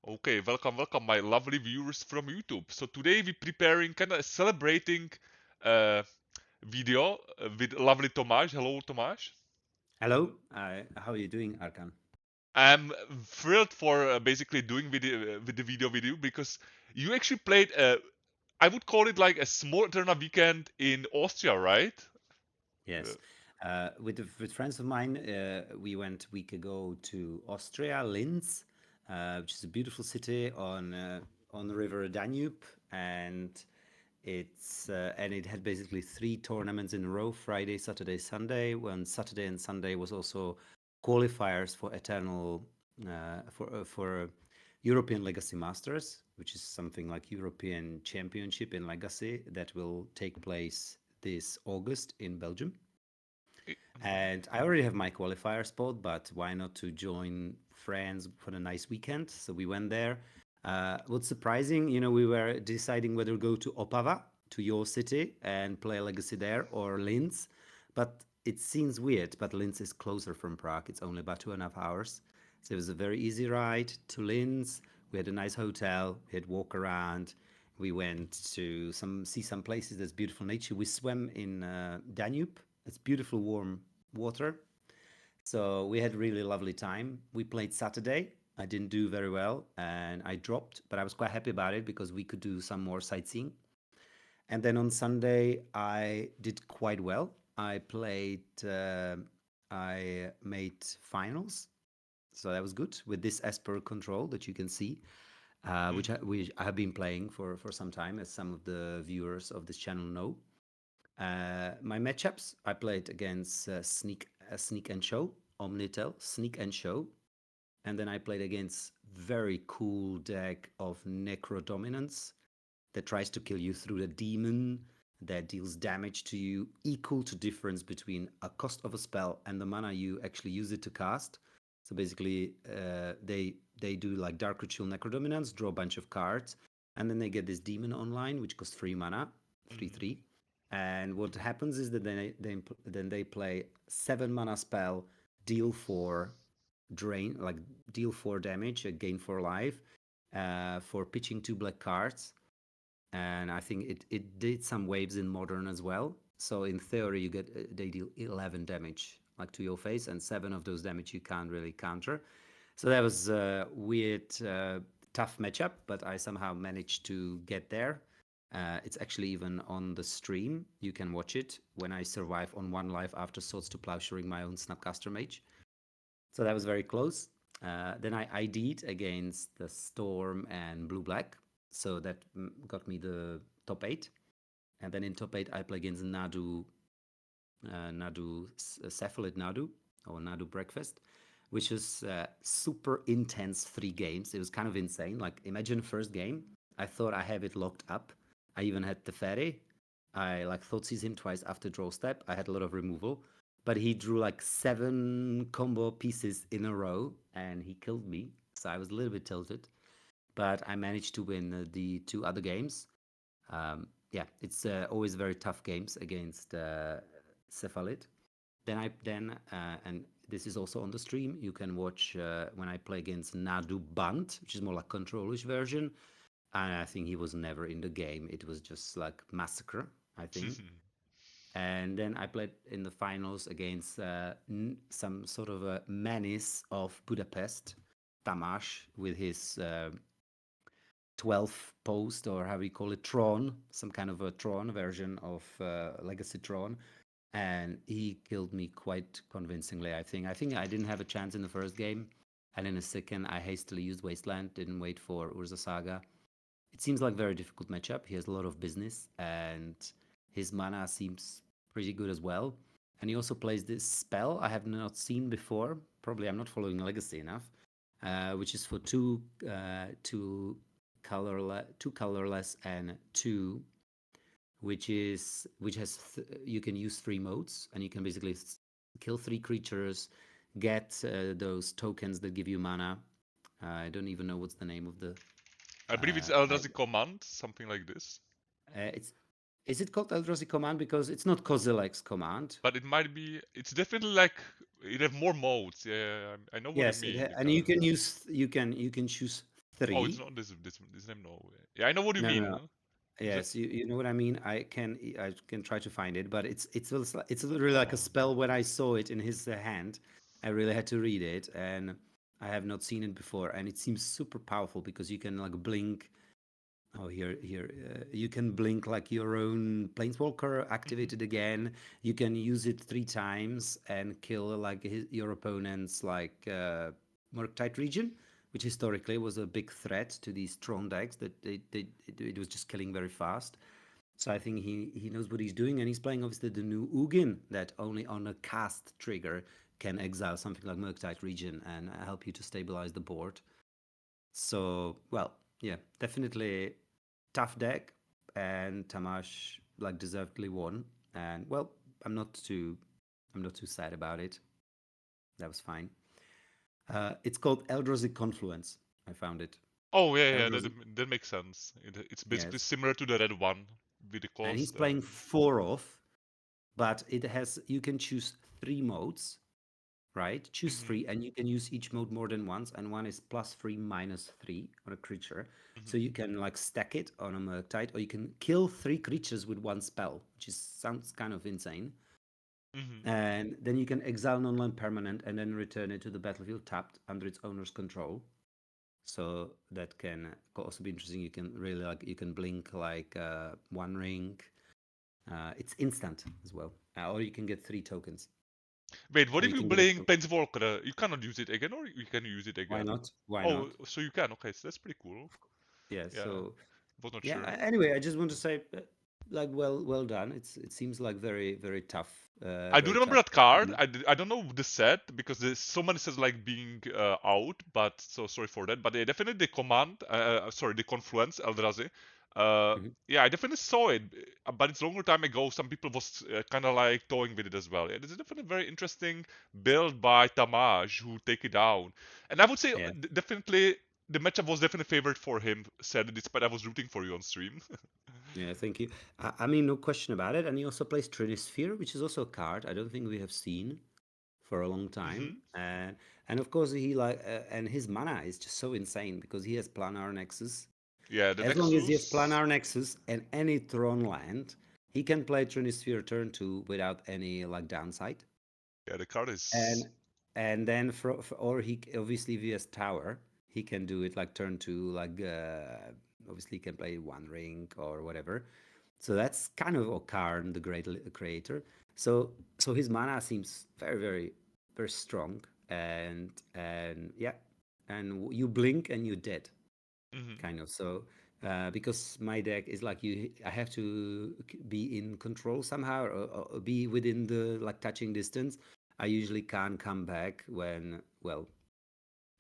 Okay, welcome, my lovely viewers from YouTube. So today we're preparing kind of celebrating uh, video with lovely Tomáš. Hello, Tomáš. Hello, how are you doing, Arkan? I'm thrilled for basically doing with the video with you because you actually played. I would call it like a small Eterna weekend in Austria, right? Uh, Yes, with friends of mine, we went a week ago to Austria, Linz, which is a beautiful city on the river Danube, and it had basically three tournaments in a row: Friday, Saturday, Sunday. When Saturday and Sunday was also qualifiers for for European Legacy Masters, which is something like European Championship in Legacy that will take place this August in Belgium. And I already have my qualifier spot, but why not to join friends for a nice weekend? So we went there. What's surprising, we were deciding whether to go to Opava, to your city, and play Legacy there, or Linz. But it seems weird, but Linz is closer from Prague. It's only about 2.5 hours. So it was a very easy ride to Linz. We had a nice hotel. We had walk around. We went to see some places. There's beautiful nature. We swam in Danube. It's beautiful warm water. So we had a really lovely time. We played Saturday. I didn't do very well and I dropped, but I was quite happy about it because we could do some more sightseeing. And then on Sunday, I did quite well. I made finals. So that was good with this Esper control that you can see, which I have been playing for some time, as some of the viewers of this channel know. My matchups, I played against Sneak and Show, Omnitel, Sneak and Show, and then I played against very cool deck of Necro Dominance that tries to kill you through the demon, that deals damage to you equal to difference between a cost of a spell and the mana you actually use it to cast. So basically, they do like Dark Ritual Necro Dominance, draw a bunch of cards, and then they get this demon online, which costs 3 mana, 3/3. And what happens is that then they play 7 mana spell, deal 4, drain, like deal 4 damage, gain 4 life, for pitching 2 black cards. And I think it did some waves in modern as well. So in theory, they deal 11 damage like to your face, and 7 of those damage you can't really counter. So that was a weird, tough matchup, but I somehow managed to get there. It's actually even on the stream. You can watch it when I survive on 1 life after Swords to Plowsharing my own Snapcaster Mage. So that was very close. Then I ID'd against the Storm and Blue Black. So that got me the top 8. And then in top 8, I play against Cephalid Nadu, or Nadu Breakfast, which was super intense 3 games. It was kind of insane. Like, imagine first game, I thought I have it locked up. I even had Teferi. I like thought sees him twice after draw step. I had a lot of removal, but he drew like 7 combo pieces in a row and he killed me. So I was a little bit tilted, but I managed to win the 2 other games. Yeah, it's always very tough games against Cephalid. And this is also on the stream. You can watch when I play against Nadu Bant, which is more like controlish version. And I think he was never in the game. It was just like massacre, I think. And then I played in the finals against some sort of a menace of Budapest, Tamás, with his 12 post, or how we call it, Tron, some kind of a Tron version of Legacy Tron. And he killed me quite convincingly, I think. I think I didn't have a chance in the first game. And in the second, I hastily used Wasteland, didn't wait for Urza Saga. It seems like a very difficult matchup. He has a lot of business, and his mana seems pretty good as well. And he also plays this spell I have not seen before. Probably I'm not following Legacy enough, which is for two colorless and 2, which has you can use 3 modes, and you can basically kill 3 creatures, get those tokens that give you mana. I don't even know what's the name of the. I believe it's I Eldrazi Command, something like this. It's is it called Eldrazi Command? Because it's not Kozilek's command. But it might be. It's definitely like it have more modes. Yeah, I know what you Yes, mean and because you can choose Oh, it's 3. not this name. No. Yeah, I know what you No, no, mean. no. The, Yes, you know what I mean. I can try to find it, but it's literally like a spell. When I saw it in his hand, I really had to read it, and I have not seen it before, and it seems super powerful because you can like blink. Oh, here, you can blink like your own planeswalker, activate it again. You can use it 3 times and kill like your opponent's like Murktide region, which historically was a big threat to these Tron decks that it was just killing very fast. So I think he knows what he's doing, and he's playing obviously the new Ugin that only on a cast trigger can exile something like Murktide region and help you to stabilize the board. So, well, yeah, definitely tough deck, and Tomáš like deservedly won. And well, I'm not too, I'm not too sad about it. That was fine. It's called Eldrazi Confluence. I found it. oh yeah, Eldrazi, that makes sense. It's basically yes. similar to the red one with the And he's cost. playing 4 off, but it has you can choose 3 modes, right? Choose Mhm, 3, and you can use each mode more than once. And one is +3, -3 on a creature. So mhm, you can like stack it on a Murktide, or you can kill 3 creatures with one spell, which is sounds kind of insane. mhm. And then you can exile non-land permanent and then return it to the battlefield tapped under its owner's control. So that can also be interesting. You can really like you can blink like One Ring. It's instant as well, or you can get 3 tokens, Wait, what or if you you can get a blink token. Planeswalker? You cannot use it again, or you can use it Why again? not? Why Oh, not? so you can. Okay, so that's pretty cool. Yeah. Yeah, So was not yeah. sure. Anyway, I just want to say, like, well done. It seems like very tough, I do very remember tough. that card. I don't know the set because there's so many sets like being out, but so sorry for that. But yeah, definitely the command, sorry, the Confluence Eldrazi. Mhm. Yeah, I definitely saw it, but it's a longer time ago. Some people was kind of like toying with it as well. Yeah, this is definitely a very interesting build by Tomáš who take it down. And I would say Yeah. definitely the matchup was definitely favored for him. Said despite I was rooting for you on stream. Yeah, thank you. I mean, no question about it. And he also plays Trinisphere, which is also a card I don't think we have seen for a long time. hmm And of course, he like and his mana is just so insane because he has Planar Nexus. Yeah, the As long as he has Nexus. Planar Nexus and any Tron land, he can play Trinisphere turn 2 without any like downside. Yeah, the card is. And then or he obviously if he has Tower, he can do it like turn 2, like obviously he can play One Ring or whatever. So that's kind of Okarn, the great creator. So his mana seems very strong, and yeah, and you blink and you're dead, Mhm. kind of. So because my deck is like I have to be in control somehow, or be within the like touching distance. I usually can't come back when well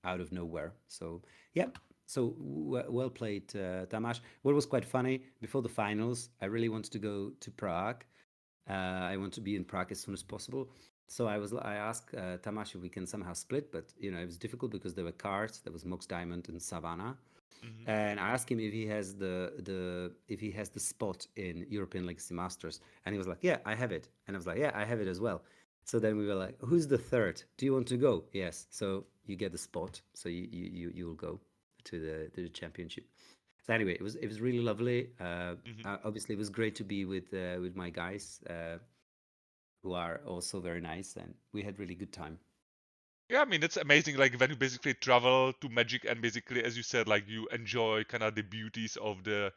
out of nowhere. So yeah, so well played, Tamash. What was quite funny before the finals, I really wanted to go to Prague. I want to be in Prague as soon as possible. So I asked Tamash if we can somehow split, but it was difficult because there were cards. There was Mox Diamond and Savannah, Mhm. and I asked him if he has the spot in European Legacy Masters, and he was like, "Yeah, I have it," and I was like, "Yeah, I have it as well." So then we were like, "Who's the third? Do you want to go?" Yes. So you get the spot, so you will go to the championship. So anyway, it was really lovely. Mhm. Obviously, it was great to be with my guys, who are also very nice, and we had really good time. Yeah, I mean it's amazing. Like when you basically travel to Magic and basically, as you said, like you enjoy kind of the beauties of the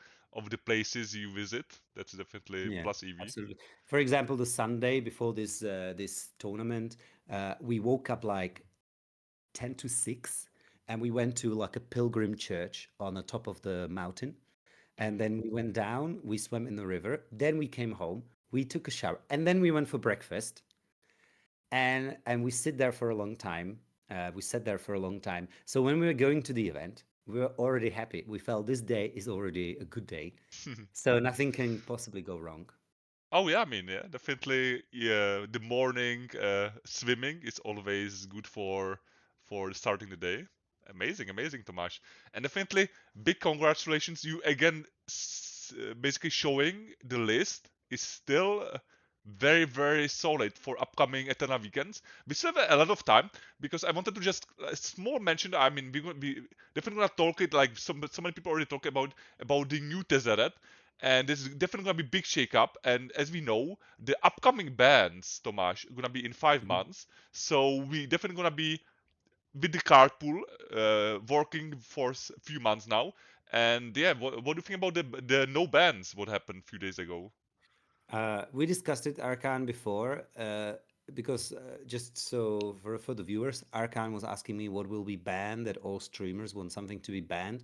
places you visit. That's definitely Yeah, plus EV. absolutely. For example, the Sunday before this tournament, we woke up like 10 to 6, and we went to like a pilgrim church on the top of the mountain. And Mhm. then we went down, we swam in the river, then we came home, we took a shower, and then we went for breakfast. And we sit there for a long time. We sat there for a long time. So when we were going to the event, we were already happy. We felt this day is already a good day. So nothing can possibly go wrong. Oh yeah, I mean yeah, definitely. Yeah, the morning swimming is always good for starting the day. Amazing, amazing, Tomasz. And definitely big congratulations. You again basically showing the list is still. very, very solid for upcoming Eternal weekends. We still have a lot of time because I wanted to just a small mention. I mean, we definitely gonna talk it like so many people already talk about the new Tezzeret, and this is definitely gonna be big shake up. And as we know, the upcoming bans, Tomáš, gonna be in 5 months. So we definitely gonna be with the card pool working for a few months now. And yeah, what do you think about the no bans? What happened a few days ago? We discussed it, Arkan, before, because just so for the viewers, Arkan was asking me what will be banned, that all streamers want something to be banned.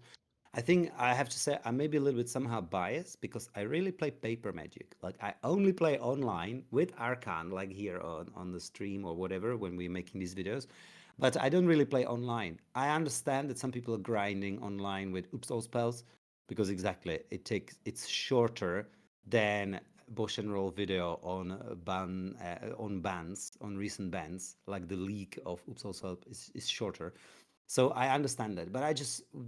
I think I have to say I'm maybe a little bit somehow biased because I really play paper magic. Like I only play online with Arkan, like here on the stream or whatever when we're making these videos. But I don't really play online. I understand that some people are grinding online with oops all spells because exactly it's shorter than Bosch and Roll video on on bans on recent bans, like the leak of oops all spells is shorter. So I understand that, but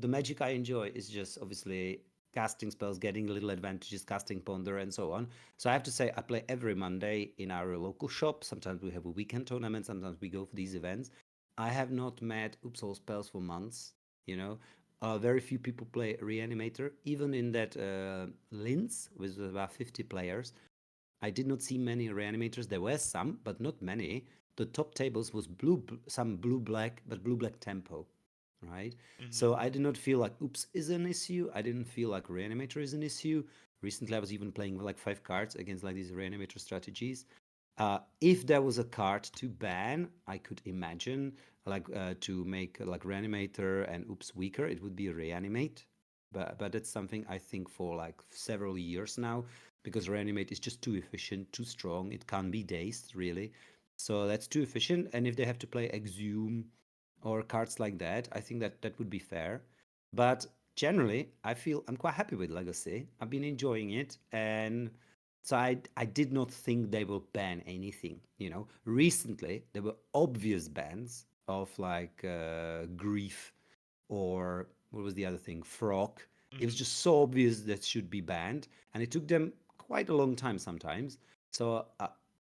the magic I enjoy is just obviously casting spells, getting little advantages, casting ponder, and so on. So I have to say I play every Monday in our local shop. Sometimes we have a weekend tournament. Sometimes we go for these events. I have not met Oops All Spells for months. You know, very few people play Reanimator. Even in that Linz with about 50 players, I did not see many Reanimators. There were some, but not many. The top tables was some blue black, but blue black tempo, right? Mm-hmm. So I did not feel like oops is an issue. I didn't feel like Reanimator is an issue. Recently, I was even playing with like 5 cards against like these Reanimator strategies. If there was a card to ban, I could imagine like to make like Reanimator and Oops weaker, it would be Reanimate. But it's something I think for like several years now because Reanimate is just too efficient, too strong. It can't be dazed really, so that's too efficient. And if they have to play Exhume or cards like that, I think that would be fair. But generally, I feel I'm quite happy with Legacy. I've been enjoying it, and so I did not think they will ban anything. You know, recently there were obvious bans of like Grief or what was the other thing, Frog. It was Mm-hmm. just so obvious that should be banned, and it took them quite a long time sometimes. So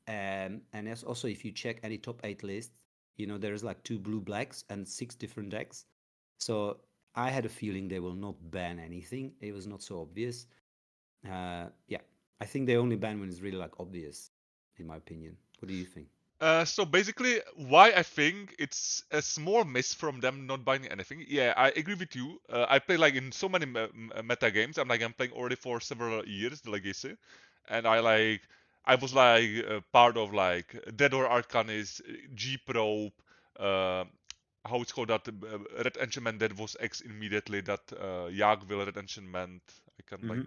and also if you check any top 8 lists, you know there's like 2 blue blacks and 6 different decks. So I had a feeling they will not ban anything. It was not so obvious. Yeah, I think they only ban when it's really like obvious, in my opinion. What do you think? So basically, why I think it's a small miss from them not buying anything. Yeah, I agree with you. I play like in so many meta games. I'm playing already for several years the Legacy, and I was like part of like Dead or Arcanis, G Probe, uh, how it's called that Red Enchantment that was X immediately that Yagville Red Enchantment. I can like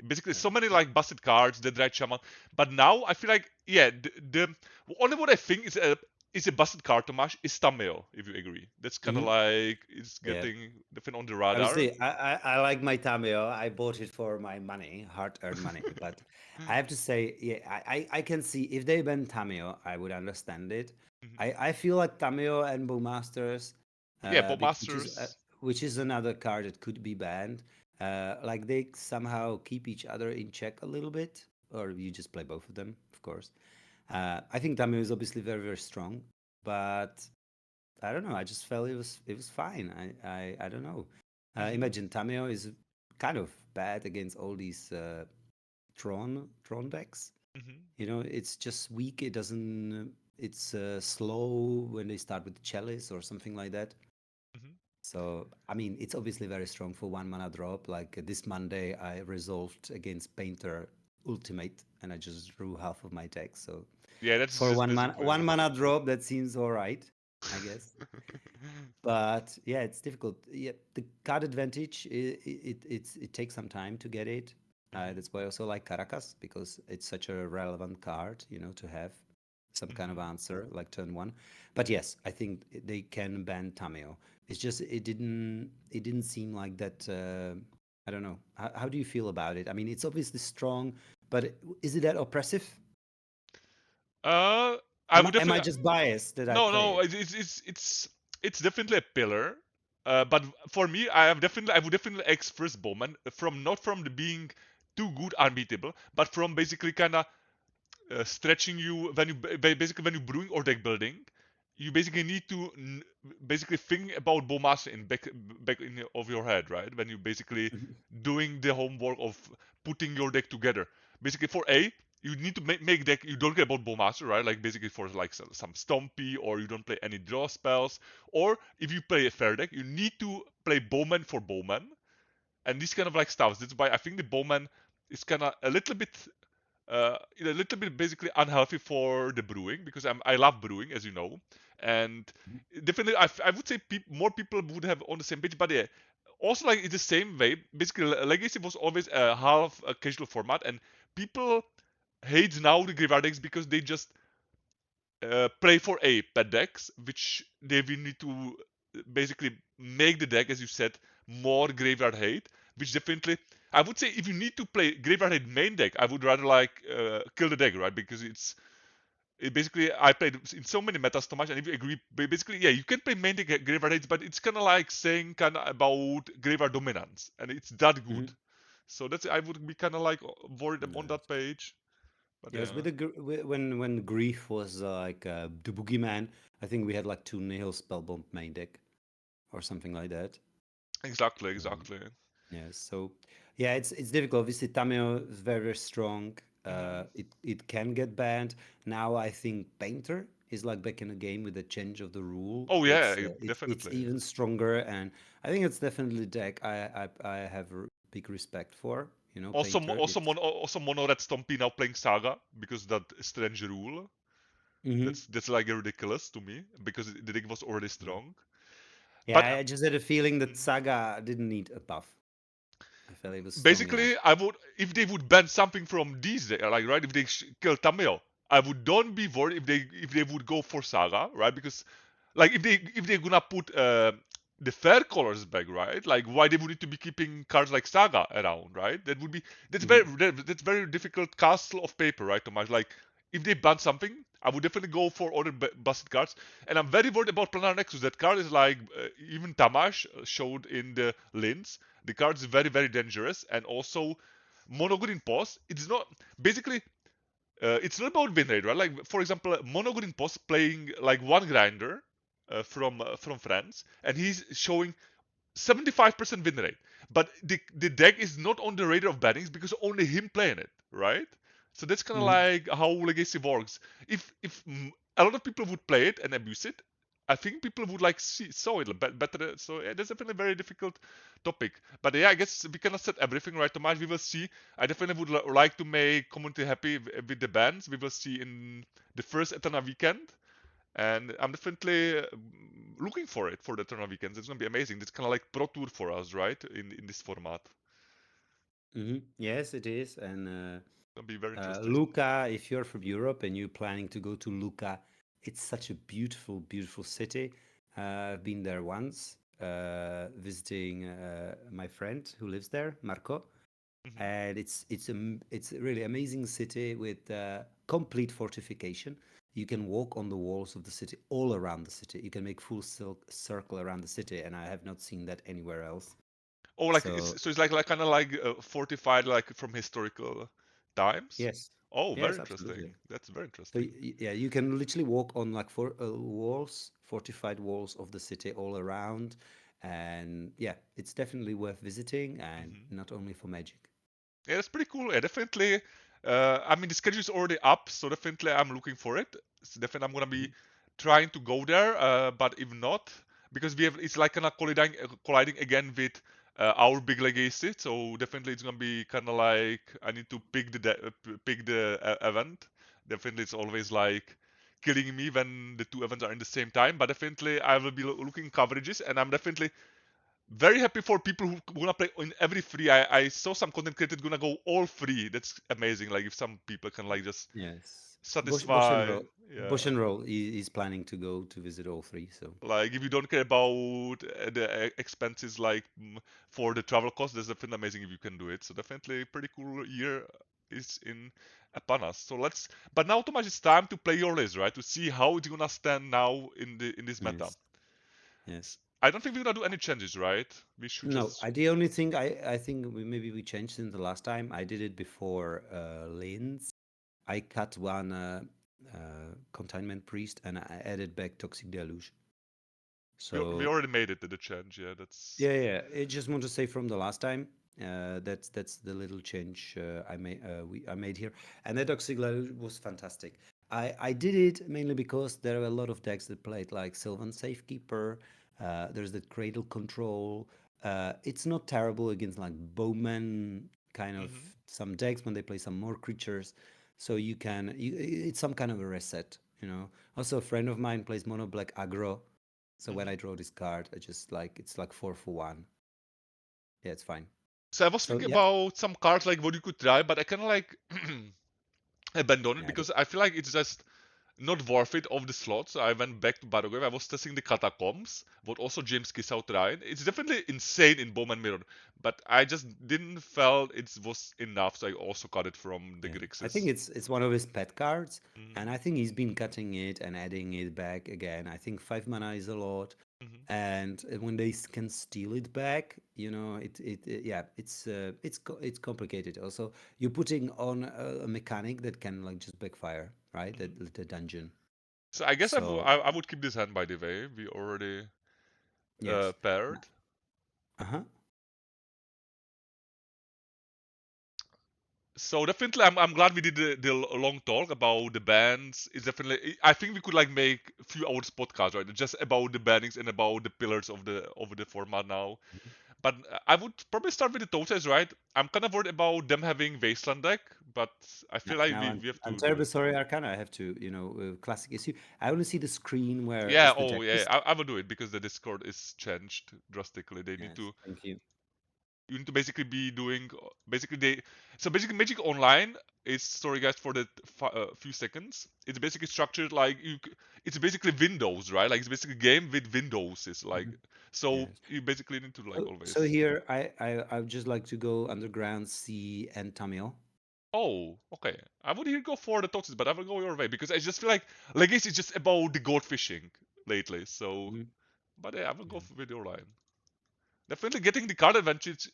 basically Yeah. so many like busted cards, the Dread Shaman. But now I feel like yeah, the only what I think is a busted card, Tomáš, is Tameo, if you agree. That's kind of Hmm. like it's Yeah. getting different on the radar. Obviously, I like my Tameo. I bought it for my money, hard-earned money. But I have to say, yeah, I can see if they ban Tameo, I would understand it. Mhm. I feel like Tameo and Bowmasters, Yeah, which is Bowmasters. which is another card that could be banned. Like they somehow keep each other in check a little bit, or you just play both of them, of course. I think Tameo is obviously very very strong, but I don't know. I just felt it was fine. I don't know. Mhm. Imagine Tameo is kind of bad against all these Tron decks. Mhm. You know, it's just weak. It doesn't. It's slow when they start with the chalice or something like that. Mhm. So I mean, it's obviously very strong for 1 mana drop. Like this Monday, I resolved against Painter Ultimate, and I just drew half of my deck. So Yeah, that's for just one mana basically. 1 mana drop, that seems all right, I guess. But yeah, it's difficult. Yeah, the card advantage it takes some time to get it. Mhm. That's why I also like Caracas because it's such a relevant card, you know, to have some kind of Mhm. answer like turn one. But yes, I think they can ban Tameo. It's just it didn't seem like that. I don't know. How do you feel about it? I mean, it's obviously strong, but is it that oppressive? Uh, I Am would am I definitely. just biased that I No, play no, it? it's definitely a pillar. But for me, I would definitely X first Bowman from not from the being too good unbeatable, but from basically kind of stretching you when you basically when you're brewing or deck building. You basically need to basically think about Bowmaster in back in of your head, right? When you basically Mhm. doing the homework of putting your deck together. Basically for A, you need to make deck. You don't care about Bowmaster, right? Like basically for like some Stompy, or you don't play any draw spells, or if you play a fair deck, you need to play Bowman for Bowman, and this kind of like stuff. That's why I think the Bowman is kind of a little bit basically unhealthy for the brewing, because I love brewing, as you know, and definitely I would say more people would have on the same page. But yeah, also like it's the same way. Basically, Legacy was always a half a casual format, and people hate now the graveyard decks because they just play for a pet decks, which they will need to basically make the deck, as you said, more graveyard hate. Which definitely, I would say, if you need to play graveyard hate main deck, I would rather like kill the deck, right? Because it basically I played in so many metas, Tomáš, and if you agree, basically, yeah, you can play main deck graveyard hates, but it's kind of like saying kind of about graveyard dominance, and it's that good. Mhm. So that's I would be kind of like worried on Yes. that page. But Yes, yeah, with when grief was like the boogeyman, I think we had like two nihil spellbomb main deck or something like that. exactly, Um, exactly. yes, so yeah, it's difficult. Obviously, Tameo is very, very strong. Mhm. It can get banned. Now I think Painter is like back in the game with the change of the rule. Oh yeah, It's definitely. even stronger, and I think it's definitely a deck I have big respect for. You know, Painter. It's Also mono red Stompy now playing Saga because that strange rule. Mhm. That's like ridiculous to me because the deck was already Yeah. strong. Yeah, But I just had a feeling that Saga didn't need a buff. I felt it was strong enough. basically, I would if they would ban something from these, like right, if they kill Tameo, I would don't be worried if they would go for Saga, right? Because like if they're gonna put the fair colors back, right? Like why they would need to be keeping cards like Saga around, right? That would be Mhm. that's very difficult castle of paper, right, Tomáš? Like if they ban something, I would definitely go for other busted cards. And I'm very worried about Planar Nexus. That card is like even Tomáš showed in the Linz. The card is very very dangerous, and also mono green pause. It's not basically it's not about win rate, right? Like for example, mono green post playing like one grinder from France, and he's showing 75% win rate. But the deck is not on the radar of bannings because only him playing it, right? So that's kind of Mhm. like how Legacy works. If a lot of people would play it and abuse it, I think people would like saw it better. So yeah, that's definitely a very difficult topic. But yeah, I guess we cannot set everything right, Tomáš. We will see. I definitely would like to make community happy with the bans. We will see in the first Eternal weekend, and I'm definitely looking for it for the Eternal weekends. It's gonna be amazing. It's kind of like pro tour for us, right? In this format, Mhm. Yes, it is. And it's gonna be very interesting. Lucca, if you're from Europe and you're planning to go to Lucca, it's such a beautiful, beautiful city. I've been there once, visiting my friend who lives there, Marco, Hmm. and it's a really amazing city with complete fortification. You can walk on the walls of the city, all around the city. You can make full circle around the city, and I have not seen that anywhere else. Oh, like So it's like kind of like fortified like from historical times. yes, Oh, very yes, interesting. absolutely. That's very So interesting. yeah, you can literally walk on like walls, fortified walls of the city all around, and yeah, it's definitely worth visiting, and Hmm. not only for magic. Yeah, that's pretty cool. Yeah, definitely. I mean, the schedule is already up, so definitely I'm looking for it. So definitely I'm gonna be Mhm. trying to go there. But if not, because we have, it's like kind of colliding again with our big legacy. So definitely it's gonna be kind of like I need to pick the event. Definitely it's always like killing me when the two events are in the same time. But definitely I will be looking coverages, and I'm definitely very happy for people who wanna play in every free. I saw some content creators gonna go all free. That's amazing. Like if some people can like just Yes, satisfy, Bush yeah. and Roll is planning to go to visit all three. So Like if you don't care about the expenses like for the travel costs, that's definitely amazing if you can do it. So definitely pretty cool year is in upon us. So let's. But now, Tomáš, it's time to play your list, right? To see how it's gonna stand now in this meta. yes, yes. I don't think we're gonna do any changes, right? We should No, just. the only thing I think maybe we changed in the last time. I did it before Linz. I cut one Containment Priest and I added back Toxic Deluge. We So already made it to the change. Yeah, that's. yeah. I just want to say from the last time, that's the little change I made here, and that Toxic Deluge was fantastic. I did it mainly because there are a lot of decks that played like Sylvan Safekeeper. There's the Cradle Control. It's not terrible against like Bowman kind of Hmm. some decks when they play some more creatures. So it's some kind of a reset, you know. Also, a friend of mine plays mono black aggro. So when Hmm. I draw this card, I just like it's like 4 for 1. Yeah, it's fine. So I was So thinking yeah, about some cards like what you could try, but I kind of like abandoned it yeah, because I feel like it's just not worth it of the slot. So I went back to Battleground. I was testing the Catacombs, what also James Kiss out tried. It's definitely insane in Bowman Mirror, but I just didn't felt it was enough, so I also cut it from the yeah. I think Grixis. it's one of his pet cards, and Hmm. I think he's been cutting it and adding it back again. I think 5 mana is a lot, Hmm. and when they can steal it back, you know, yeah, it's complicated. Also, you're putting on a mechanic that can like just backfire, right? Hmm. The dungeon. So I guess So I would keep this hand by the way. We already yes. paired. Uh-huh. So definitely, I'm glad we did the long talk about the bands. It's definitely I think we could like make a few hours podcast right, just about the bannings and about the pillars of the format now. But I would probably start with the Totes, right? I'm kind of worried about them having Wasteland deck, but I feel like Now we have I'm to do terribly it. sorry, Arcana. I have to, you know, classic issue. I only see the screen where Yeah. is the Oh deck yeah. list. I will do it because the Discord is changed drastically. They need Yes, to thank you. you need to basically be doing basically they so basically Magic Online is sorry guys for the few seconds. It's basically structured like it's basically Windows, right? Like it's basically a game with Windows is like Mhm. so Yes. you basically need to like So always. here I would just like to go underground, sea, and Tamil. Oh, okay. I would here go for the Totis, but I will go your way because I just feel like Legacy is just about the gold fishing lately. So, Mhm. but yeah, I will go Yeah. with your line. Definitely getting the card advantage.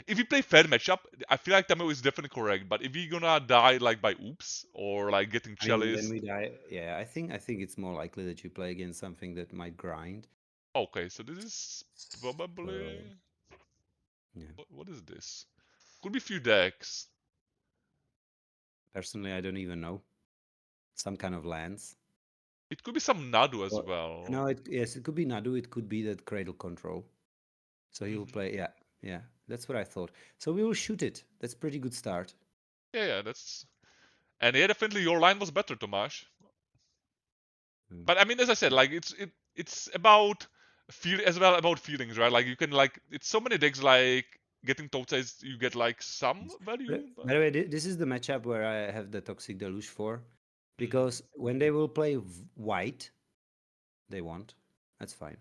If we play fair matchup, I feel like Tamo is definitely correct. But if we gonna die like by oops or like getting I mean, then chalice, we die. Yeah, I think it's more likely that you play against something that might grind. okay. So this is So probably yeah, what is this? Could be few decks. personally, I don't even know. Some kind of lands. It could be some Nadu as Or well. no, yes, it could be Nadu. It could be that Cradle Control. So he will Hmm. play. Yeah, yeah. That's what I thought. So we will shoot it. That's pretty good start. Yeah, that's and yeah, definitely your line was better, Tomáš. Mm. But I mean, as I said, like it's about feel as well about feelings, right? Like you can like it's so many decks like getting top size, you get like some Yes. value, By but the way, this is the matchup where I have the Toxic Deluge for, mhm. because when they will play white, they won't. That's fine.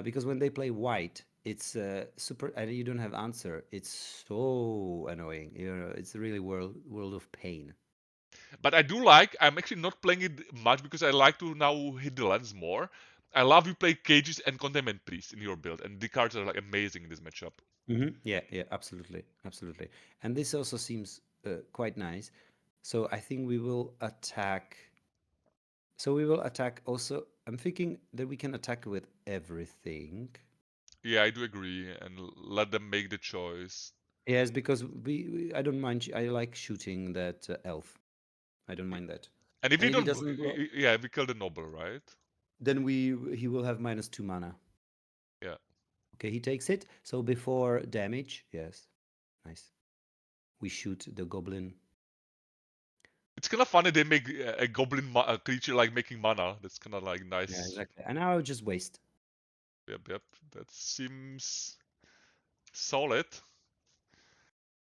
Because when they play white, it's super, and you don't have answer. It's so annoying. You know, it's really world of pain. But I do like I'm actually not playing it much because I like to now hit the lens more. I love you play cages and containment priest in your build, and the cards are like amazing in this matchup. Yeah, yeah, absolutely, absolutely. And this also seems quite nice. So I think we will attack. So we will attack also. I'm thinking that we can attack with everything. Yeah, I do agree, and let them make the choice. Yes, because I don't mind. I like shooting that elf. I don't mind that. And if And we if he don't, doesn't block, yeah, we kill the noble, right? then he will have -2 mana. Yeah. Okay, he takes it. So before damage, yes, nice. We shoot the goblin. It's kind of funny they make a goblin a creature like making mana. That's kind of like Yeah, nice. exactly. And now I'll just waste. Yep, yep. That seems solid.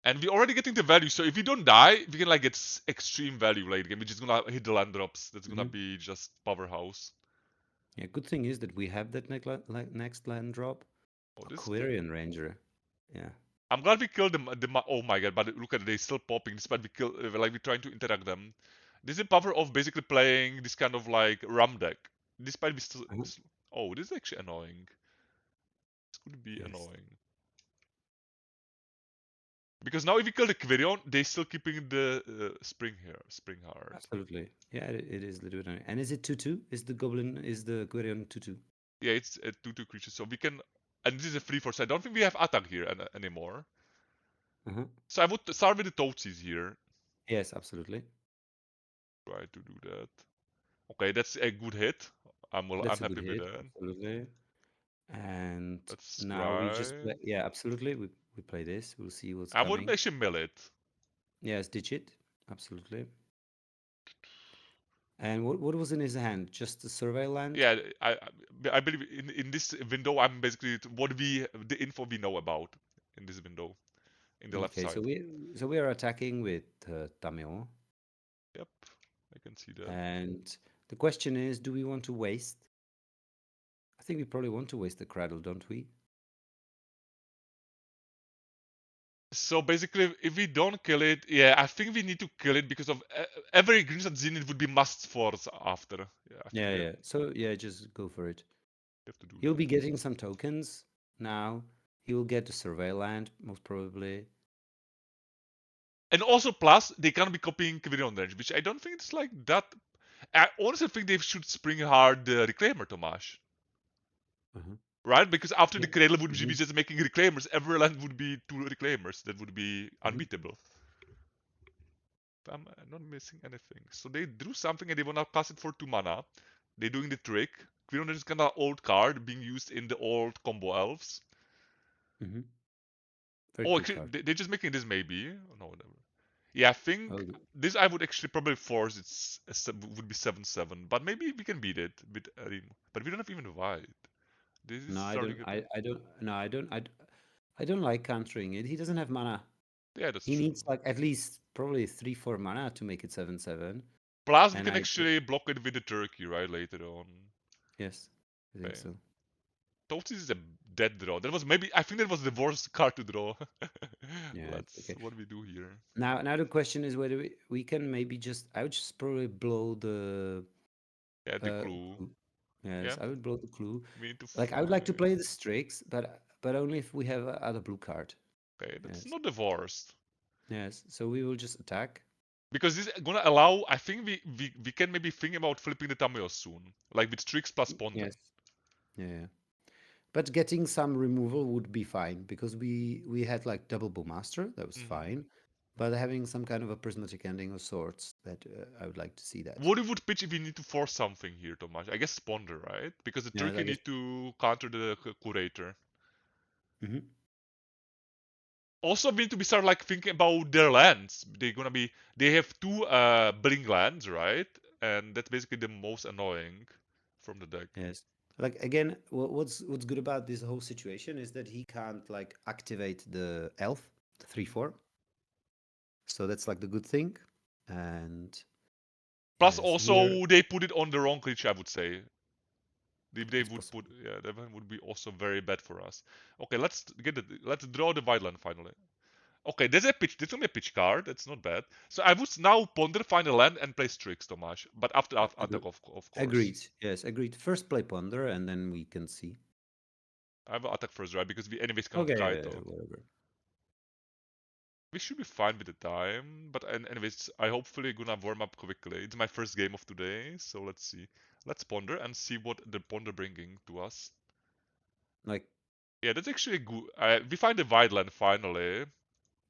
And we're already getting the value. So if we don't die, we can like get extreme value late game. We're just gonna hit the land drops. That's gonna Mhm. be just powerhouse. Yeah, good thing is that we have that next land drop. Oh, this is good. Aquarian Ranger. Yeah. I'm glad we killed them. Oh my god! But look at it, they still popping despite we kill like we're trying to interact them. This is the power of basically playing this kind of like ram deck. Despite we still. Uh-huh. Oh, this is actually annoying. This could be Yes. annoying. Because now if we kill the Quirion, they still keeping the Spring here, Spring Heart. Absolutely. Yeah, it is a little bit annoying. And is it 2/2? Is the Goblin, is the Quirion 2/2? Yeah, it's a 2/2 creature, so we can. And this is a free force. I don't think we have attack here anymore. Uh-huh. So I would start with the Toadsies here. Yes, absolutely. Try to do that. Okay, that's a good hit. I'm That's a good happy with hit. that. Absolutely. And Let's now we just try. play, yeah, absolutely. We play this. We'll see what's I would coming. actually mill it. Yes, ditch it. Absolutely. And what was in his hand? Just the survey land? Yeah, I believe in this window I'm basically what we the info we know about in this window in the left Okay, side. so we are attacking with Tameo. Yep, I can see that. And the question is, do we want to waste? I think we probably want to waste the Cradle, don't we? So basically, if we don't kill it, yeah, I think we need to kill it because of every Greens and Zenith would be must force after. Yeah, I think Yeah, yeah. So yeah, just go for it. we have to do He'll that. be getting some tokens now. He will get the survey land, most probably. And also, plus they can be copying Quirion range, which I don't think it's like that. I honestly think they should spring hard the Reclaimer, Tomáš. Uh-huh. Right? Because after Yeah. the Cradle would be Mhm. just making Reclaimers, every land would be two Reclaimers. That would be Mhm. unbeatable. I'm not missing anything. So they drew something and they wanna pass it for 2 mana. They're doing the trick. Quirion is kinda old card being used in the old combo elves. Mhm. Very Oh, good actually, card. they're just making this maybe. Oh, no, whatever. Yeah, I think Oh, this I would actually probably force it's would be 7/7, but maybe we can beat it with but we don't have even white. This is no, I starting don't. to. I don't. No, I don't like countering it. He doesn't have mana. Yeah, that's He true. needs like at least probably 3, 4 mana to make it 7/7. Plus, we And can I actually block it with the turkey, right, later on. yes, I think Okay. so. Totes is a dead draw. That was maybe I think that was the worst card to draw. Yeah, it's Let's okay. what do we do here? Now the question is whether we can maybe just. I would just probably blow the Yeah, the clue. clue. Yes, Yeah, I would blow the clue. we need to Like I would like to find. play the Strix, but only if we have a other blue card. Okay, that's Yes, not the worst. yes. So we will just attack. Because this is gonna allow I think we can maybe think about flipping the Tamiyo soon. Like with Strix plus Ponder. Yes, yeah, yeah. But getting some removal would be fine because we had like double Bowmaster, that was Hmm. fine. But having some kind of a prismatic ending of sorts, that I would like to see that. What you would pitch if we need to force something here, Tomasz? I guess Ponder, right? Because the Yes, turkey I guess. need to counter the curator. Hmm. Also, we need to be start like thinking about their lands. They have two bling lands, right? And that's basically the most annoying from the deck. Yes. Like again, what's good about this whole situation is that he can't like activate the elf, the 3/4. So that's like the good thing. And Plus, yes, here also they put it on the wrong creature. I would say if they it's would put, possible. yeah, that one would be also very bad for us. Okay, let's draw the white land finally. Okay, there's a pitch. There's only a pitch card. That's not bad. So I would now ponder, find a land, and play Strix, Tomasz. But after attack, of course. Agreed. Yes, agreed. First play Ponder, and then we can see. I will attack first, right? Because we anyways cannot Okay, kite out. whatever. We should be fine with the time. But anyways, I hopefully gonna warm up quickly. It's my first game of today, so let's see. Let's ponder and see what the ponder bringing to us. Like Yeah, that's actually good. We find the wide land finally.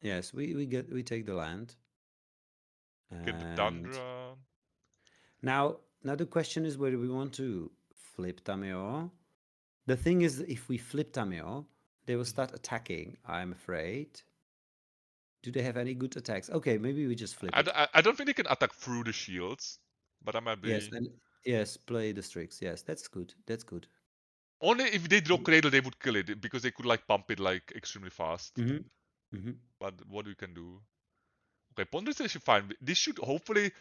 yes, we take the land, Get the and Tundra. now the question is whether we want to flip Tameo. The thing is, if we flip Tameo, they will Mhm. start attacking. I'm afraid. Do they have any good attacks? Okay, maybe we just flip it. I don't think they can attack through the shields, but I might Yes, be. and yes, play the Strix. Yes, that's good. That's good. Only if they draw Cradle, they would kill it because they could like pump it like extremely fast. Mm-hmm. Mm-hmm. But what we can do? Okay, Ponder is actually fine. This should hopefully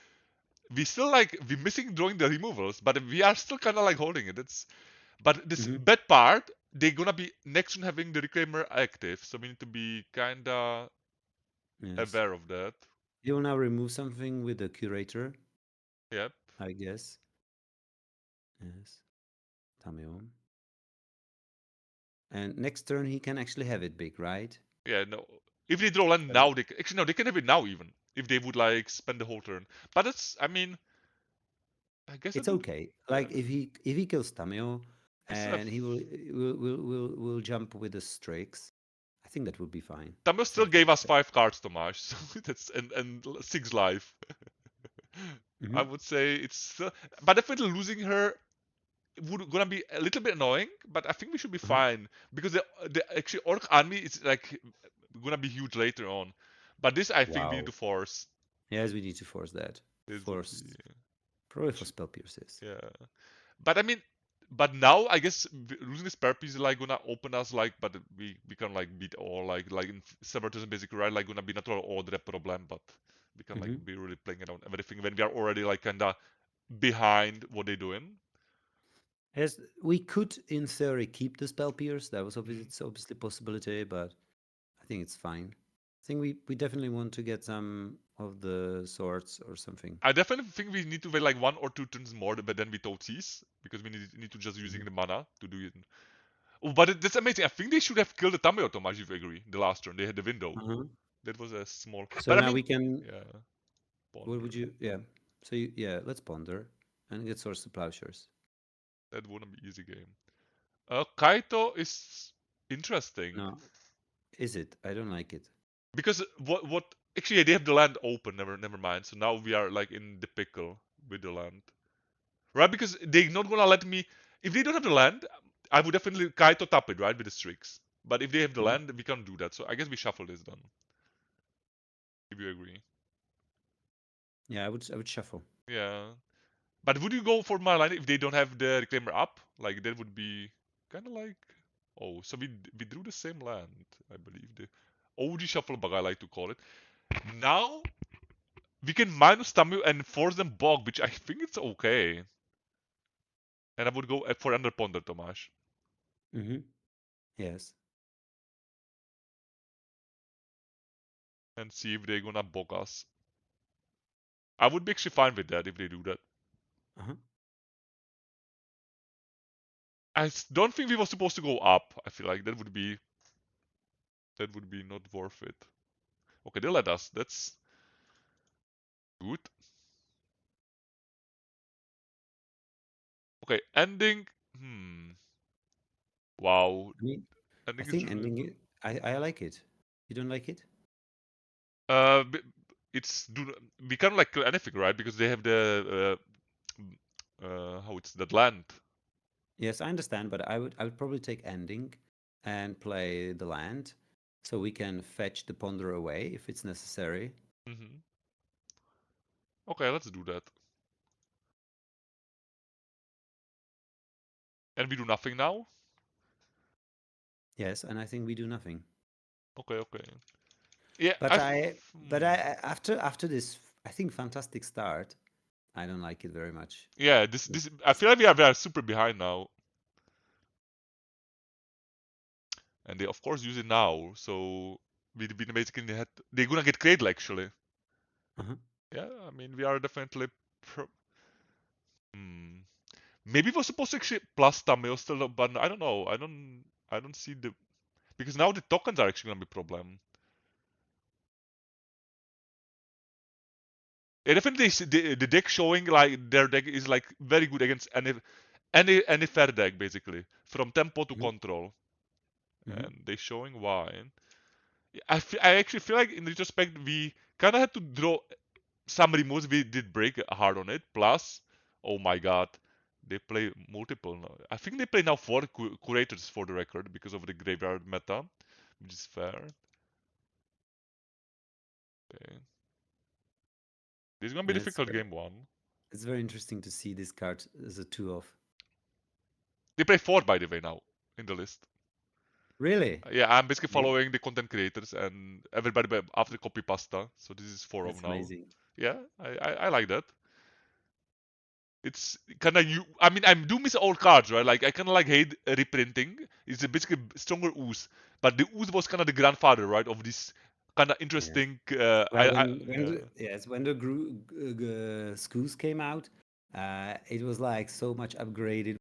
we still like we missing drawing the removals, but we are still kind of like holding it. It's but this Mm-hmm. bad part they're gonna be next turn having the Reclaimer active, so we need to be kinda Yes. aware of that. You will now remove something with the curator, Yep. I guess. Yes. Tameo. And next turn he can actually have it big, right? Yeah. No. If they draw land But now, actually no, they can have it now even if they would like spend the whole turn. But that's, I mean, I guess it's it would. okay. Yeah, Like if he kills Tamio we still have. and he will jump with the Strix, I think that would be fine. Tamil It's still not gonna gave us be 5 cards, Tomáš. So that's and 6 life. bad. I would say it's still, but definitely losing her would gonna be a little bit annoying. But I think we should be Uh-huh. fine because the actually orc army is like gonna be huge later on. But this I think we need Wow. to force. Yes, we need to force that. This would Force be probably for spell pierces. yeah. But I mean, but now I guess losing this spare piece is like gonna open us like, but we can like beat all like in Severtism basically, right? Like gonna be not all the problem, but we can like Hmm. be really playing around everything when we are already like kinda behind what they're doing. Yes, we could in theory keep the spell pierce. That was Mm. obviously a possibility, but I think it's fine. I think we definitely want to get some of the swords or something. I definitely think we need to wait like 1 or 2 turns more than we told Cs because we need to just using Hmm. the mana to do it. Oh, but that's amazing. I think they should have killed the Tameo Tomáš if you agree. The last turn they had the window. Uh-huh. That was a small, So but I now mean, we can. yeah, What would ponder. you? Yeah. So yeah, let's ponder and get swords to plowshares. That wouldn't be easy game. Kaito is interesting No, is it? I don't like it. because what actually they have the land open. Never mind. So now we are like in the pickle with the land, right? Because they're not gonna let me. If they don't have the land, I would definitely Kaito tap it right with the streaks. But if they have the Mhm. land, we can't do that. So I guess we shuffle this then. If you agree. Yeah, I would shuffle. Yeah. But would you go for my line if they don't have the reclaimer up? Like that would be kind of like. Oh, so we drew the same land, I believe. The OG shuffle bug, I like to call it. Now we can minus Tamu and force them bog, which I think it's okay. And I would go for under ponder, Tomáš, Hmm. Yes. and see if they're gonna bog us. I would be actually fine with that if they do that. Uh-huh. Don't think we were supposed to go up. I feel like that would be not worth it. Okay, they let us. That's good. Okay, ending. Wow, I mean, I ending is think really ending good. it. I like it. You don't like it? B- it's we can't like kill anything, right? Because they have the how it's that land. Yes, I understand, but I would probably take ending and play the land, so we can fetch the ponder away if it's necessary. Hmm. Okay, let's do that. And we do nothing now. Yes, and I think we do nothing. Okay, okay. Yeah, But after this, I think fantastic start. I don't like it very much. yeah. This I feel like we are super behind now, and they of course use it now. So we basically they're gonna get Cradle actually. Uh-huh. Yeah, I mean we are definitely. Hmm. Maybe we're supposed to actually plus Tamil still, but I don't know. I don't see the because now the tokens are actually gonna be a problem. Yeah, definitely the deck showing like their deck is like very good against any fair deck basically from tempo to Hmm. control, Hmm. and they showing why. I actually feel like in retrospect we kind of had to draw some removes. We did break hard on it. Plus, oh my god, they play multiple now. I think they play now 4 curators for the record because of the graveyard meta, which is fair. Okay. This is gonna be Yeah, it's difficult game one. it's very interesting to see this card as a two of. They play 4 by the way now in the list. Really? Yeah, I'm basically Yeah, following the content creators and everybody after copy pasta. So this is 4 of that's now. amazing. Yeah, I like that. It's kind of you. I mean, I do miss old cards, right? Like I kind of like hate reprinting. It's a basically stronger ooze, but the ooze was kind of the grandfather, right, of this kind of Yes. interesting. Well, Yeah, when the SKUs came out, it was like so much upgraded,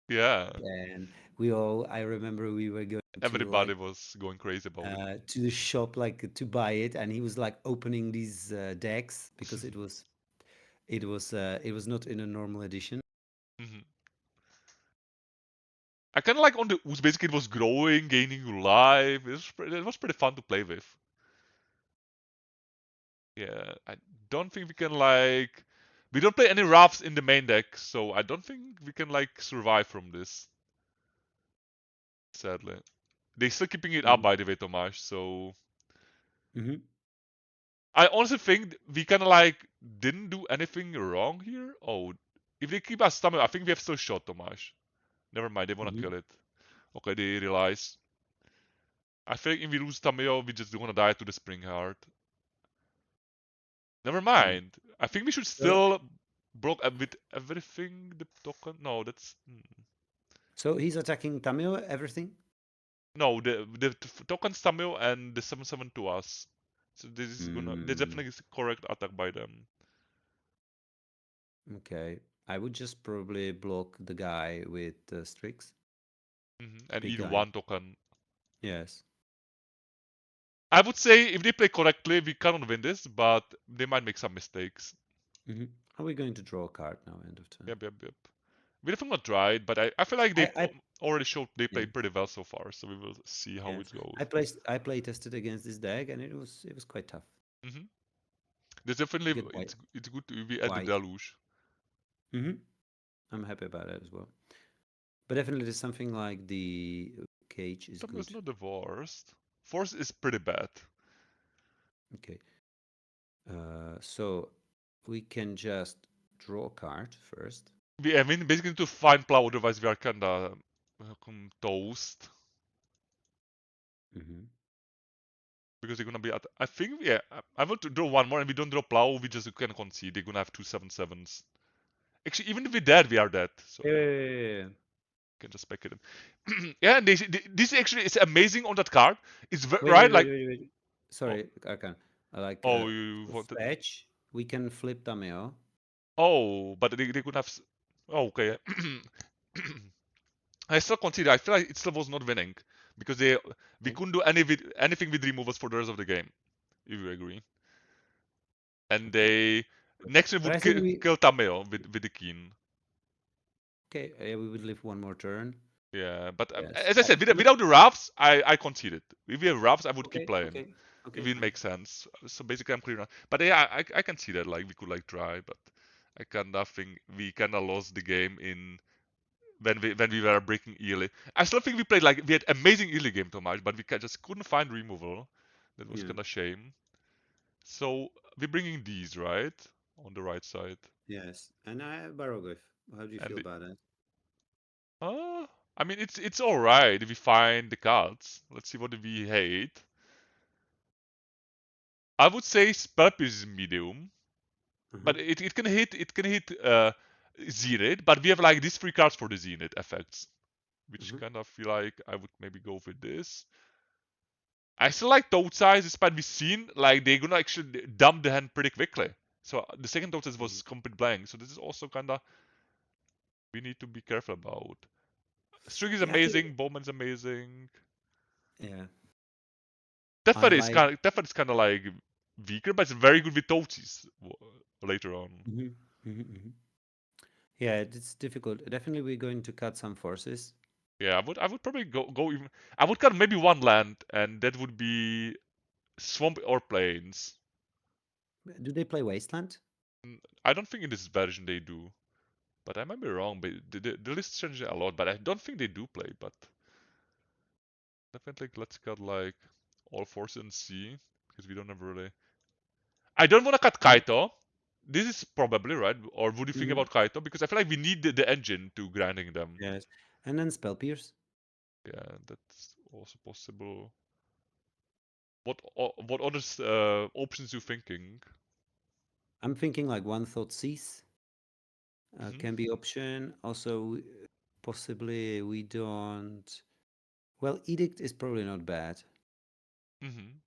yeah. and we all. I remember we were going Everybody was going crazy about it. to the shop like to buy it, and he was like opening these decks because it was not in a normal edition. Mhm. I kind of like on the Ooze, basically it was growing, gaining new life. It was pretty fun to play with. Yeah, I don't think we can like. We don't play any Rafts in the main deck, so I don't think we can like survive from this. Sadly, they're still keeping it up, Mhm. by the way, Tomáš. So Mhm. I honestly think we kind of like didn't do anything wrong here. Oh, if they keep us stamina, I think we have still shot, Tomáš. Never mind, they wanna Mhm. kill it. Okay, they realize. I think if we lose Tameo, we just gonna die to the Spring Heart. Never Hmm. mind. I think we should So, still block with everything. The token. No, that's so he's attacking Tamil, everything. no. The token Tameo and the 7/7 to us. So this is gonna. This Mm, definitely is correct attack by them. okay, I would just probably block the guy with Strix, And big eat guy. one token. Yes. I would say if they play correctly, we cannot win this, but they might make some mistakes. Hmm. Are we going to draw a card now? End of turn. Yep. We definitely not tried, but I feel like they I already showed they yeah. played pretty well so far, so we will see how Yes. it goes. I play tested against this deck, and it was quite tough hmm There's definitely to get white. it's good to we add the White. deluge. Hmm. I'm happy about that as well. But definitely, there's something like the cage is Tamil is good. not the worst. Force is pretty bad. Okay. So we can just draw a card first. I mean, basically to find plow, otherwise we are kinda toast Hmm. because they're gonna be at. I think yeah, I want to draw one more, and we don't draw plow, we just can concede. They're gonna have 2/7/7s. Actually, even if we're dead, we are dead. So Yeah. can just back it. Yeah, and this actually is amazing on that card. It's Wait, right wait, wait, like wait, wait. oh, Sorry, I can. Like oh you wanted fetch. We can flip Tameo. oh, but they could have oh, okay. I still consider. I feel like it still was not winning because we Okay. couldn't do anything with removals for the rest of the game. If you agree, and Okay. they next one But I would think we. kill Tameo with the keen. Okay. Yeah, we would live one more turn. Yeah, but Yes. as I said, Look. without the rafts, I conceded. If we have rafts, I would keep Okay. playing. Okay. If Okay. it Fine. makes sense. So basically, I'm clear now. But yeah, I can see that. Like we could like try, but I kinda think we kinda lost the game in when we were breaking early. I still think we played like we had amazing early game, Tomáš, but we just couldn't find removal. That was Yeah. kinda shame. So we're bringing these right on the right side, Yes. And I Baroglyph. How do you feel and about that? I mean it's all right if we find the cards. Let's see what we hate. I would say Spelp is medium, Uh-huh. but it can hit Zenith, but we have like these three cards for the Zenith effects, which Uh-huh. kind of feel like I would maybe go with this. I still like Toad Size, despite we seen like they're gonna actually dump the hand pretty quickly. So the second Toad Size Mhm. was complete blank, so this is also kinda we need to be careful about. Strig is Yeah. I think. amazing, Bowman's amazing. Yeah. I like. Teferi is kinda like weaker, but it's very good with Toads later on. Hmm. Hmm. Hmm. Yeah, it's difficult. Definitely, we're going to cut some forces. Yeah, I would probably go even. I would cut maybe one land, and that would be swamp or plains. Do they play Wasteland? I don't think in this version they do, but I might be wrong. But the list changes a lot, but I don't think they do play. But definitely let's cut like all forces and see because we don't have really. I don't want to cut Yeah. Kaito. This is probably right. Or would you think Hmm. about Kaito? Because I feel like we need the engine to grinding them. Yes. And then Spell Pierce. Yeah, that's also possible. What other options you thinking? I'm thinking like One Thought Cease hmm can be option. Also, possibly we don't. Well, Edict is probably not bad. hmm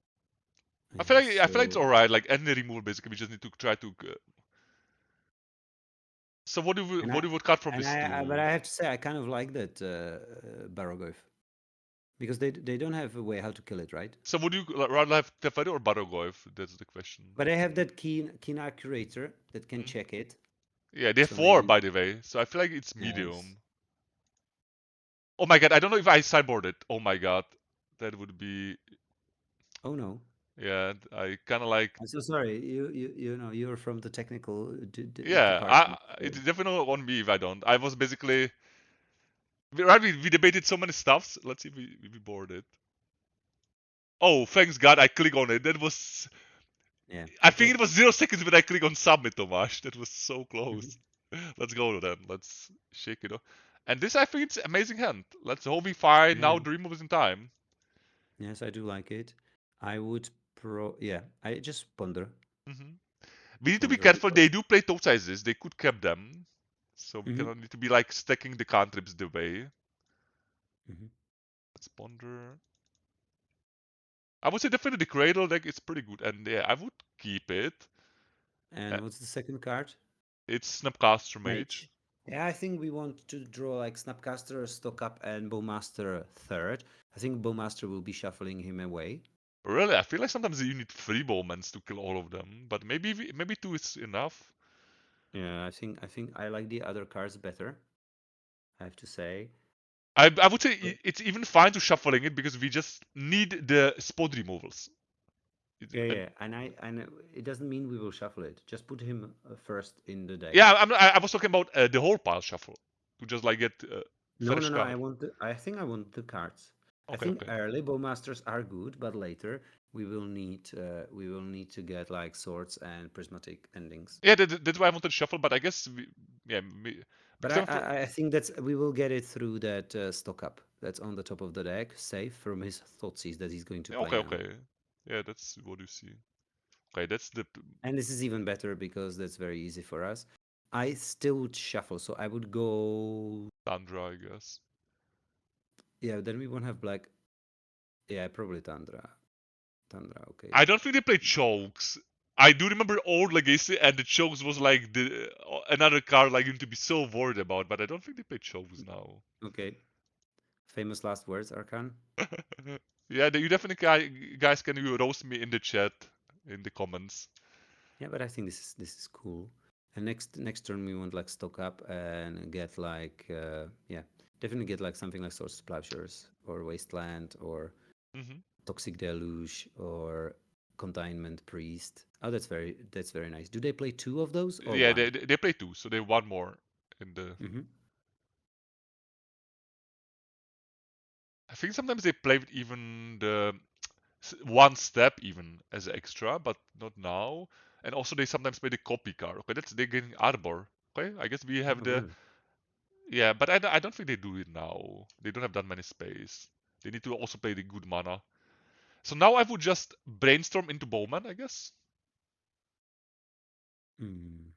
Yeah. I feel like it's So. alright. Like any removal, basically, we just need to try to. So And what I do you would cut from and these I but two? I have to say I kind of like that Baroglyph. because they don't have a way how to kill it, right? So would you rather have Teferi or Barago if that's the question? But I have that keen accurator that can Mhm. check it. Yeah, they're So four, maybe by the way. So I feel like it's yes. medium. Oh my god, I don't know if I sideboard it. Oh my god, that would be. Oh no. Yeah, I kind of like. I'm so sorry. You know you're from the technical Yeah, department. it's definitely on me if I don't. I was basically. Right, we debated so many stuffs. Let's see if we board it. Oh, thanks God, I click on it. That was. Yeah. I think Okay. it was 0 seconds when I click on submit, Tomáš. That was so Mhm. close. Let's go then. Let's shake it off. And this, I think, it's amazing hand. Let's hope we find Yeah. now Dream Moves in time. Yes, I do like it. I would yeah. I just hmm We need to be ponder careful. because. They do play toe sizes. They could cap them. So we Hmm. cannot need to be like stacking the cantrips the way. Hmm. Let's ponder. I would say definitely the Cradle deck is pretty good. And yeah, I would keep it. Uh, And what's the second card? It's Snapcaster Mage. Mage. Yeah, I think we want to draw like Snapcaster, Stock Up, and Bowmaster third. I think Bowmaster will be shuffling him away. Really, I feel like sometimes you need 3 bowmans to kill all of them. But maybe 2 is enough. Yeah, I think I like the other cards better, I have to say. I would say But it's even fine to shuffling it because we just need the spot removals. yeah, And yeah, and it doesn't mean we will shuffle it. Just put him first in the deck. yeah, I was talking about the whole pile shuffle to just like get No, no, fresh no. card. I think I want the cards. I Okay, think okay. early Bowmasters are good, but later we will need to get like swords and prismatic endings. Yeah, that's why I wanted to shuffle, but I guess yeah, But because I'm for, I think that's we will get it through that stock up that's on the top of the deck, safe from his thoughtseize that he's going to yeah, play okay, now. okay. Yeah, that's what you see. Okay, that's the And this is even better because that's very easy for us. I still would shuffle, so I would go. Tundra, I guess. Yeah, then we won't have black. Yeah, probably Tundra. Tundra, okay. I don't think they play chokes. I do remember old Legacy, and the chokes was like the another card like you need to be so worried about, but I don't think they play chokes now. Okay. Famous last words, Arkan. Yeah, you definitely guys can you roast me in the chat, in the comments. Yeah, but I think this is cool. And next turn we want like stock up and get like yeah, definitely get like something like Swords to Plowshares or Wasteland or hmm Toxic Deluge or Containment Priest. Oh, that's very nice. Do they play two of those or Yeah, one? they play 2, so they one more in the. Mm-hmm. I think sometimes they play with even the one step even as extra, but not now. And also they sometimes play the copy card. Okay, they're getting Arbor. Okay, I guess we have Oh, the really? yeah, but I don't think they do it now. They don't have that many space. They need to also play the good mana. So now I would just brainstorm into Bowman, I guess. Mm.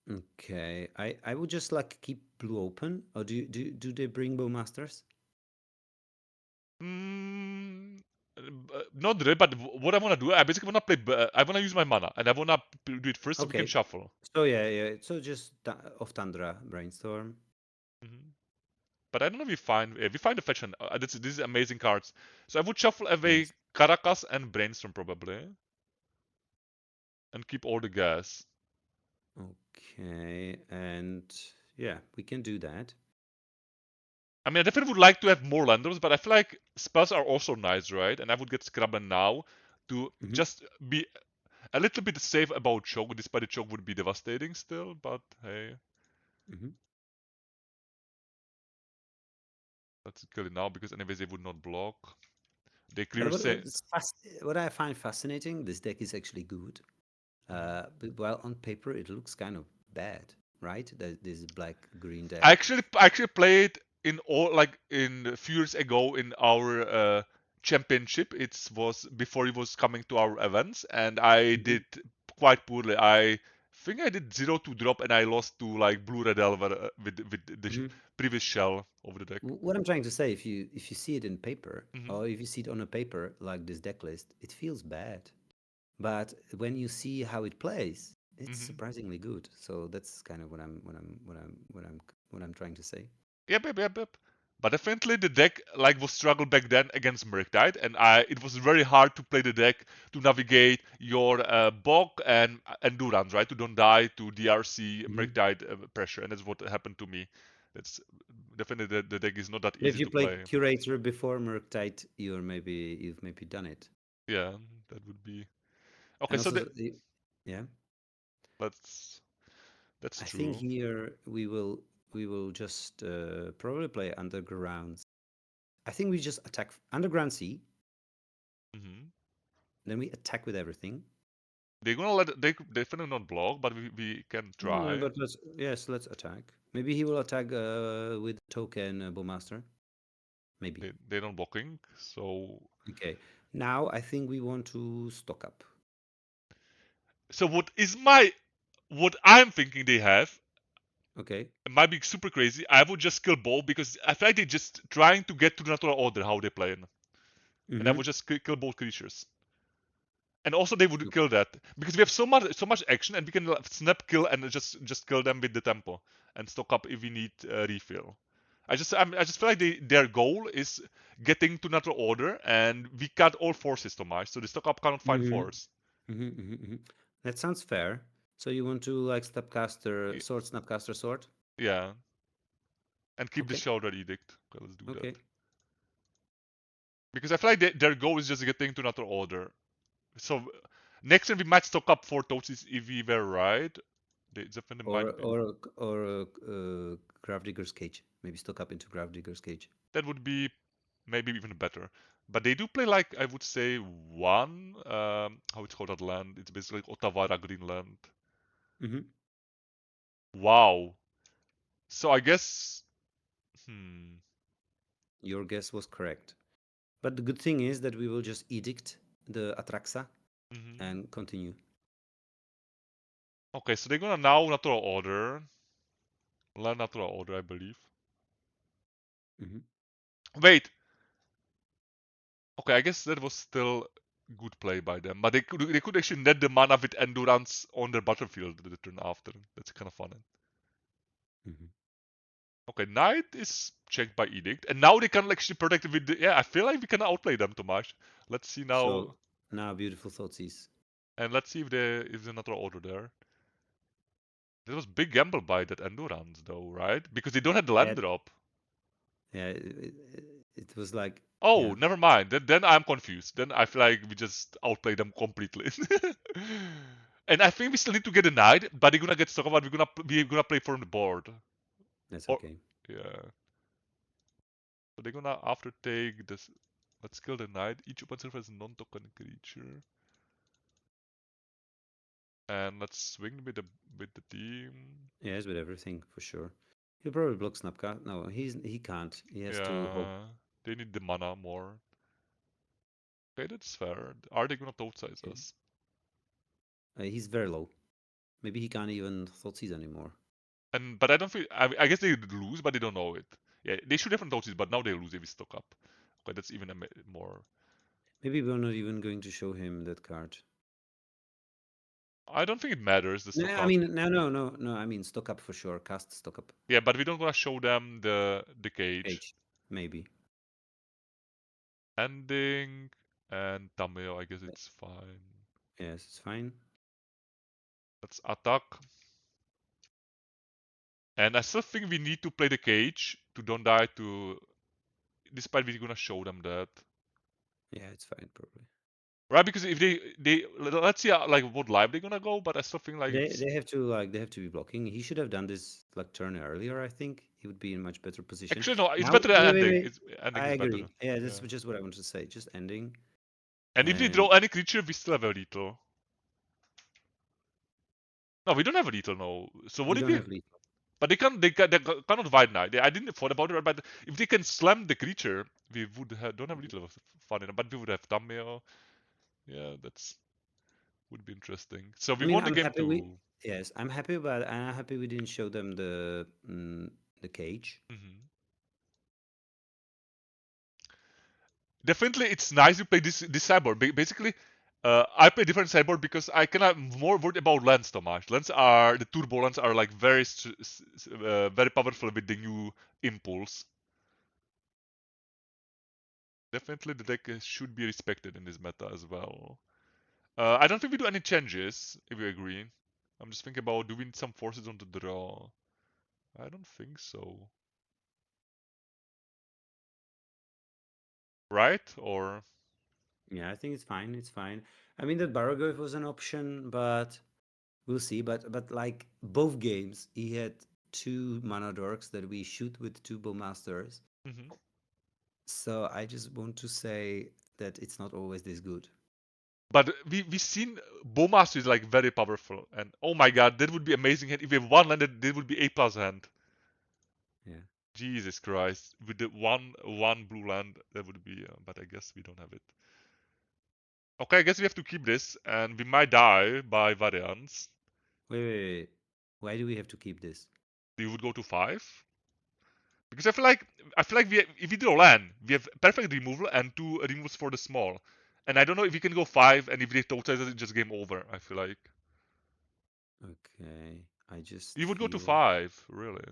Okay. I would just like keep blue open. Or do they bring Bowmasters? Mm, not really, but what I want to do, I basically want to play. I want to use my mana, and I want to do it first so we can Okay. shuffle. So yeah, yeah. So just off Tundra brainstorm. hmm But I don't know if we find the fetch and this is amazing cards. So I would shuffle away Yes. Caracas and brainstorm probably, and keep all the gas. Okay. And yeah, we can do that. I mean, I definitely would like to have more landers, but I feel like spells are also nice, right? And I would get Scrubben now to Hmm. just be a little bit safe about choke, despite the choke would be devastating still. But hey, Hmm. let's kill it now because anyways they would not block. They But clear say. what I find fascinating, this deck is actually good. Mhm. But while on paper it looks kind of bad, right? This black green I deck. actually played in all like in a few years ago in our championship. It was before it was coming to our events, and I Hmm. did quite poorly. I think I did 0-2 drop, and I lost to like Blue Red Elver with the Hmm. previous shell over the deck. What I'm trying to say, if you see it in paper, hmm or if you see it on a paper like this deck list, it feels bad. But when you see how it plays, it's hmm surprisingly good. So that's kind of what I'm trying to say. Yep, yep, yep, yep. But definitely the deck like was struggle back then against Murktide, and it was very hard to play the deck to navigate your bog and endurance, right? To don't die to DRC Mhm. Murktide pressure, and that's what happened to me. That's definitely the deck is not that If easy you to played play. Curator before Murktide, you've maybe done it. Yeah, that would be okay. And So also, yeah, let's that's I think true. here we will just probably play Underground. I think we just attack Underground C, Hmm. then we attack with everything. They're gonna let they definitely not block, but we can No, try. but let's attack. Maybe he will attack with token Bowmaster. Maybe. They're not blocking, so Okay. Now I think we want to stock up. what I'm thinking they have. Okay. It might be super crazy. I would just kill both because I feel like they're just trying to get to the natural order how they play, and I Mm-hmm. would just kill both creatures. And also they would kill that because we have so much action, and we can snap kill and just kill them with the tempo and stock up if we need refill. I just feel like their goal is getting to natural order, and we cut all forces too much, so the stock up cannot find Mm-hmm. force. Mm-hmm. Mm-hmm. That sounds fair. So you want to like Y- Snapcaster, sword? Yeah, and keep the Okay. Shoulder Edict. Okay, let's do that Okay. because I feel like their goal is just getting to natural order. So next time we might stock up for Tosis if we were right. They definitely Or might be. or or Gravedigger's Cage. Maybe stock up into Gravedigger's Cage. That would be maybe even better. But they do play like I would say one how it's called that land. It's basically like Otawara Greenland. Mm-hmm. Wow. So I guess Your guess was correct. But the good thing is that we will just edict the Atraxa hmm. and continue. Okay, so they're gonna now natural order. Land natural order, I believe. Mm-hmm. Wait. Okay, I guess that was still good play by them. But they could actually net the mana with endurance on their battlefield the turn after. That's kind of fun. Mm-hmm. Okay, Knight is checked by Edict, and now they can actually protect it with the, yeah, I feel like we can outplay them too much. Let's see So now, now beautiful thoughtseize. and let's see if there is another order there. That was big gamble by that Endurance though, right? Because they don't have the Yeah, land drop. yeah. It was like Oh, yeah. never mind. Then I'm confused. Then I feel like we just outplay them completely. And I think we still need to get a knight, but they're gonna get stuck about we're gonna play from the board. That's Or okay. yeah. So they're gonna after take this. Let's kill the knight. Each opponent surface non-token creature. And let's swing with the team. Yes, with everything for sure. He'll probably block Snapcast. No, he can't. He has to hope. Yeah, they need the mana more. Okay, that's fair. Are they gonna toadsize Okay. us? He's very low. Maybe he can't even thoughtseize anymore. And but I don't feel. I guess they lose, but they don't know it. Yeah, they should have toadsize, but now they lose if we stock up. Okay, that's even more. Maybe we're not even going to show him that card. I don't think it matters the No, stock I up. mean, no. I mean, stock up for sure. Cast stock up. Yeah, but we don't gonna show them the cage H, maybe. ending and Tameo. I guess it's fine. Yes, it's fine. Let's attack. And I still think we need to play the cage to don't die to. Despite we're gonna show them that, Yeah, it's fine probably. right? Because if they let's see like what live they're gonna go, but I still think like They it's they have to like they have to be blocking. He should have done this like turn earlier. I think he would be in much better position. actually no, it's Now, better than ending. wait. It's ending I is better. agree. Yeah, Yeah. that's just what I wanted to say. Just ending, And if they and draw any creature, we still have a lethal. No, we don't have a lethal no. So we what if don't we? have lethal. But they cannot White Knight. I didn't thought about it, but if they can slam the creature, we would don't have lethal. Fun enough, but we would have Tameo. Yeah, that's would be interesting. So I we mean, won the I'm game happy we. too. Yes, I'm happy about. I'm happy we didn't show them the cage. Hmm. Definitely it's nice to play this sideboard. Basically, I play different sideboard because I cannot more worried about lands, Tomáš. Lands are the turbo lands are like very very powerful with the new impulse. definitely the deck should be respected in this meta as well. I don't think we do any changes, if you agree. I'm just thinking about doing some forces on the draw. I don't think so. Right? Or... Yeah, I think it's fine. It's fine. I mean, that Baragov was an option, but we'll see. But like both games, he had two mana dorks that we shoot with two bowmasters. Mhm. So I just want to say that it's not always this good. But we seen Bowmaster is like very powerful, and oh my god, that would be amazing hand. If we have one land, that would be A+ hand. Yeah. Jesus Christ, with the one blue land, that would be. But I guess we don't have it. Okay, I guess we have to keep this, and we might die by variance. Wait. Why do we have to keep this? We would go to 5 because I feel like if we draw land, we have perfect removal and 2 removals for the small. And I don't know if we can go 5, and if they total it, it's just game over. I feel like Okay. I just you would go to feel 5, really.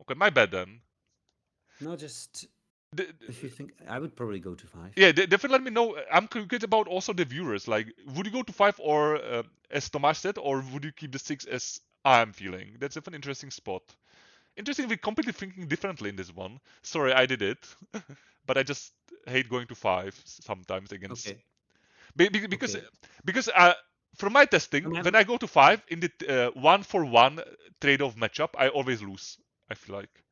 Okay, my bad then. no, just The, if you think I would probably go to 5. yeah, definitely let me know. I'm curious about also the viewers. Like, would you go to 5 or as Tomáš said, or would you keep the 6 as I'm feeling? That's an interesting spot. Interesting, we're completely thinking differently in this one. Sorry, I did it, but I just hate going to 5 sometimes against Okay. because Okay. because from my testing, I'm, when I go to 5 in the 1-for-1 trade-off matchup, I always lose. I feel like.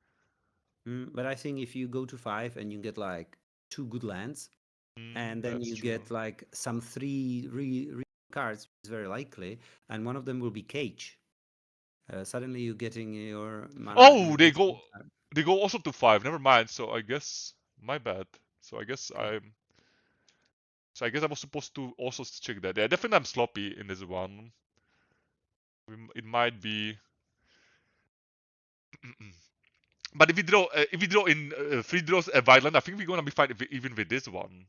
but I think if you go to 5 and you get like two good lands, and then That's you true. get like some three cards, it's very likely, and one of them will be Cage. Suddenly you're getting your mana. Oh, they go also to 5. Never mind. So I guess my bad. So I guess Okay. I was supposed to also check that. Yeah, definitely I'm sloppy in this one. It might be. But if we draw in 3 draws a violent, I think we're gonna be fine even with this one,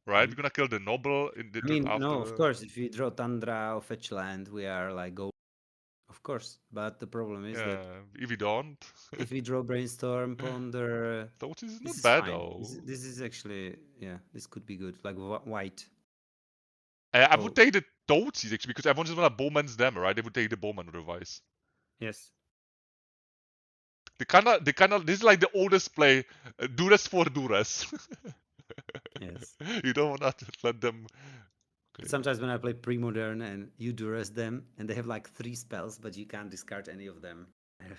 right? We're Mhm. gonna kill the noble in the I turn mean, no, of after. course, if you draw Tundra or Fetch Land, we are like go, of course. But the problem is that Yeah, if we don't, if we draw Brainstorm, Ponder, Totes is this not is bad fine. though. This is actually, yeah, this could be good. Like white. I would Oh, take the Totes actually because I just wanna bowman's them, right? They would take the bowman otherwise. yes. The kind of this is like the oldest play, Duress for Duress. Yes. You don't want to let them. Okay. Sometimes when I play pre-modern and you duress them and they have like 3 spells, but you can't discard any of them,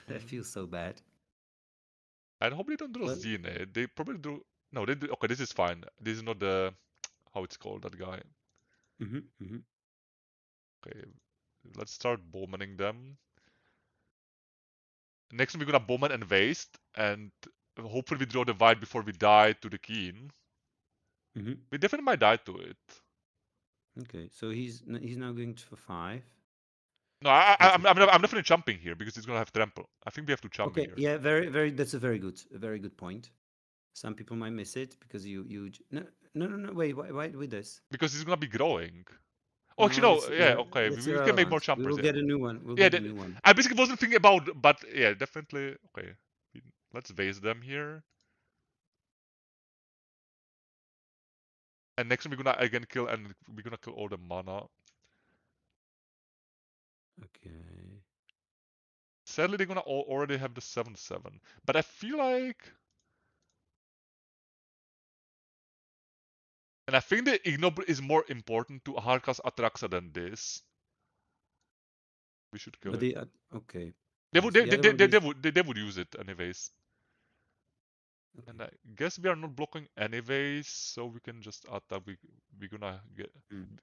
I feel so bad. I hope they don't draw But Xene. They probably do. No, they do. Okay, this is fine. This is not the how it's called that guy. mm-hmm. Okay, let's start bowmaning them. Next we're gonna bowman and waste, and hopefully we draw the white before we die to the keen. Mm-hmm. We definitely might die to it. Okay, so he's now going for 5. No, That's I'm definitely jumping here because it's gonna have trample. I think we have to jump okay. here. Yeah, That's a very good point. Some people might miss it because no. Wait, why with this? Because it's gonna be growing. Oh, actually, No, no. Yeah, okay. that's We can make more irrelevant. We jumpers. will Yeah, get a new one. We'll yeah. get a new one. I basically wasn't thinking about, but yeah, definitely. Okay, let's vase them here. And next we're gonna again kill, and we're gonna kill all the mana. Okay. Sadly, they're gonna already have the 7/7. But I feel like, and I think the ignoble is more important to Harkas Atraxa than this. We should kill But it. okay. They would Yes, they, the they, other they, one they, they is would they would use it anyways. okay. And I guess we are not blocking anyways, so we can just attack. We're gonna get. Mm.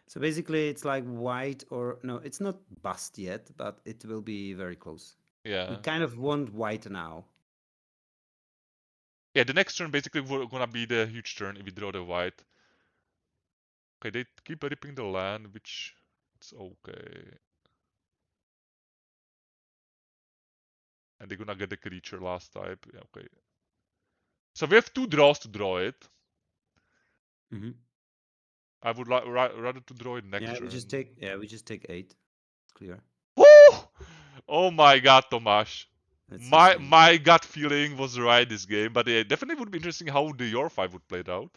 So basically, it's like white or no, it's not bust yet, but it will be very close. We Yeah. kind of want white now. Yeah, the next turn basically we're gonna be the huge turn if we draw the white. Okay, they keep ripping the land, which it's okay. And they're gonna get the creature last type. Yeah, okay. So we have 2 draws to draw it. Mm-hmm. I would rather to draw it next Yeah, turn. we just take 8. It's clear. Woo! Oh my god, Tomáš. That's so My strange. my gut feeling was right this game, but it definitely would be interesting how the your five would play it out.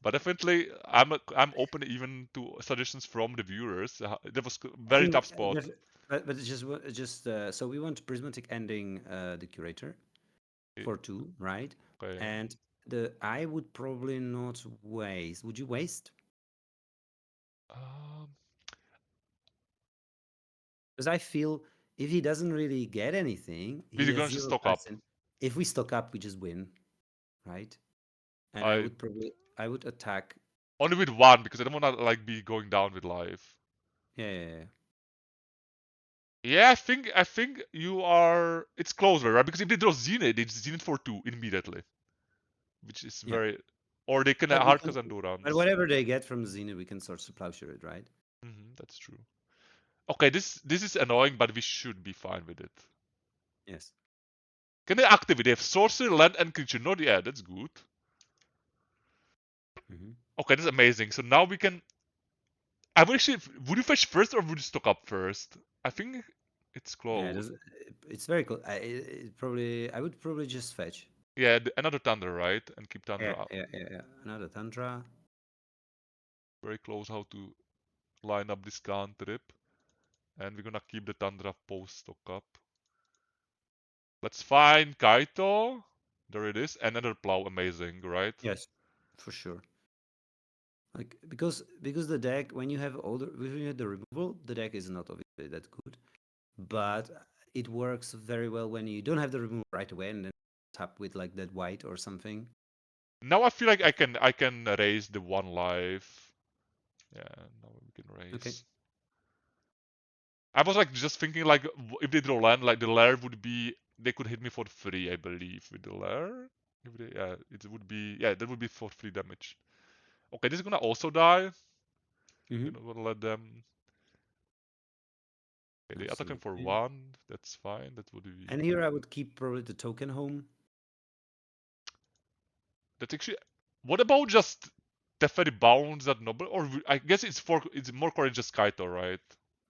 But definitely, I'm open even to suggestions from the viewers. That was I very think, tough spot. but it's just so we want prismatic ending the curator Eh, for 2, right? Okay. And the I would probably not waste. Would you waste? Um, Because I feel if he doesn't really get anything, he we're has gonna just zero stock cards up. in. If we stock up, we just win, right? And I I would attack. only with one because I don't wanna like be going down with life. Yeah, yeah, yeah. Yeah, I think you are. It's closer, right? Because if they draw Zenith, it's Zenith for 2 immediately, which is Yeah. very. Or they can But we hard can, cast but Endurance. whatever they get from Xena, we can sort of plowshare it, right? That's true. Okay, this is annoying, but we should be fine with it. Yes. Can they activate? They have sorcery, land, and creature. No, yeah, that's good. Hmm. Okay, that's amazing. So now we can. I would actually. Would you fetch first or would you stock up first? I think it's Yeah, close. it's very cool. I would probably just fetch. Yeah, another Thunder, right? And keep Yeah, Thunder up. yeah, yeah, yeah. Another Tantra. Very close how to line up this cantrip. And we're gonna keep the Tundra post stock up. Let's find Kaito. There it is. Another plow, amazing, right? Yes, for sure. Like because the deck when you have the removal, the deck is not obviously that good, but it works very well when you don't have the removal right away and then tap with like that white or something. Now I feel like I can raise the one life. Yeah, now we can Okay. raise. I was like just thinking like if they draw land, like the lair would be they could hit me for free, I believe, with the lair. If they, yeah, it would be that would be for free damage. Okay, this is gonna also die. Mm-hmm. We're not gonna let them. Okay, they attacking for Absolutely. 1. That's fine. That would be. And here I would keep probably the token home. That's actually. What about just Teferi bounds that noble? Or I guess it's more correct just Kaito, right?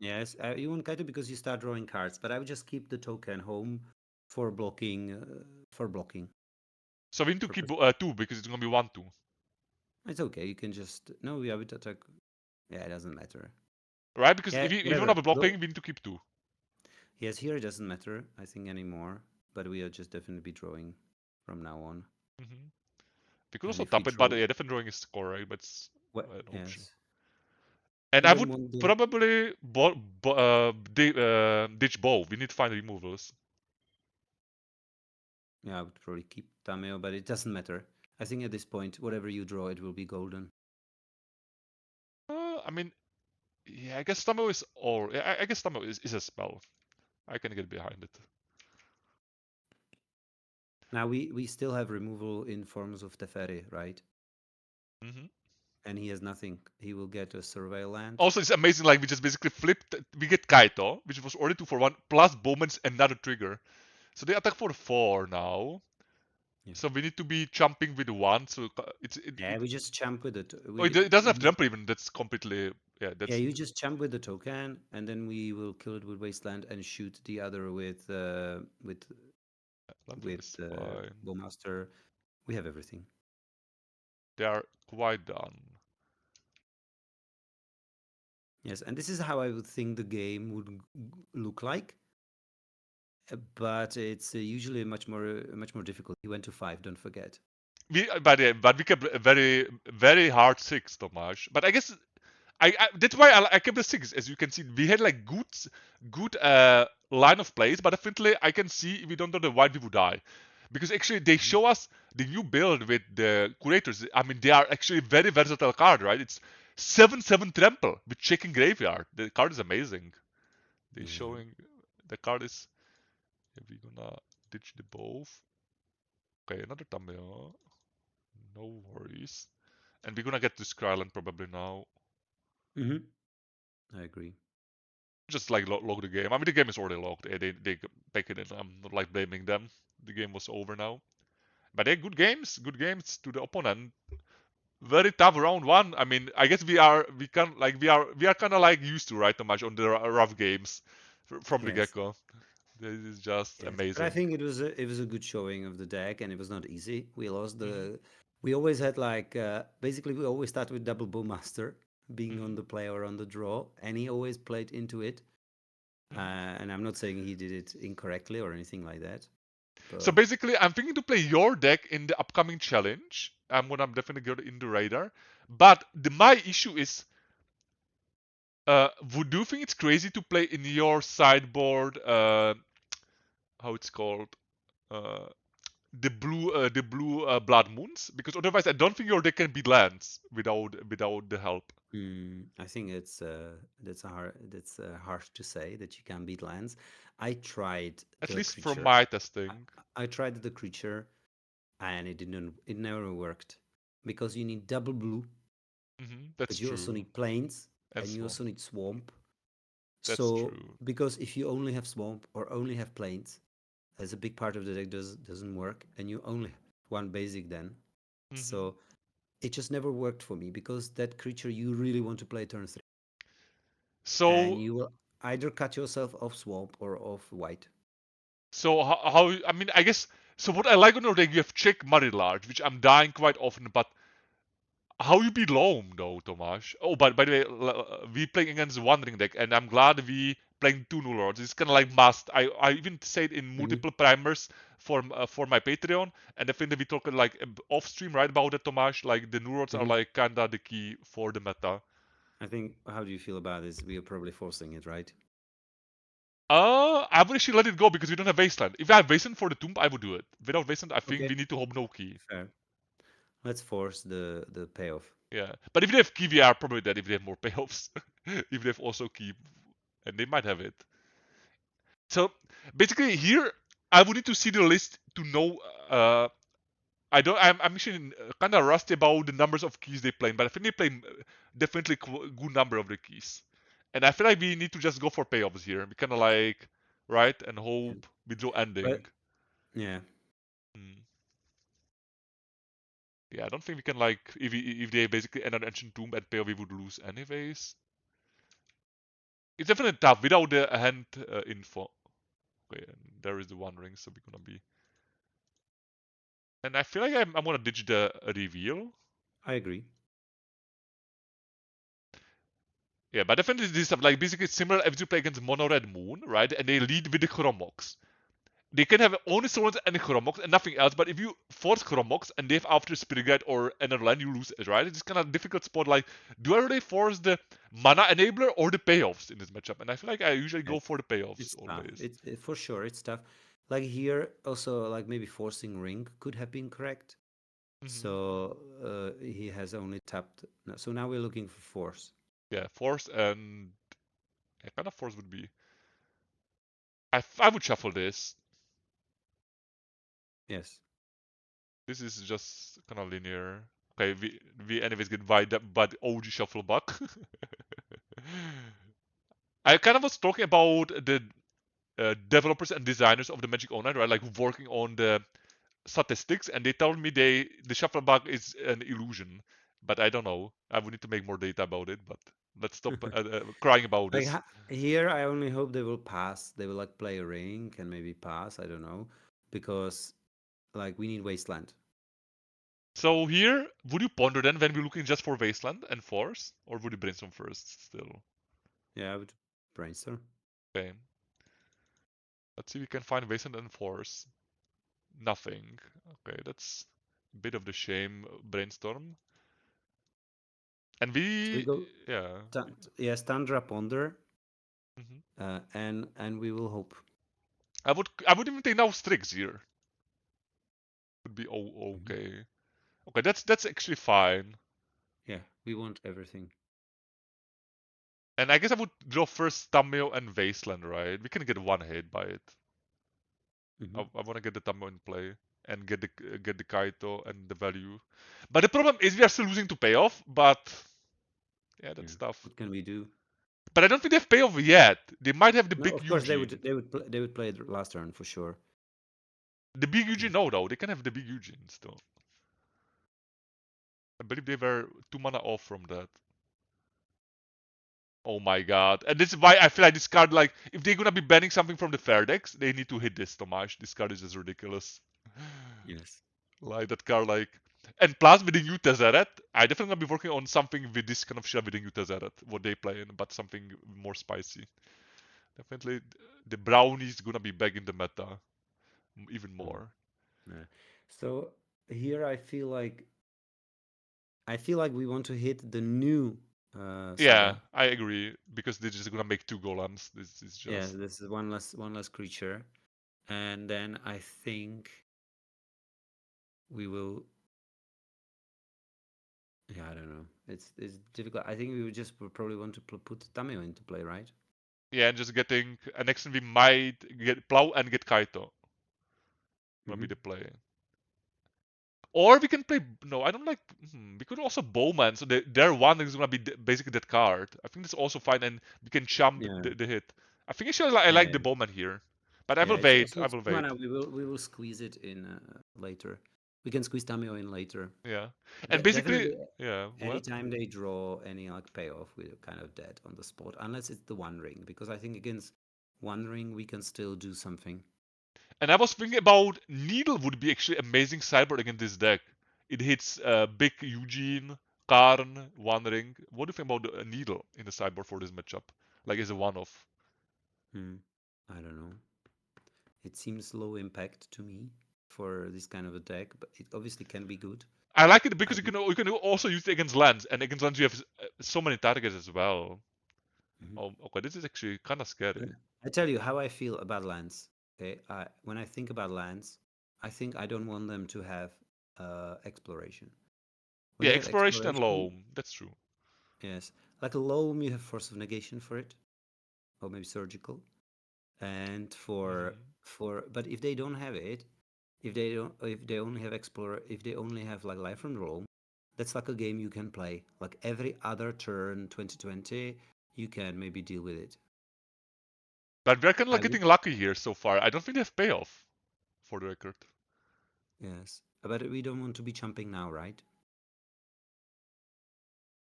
Yes, you want Kaito because you start drawing cards, but I would just keep the token home for blocking. For blocking So we need to keep purpose. 2 because it's gonna be 1-2. It's okay. You can just no. Yeah, would attack. Yeah, it doesn't matter. Right? Because Yeah, if you don't whatever. have a blocking, we need to keep 2. Yes, here it doesn't matter. I think anymore. But we are just definitely be drawing from now on. Mm-hmm. We could And also if we tap it, but draw, yeah, definitely drawing is correct, but it's what? an option. Yes, And we I don't would want the. probably ditch both. We need to find removals. Yeah, I would probably keep Tameo, but it doesn't matter. I think at this point, whatever you draw, it will be golden. I mean, yeah, I guess Tamo is or yeah, I guess Tamo is a spell. I can get behind it. Now we still have removal in forms of Teferi, right? Mm-hmm. And he has nothing. He will get a survey land. Also, it's amazing. Like we just basically flipped. We get Kaito, which was already 2 for 1, plus Bowman's another trigger. So they attack for 4 now. Yeah. So we need to be jumping with 1. So Yeah, we just jump with it. oh, it doesn't have trample even. That's completely yeah. Yeah, That's you just jump with the token, and then we will kill it with wasteland and shoot the other with Lantern is fine. bowmaster. We have everything. They are quite done. Yes, and this is how I would think the game would look like. But it's usually much more difficult. He went to 5. Don't forget. But we kept a very hard 6, Tomáš. But I guess that's why I kept the 6. As you can see, we had like good line of plays, but definitely I can see if we don't know the white, we would die. Because actually they Mhm. show us the new build with the curators. I mean, they are actually very versatile card, right? It's 7/7 trample with checking graveyard. The card is amazing. They Yeah. showing the card is. Yeah, we're gonna ditch the both. Okay, another Tameo. No worries. And we're gonna get to Skyland probably now. Hmm. I agree. Just like log the game. I mean, the game is already logged. They back it in. I'm not like blaming them. The game was over now. But they're good games. Good games to the opponent. Very tough round 1. I mean, I guess we are kind of like used to right too much on the rough games from the Yes. get-go. This is just Yes, but I amazing. think it was a good showing of the deck, and it was not easy. We lost Hmm. the. We always had like basically we always start with double bowmaster being on Hmm. the play or on the draw, and he always played into it. Hmm. And I'm not saying he did it incorrectly or anything like that, So but basically, I'm thinking to play your deck in the upcoming challenge. I'm gonna definitely go in the radar. But my issue is, would you think it's crazy to play in your sideboard? How it's called? Uh, the blue blood moons, because otherwise I don't think your deck can beat lands without the help. I think that's harsh to say that you can beat lands. I tried At the least from creature. my I, testing. I tried the creature, and it didn't. It never worked because you need double blue, That's but you also true. need plains, And and you swamp. also need swamp. That's So true. because if you only have swamp or only have plains, as a big part of the deck doesn't work, and you only have one basic then. Hmm. So it just never worked for me because that creature you really want to play turn 3, and So you will either cut yourself off swamp or off white. so how I mean I guess so what I like on your deck, you have check Muddy Large, which I'm dying quite often, but how you beat Loam though, Tomáš? Oh, but by the way, we playing against the Wandering deck, and I'm glad we playing two New Lords. It's kind of like must. I even said in Hmm. multiple primers for my Patreon, and I think that we talk like off stream right about it, Tomáš. Like the New Lords are Hmm. like kinda the key for the meta. I think. How do you feel about this? We are probably forcing it, right? I would actually let it go because we don't have Wasteland. If I have Wasteland for the Tomb, I would do it. Without Wasteland, I think Okay, we need to hope no key. fair. Let's force the payoff. Yeah, but if they have key, we are probably dead if they have more payoffs. If they have also key, and they might have it. So basically here I would need to see the list to know. I don't. I'm actually kind of rusty about the numbers of keys they play, but I think they play definitely good number of the keys. And I feel like we need to just go for payoffs here. We kind of like right and Yeah. hope we draw But ending. yeah, Hmm. Yeah, I don't think we can like if they basically end an ancient tomb at payoff we would lose anyways. It's definitely tough without the hand info. Okay, and there is the one ring, so we're gonna be. And I feel like I'm gonna ditch the reveal. I agree. Yeah, but definitely this stuff like basically similar if you play against Mono Red Moon, right? And they lead with the Chromox. They can have only Solons and Chromox and nothing else, but if you force Chromox and they have after Spirit Guide or another land, you lose it, right? It's kind of difficult spot. Like, do I really force the mana enabler or the payoffs in this matchup? And I feel like I usually go Yes, for the payoffs it's tough. always. For sure it's tough. Like here, also like maybe forcing ring could have been correct. Hmm. So he has only tapped. No, so now we're looking for force. Yeah, force and yeah, kind of force would be. I would shuffle this. Yes. This is just kind of linear. Okay, we anyways get by the OG shuffle buck. I kind of was talking about the developers and designers of the Magic Online, right? Like working on the statistics, and they told me the shuffle bug is an illusion, but I don't know. I would need to make more data about it. But let's stop crying about Like this. here, I only hope they will pass. They will like play a ring and maybe pass. I don't know, because like we need wasteland. So here, would you ponder then when we're looking just for Wasteland and Force, or would you brainstorm first still? Yeah, I would brainstorm. Okay, let's see if we can find Wasteland and Force. Nothing. Okay, that's a bit of the shame. Brainstorm. And So we we, go. yeah. Yes, Tundra Ponder, Mhm. and we will hope. I would even take now Strix here. Would be Mhm. okay. Okay, that's actually fine. Yeah, we want everything. And I guess I would draw first Tamio and Wasteland, right? We can get one hit by it. Hmm. I want to get the Tamio in play and get the Kaito and the value. But the problem is we are still losing to payoff. But yeah, Yeah. that's tough. What can we do? But I don't think they have payoff yet. They might have the No, big of course Eugene. they would play it last turn for sure. The big Yeah. Eugene, no, though. They can have the big Eugene still. I believe they were 2 mana off from that. Oh my god. And this is why I feel like this card, like, if they're gonna be banning something from the fair decks, they need to hit this, Tomáš. This card is just ridiculous. Yes. Like, that card, like... And plus, with the new Tezzeret, I definitely gonna be working on something with this kind of shit with the new Tezzeret, what they play in, but something more spicy. Definitely, the brownie is gonna be back in the meta, even Mm. more. Yeah. So here I feel like we want to hit the new Yeah, saga. I agree, because they're just gonna make 2 golems. This is Yeah, just... this is one less creature. And then I think we will, yeah, I don't know. It's difficult. I think we would just probably want to put Tamio into play, right? Yeah, and just getting... next thing we might get Plow and get Kaito. Gonna be Mm-hmm. the play. Or we can play... No, I don't like... we could also Bowman, so their one is gonna be basically that card. I think that's also fine, and we can chump Yeah, the hit. I think actually I like yeah, the Bowman here. But I yeah. will It's wait, also I will 2 mana. wait. We will squeeze it in later. We can squeeze Tamio in later. Yeah. And basically... Definitely, Yeah, what? anytime they draw any like payoff, we're kind of dead on the spot, unless it's the One Ring, because I think against One Ring we can still do something. And I was thinking about Needle would be actually amazing sideboard against this deck. It hits Big Eugene, Karn, One Ring. What do you think about the Needle in the sideboard for this matchup? Like as a one-off. Hmm. I don't know. It seems low impact to me for this kind of a deck, but it obviously can be good. I like it because Um, you can also use it against lands, and against lands you have so many targets as well. mhm. Oh, okay, this is actually kind of scary. I tell you how I feel about lands. Okay, when I think about lands, I think I don't want them to have exploration. When Yeah, they have exploration and exploration, loam. That's true. yes, like a loam, you have force of negation for it, or maybe surgical. And Hmm. but if they don't have it, if they only have explore, if they only have like life from roam, that's like a game you can play. Like every other turn, 2020, you can maybe deal with it. But we're kind of like I would, getting lucky here so far. I don't think they have payoff, for the record. yes, but we don't want to be jumping now, right?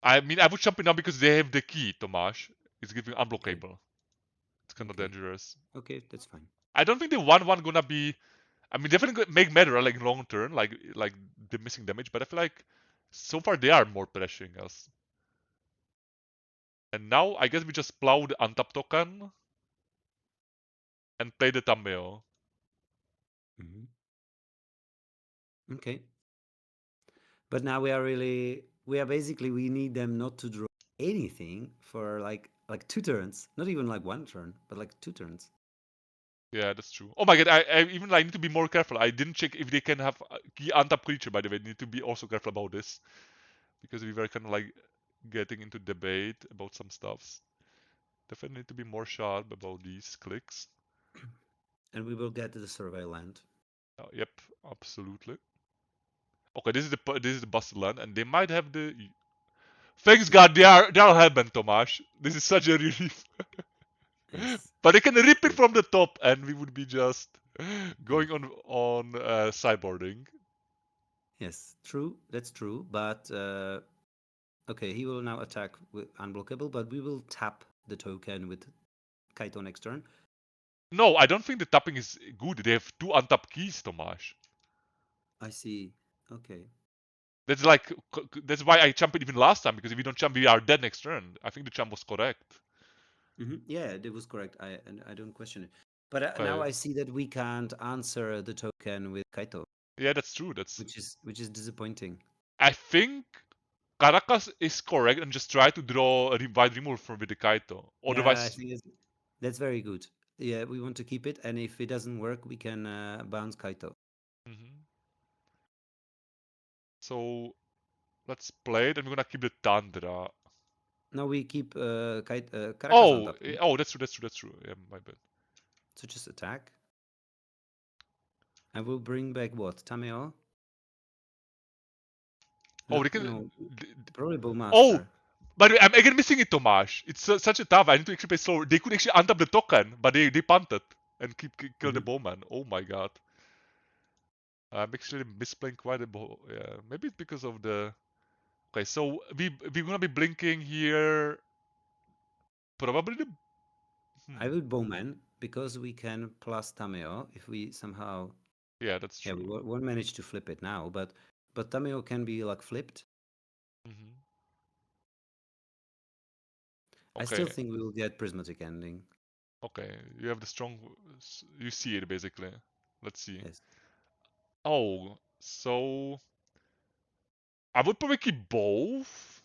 I mean, I would jump in now because they have the key, Tomáš. It's giving Okay, unblockable. It's kind of okay, dangerous. okay, that's fine. I don't think the 1/1 gonna be. I mean, definitely make matter like long term, like the missing damage. But I feel like so far they are more pressuring us. And now I guess we just plow the untap token and play the Tameo. Hmm. Okay, but now we are basically, we need them not to draw anything for like 2 turns, not even like 1 turn, but like 2 turns. Yeah, that's true. Oh my god, I even I need to be more careful. I didn't check if they can have key untap creature. By the way, need to be also careful about this because we were kind of like getting into debate about some stuffs. Definitely need to be more sharp about these clicks. And we will get to the survey land. Yep, absolutely. Okay, this is the busted land, and they might have the. Thanks God, they are hellbent, Tomáš. This is such a relief. Yes, But they can rip it true. from the top, and we would be just Yes, going on sideboarding. yes, true. That's true. But okay, he will now attack with unblockable, but we will tap the token with Kaito next turn. No, I don't think the tapping is good. They have 2 untapped keys, Tomáš. I see. Okay. That's like that's why I jumped it even last time because if we don't jump, we are dead next turn. I think the jump was correct. Yeah, that was correct. I don't question it. But now Okay, I see that we can't answer the token with Kaito, yeah, that's true. That's which is disappointing. I think Caracas is correct and just try to draw a wide removal from with the Kaito. Yeah, I Otherwise, think that's very good. Yeah, we want to keep it, and if it doesn't work, we can bounce Kaito. mhm. So let's play it, and we're gonna keep the Tundra. No, we keep Caracas on top. Oh, that's true. That's true. That's true. Yeah, my bad. So just attack. I will bring back what? Tameo? Oh, No, they can. no, th- probably Oh, Bowmaster. but I'm again missing it, Tomáš. It's such a tough. I need to actually play slower. They could actually untap the token, but they punted and kill the Hmm. bowman. Oh my god. I'm actually misplaying quite a bit. Yeah, maybe it's because of the. Okay, so we're gonna be blinking here. Probably the. I will Bowman because we can plus Tameo if we somehow. Yeah, that's Yeah, we true. won't manage to flip it now, but Tameo can be like flipped. Hmm. I still Okay. think we will get prismatic ending. Okay. You have the strong. You see it basically. Let's see. Yes. Oh, so I would probably keep both.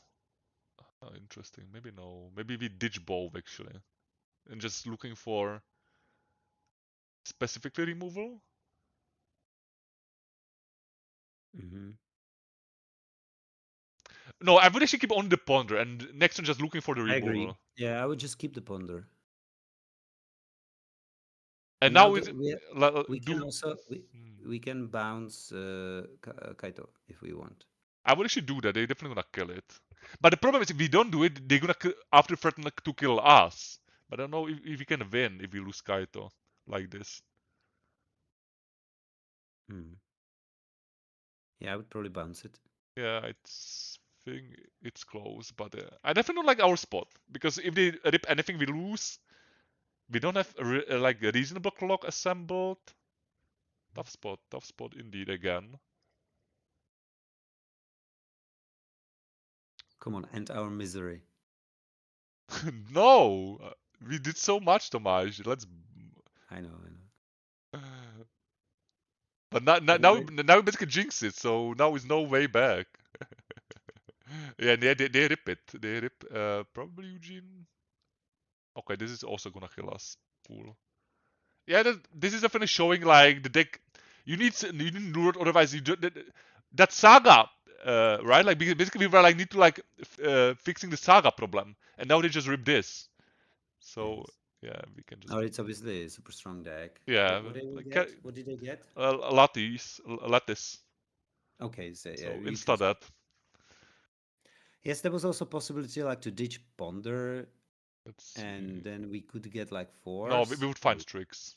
Oh, interesting. Maybe no. Maybe we ditch both actually, and just looking for specifically removal. Mm-hmm. No, I would actually keep only the ponder, and next turn just looking for the I agree. removal. Yeah, I would just keep the ponder. And And now now the, it we can do. also Hmm. we can bounce Kaito if we want. I would actually do that. They're definitely gonna kill it. But the problem is, if we don't do it, they're gonna after threaten to kill us. But I don't know if we can win if we lose Kaito like this. Hmm. Yeah, I would probably bounce it. Yeah, it's think it's close, but I definitely don't like our spot because if they rip anything, we lose. We don't have like a reasonable clock assembled. Tough spot indeed again. Come on, end our misery. No, we did so much, Tomáš. Let's. I know, I know. But now, Are you ready? now we basically jinx it, so now is no way back. Yeah, they rip it. They rip probably Eugene. Okay, this is also gonna kill us. Cool. Yeah, this is definitely showing like the deck. You need Nurot, otherwise that Saga, right? Like basically we were like need to like fixing the Saga problem, and now they just rip this. So Yes. yeah, we can just Oh, it's obviously a super strong deck. yeah, What they will like get? What did they get? lattice. Okay, so yeah, So you can insta stop. that. Yes, there was also possibility like to ditch Ponder, Let's and see. then we could get like No, force. we would find tricks.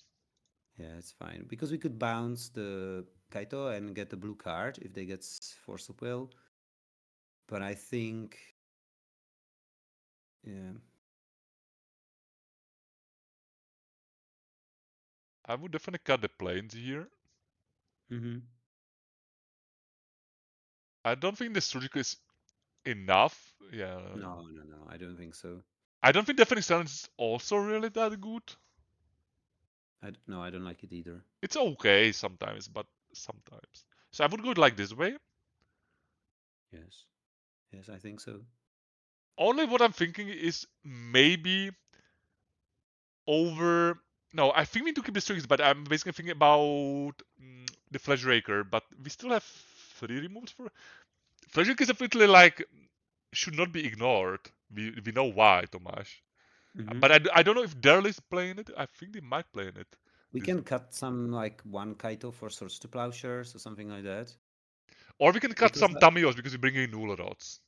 Yeah, it's fine because we could bounce the Kaito and get the blue card if they get force of will. But I think, yeah, I would definitely cut the planes here. mm-hmm. I don't think the surgical is enough. Yeah. No, no, no, I don't think so. I don't think deafening silence is also really that good. No, I don't like it either. It's okay sometimes, but sometimes. So I would go like this way. Yes, yes, I think so. Only what I'm thinking is maybe over. No, I think we need to keep the strings, but I'm basically thinking about the Flash Raker. But we still have 3 removes for Flash Raker is definitely like should not be ignored. We know why, Tomáš. Mm-hmm. But I don't know if Daryl is playing it. I think they might play in it. We This can cut some like one Kaito for Swords to Plowshares or something like that. Or we can cut Because some Tamios because we bring in Null rods.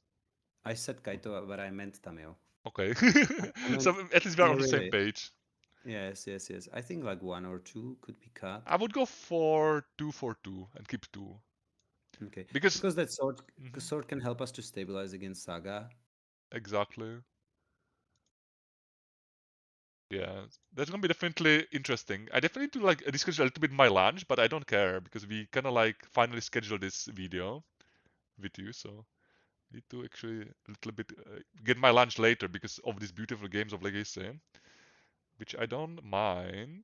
I said Kaito, but I meant Tameo. Okay. I meant, So at least we are no, on the same really. page. Yes, yes, yes. I think like one or two could be cut. I would go for 2 and keep 2. Okay, Because because that sword, mhm, sword can help us to stabilize against Saga. exactly. Yeah. That's gonna be definitely interesting. I definitely need to like reschedule a little bit my lunch, but I don't care because we kinda like finally scheduled this video with you, so need to actually a little bit get my lunch later because of these beautiful games of Legacy, which I don't mind.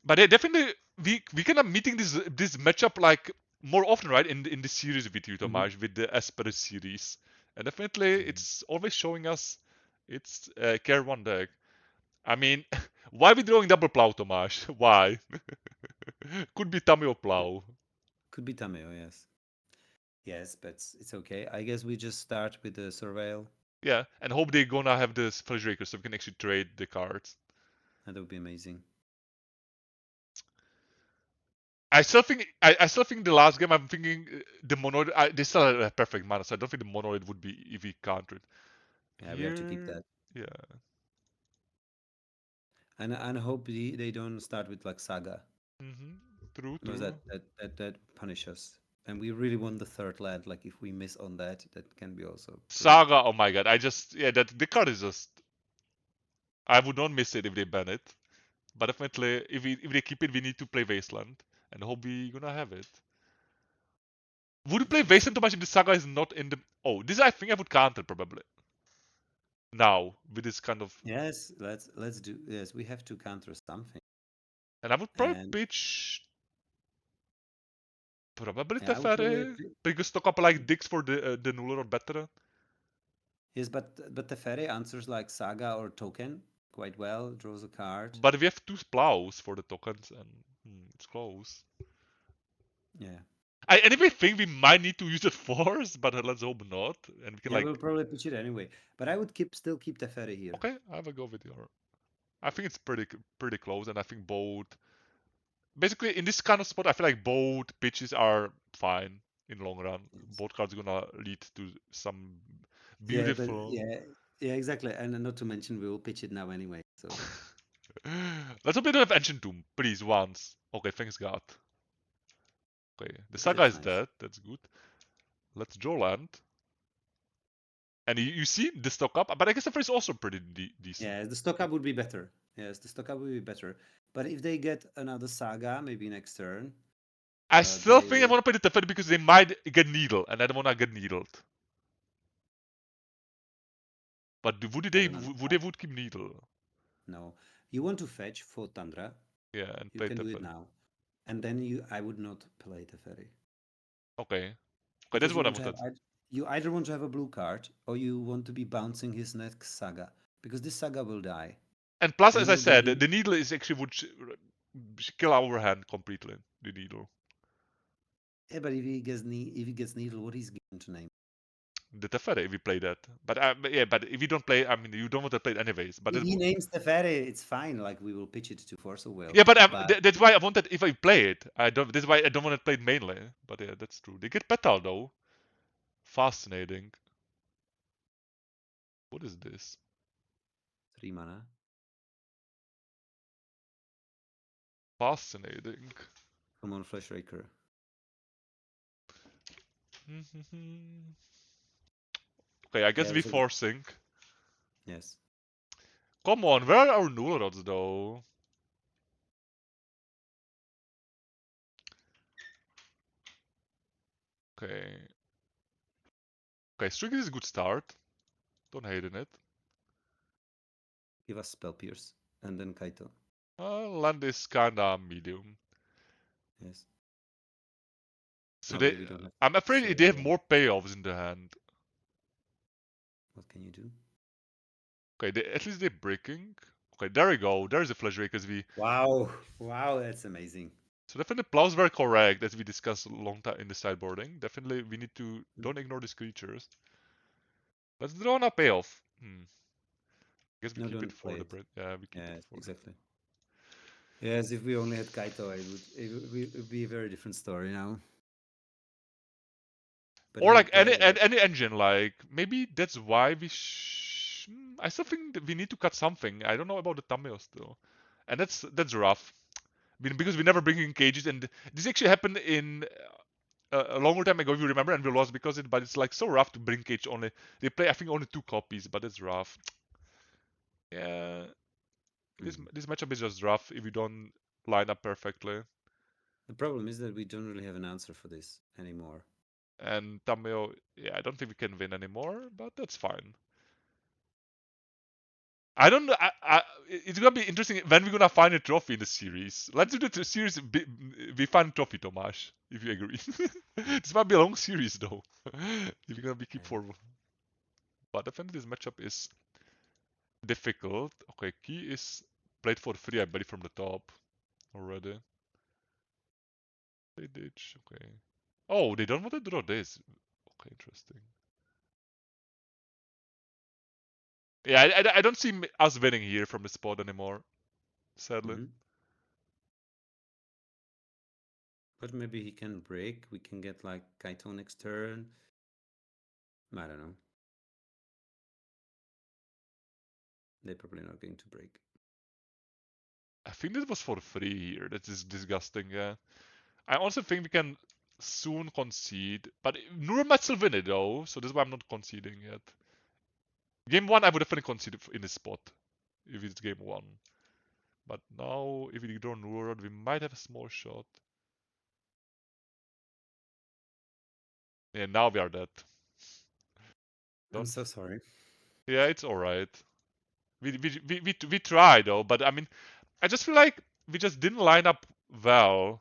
But definitely we kind of meeting this matchup like more often, right? In the series with you, Mm-hmm. Tomáš, with the Esper series, and definitely Yeah. it's always showing us it's Care One deck. I mean, why we drawing double plow, Tomáš? Why? Could be Tamio plow. Could be Tameo, yes. Yes, but it's okay. I guess we just start with the Surveil. Yeah, and hope they're gonna have this Flash Raker so we can actually trade the cards. That would be amazing. I still think the last game I'm thinking the monoid they still have a perfect mana, so I don't think the monoid would be if we countered. Yeah, we have to keep Here, that. yeah. And I hope they don't start with like Saga. True, Because true. that punish us. And we really want the third land. Like if we miss on that, that can be also pretty Saga, oh my god, I just yeah that the card is just I would not miss it if they ban it. But definitely, if they keep it, we need to play Wasteland, and hope we gonna have it. Would you play Wasteland too much if the Saga is not in the? Oh, this I think I would counter probably. Now with this kind of. Yes, let's do. Yes, we have to counter something. And I would probably And pitch probably yeah, I would probably Teferi because stock up like dicks for the Nuller or better. yes, but Teferi answers like Saga or Token quite well. Draws a card. But we have two plows for the tokens, and it's close. Yeah. I anyway think we might need to use it first, but let's hope not. And we can Yeah, like. we'll probably pitch it anyway. But I would still keep Teferi here. Okay, I will go with your. I think it's pretty close, and I think both. Basically, in this kind of spot, I feel like both pitches are fine in long run. Yes. Both cards are gonna lead to some Yeah, but beautiful. yeah, exactly. And not to mention, we will pitch it now anyway. So Let's hope they don't have Ancient Tomb, please, once. Okay, thanks God. Okay, the Saga that's is nice. dead, that's good. Let's draw land. And you see the stock up, but I guess the first is also pretty decent. Yeah, the stock up would be better. Yes, the stock up would be better. But if they get another Saga, maybe next turn. I still think I they want to play the Teferi because they might get needle, and I don't want to get needled. But would they would keep needle? No, you want to fetch for Tundra. Yeah, and You play can do it Teferi. now, and then I would not play Teferi Okay. Okay, that's because you what I want to have wanted. you either want to have a blue card or you want to be bouncing his next Saga because this Saga will die. And plus, And as he I will said, get the needle is actually would kill our hand completely. The needle. yeah, but if he gets needle, what he's going to name? The Teferi, if we play that. But yeah, but if you don't play, I mean, you don't want to play it anyways. But If he names Teferi, it's fine. Like we will pitch it to Force of Will. yeah, but But that's why I wanted if I play it. I don't. That's why I don't want to play it mainly. But yeah, that's true. They get Petal though. Fascinating. What is this? 3 mana. Fascinating. Come on, Flash Raker. Okay, I guess Yeah, we forcing. yes. Come on, where are our null rods though? Okay. Okay, Strict is a good start. Don't hate in it. Give us Spell Pierce and then Kaito. Land is kinda medium. Yes. So No, we don't have. I'm afraid So they have more payoffs in the hand. what can you do? Okay, at least they're breaking. Okay, there we go. There's a Flash Rakers V. Wow, wow, that's amazing. So definitely plows were correct as we discussed a long time in the sideboarding. Definitely we need to don't ignore these creatures. Let's draw on a payoff. I guess we No, keep it don't for play the it. bread. Yeah, we keep it Yes, for. exactly. Yes, if we only had Kaito, it would be a very different story now. But Or he will like play any engine, like maybe that's why I still think that we need to cut something. I don't know about the Tameo still, and that's rough. Because we never bring in cages, and this actually happened in a longer time ago, if you remember, and we lost because of it. But it's like so rough to bring cage only. They play, I think, only 2 copies, but it's rough. Yeah, this matchup is just rough if you don't line up perfectly. The problem is that we don't really have an answer for this anymore. And Tameo, yeah, I don't think we can win anymore, but that's fine. I don't know. It's gonna be interesting when we're gonna find a trophy in the series. Let's do the series. We find a trophy, Tomáš, if you agree. This might be a long series though. If you're gonna be keep forward. But definitely this matchup is difficult. Okay, key is played for free, I believe, from the top already. They ditch. Okay. Oh, they don't want to draw this. Okay, interesting. Yeah, I don't see us winning here from the spot anymore, sadly. But maybe he can break. We can get like Kaito next turn. I don't know. They're probably not going to break. I think this was for free here. That is disgusting, yeah. I also think we can soon concede, but Nur might still win it though, so that's why I'm not conceding yet. Game 1, I would definitely concede in this spot. if it's game 1. But now, if we draw Nurod, we might have a small shot. Yeah, now we are dead. I'm so sorry. Yeah, it's alright. We try though, but I mean, I just feel like we just didn't line up well,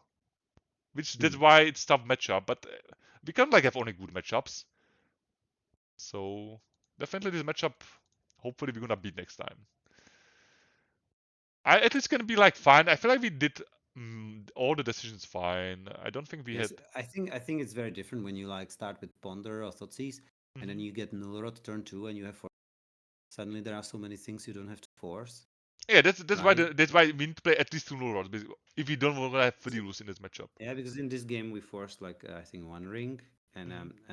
which that's why it's tough matchup. But we can't like have only good matchups. So definitely this matchup, hopefully we're gonna beat next time. At least gonna be like fine. I feel like we did all the decisions fine. I don't think we Yes, had. I think it's very different when you like start with Ponder or Thoughtseize, and then you get Nullrod turn 2 and you have suddenly there are so many things you don't have to force. Yeah, that's why Right? that's why we need to play at least 2 null rods. If we don't, we're gonna have 3 lose in this matchup. Yeah, because in this game we forced like I think 1 ring, and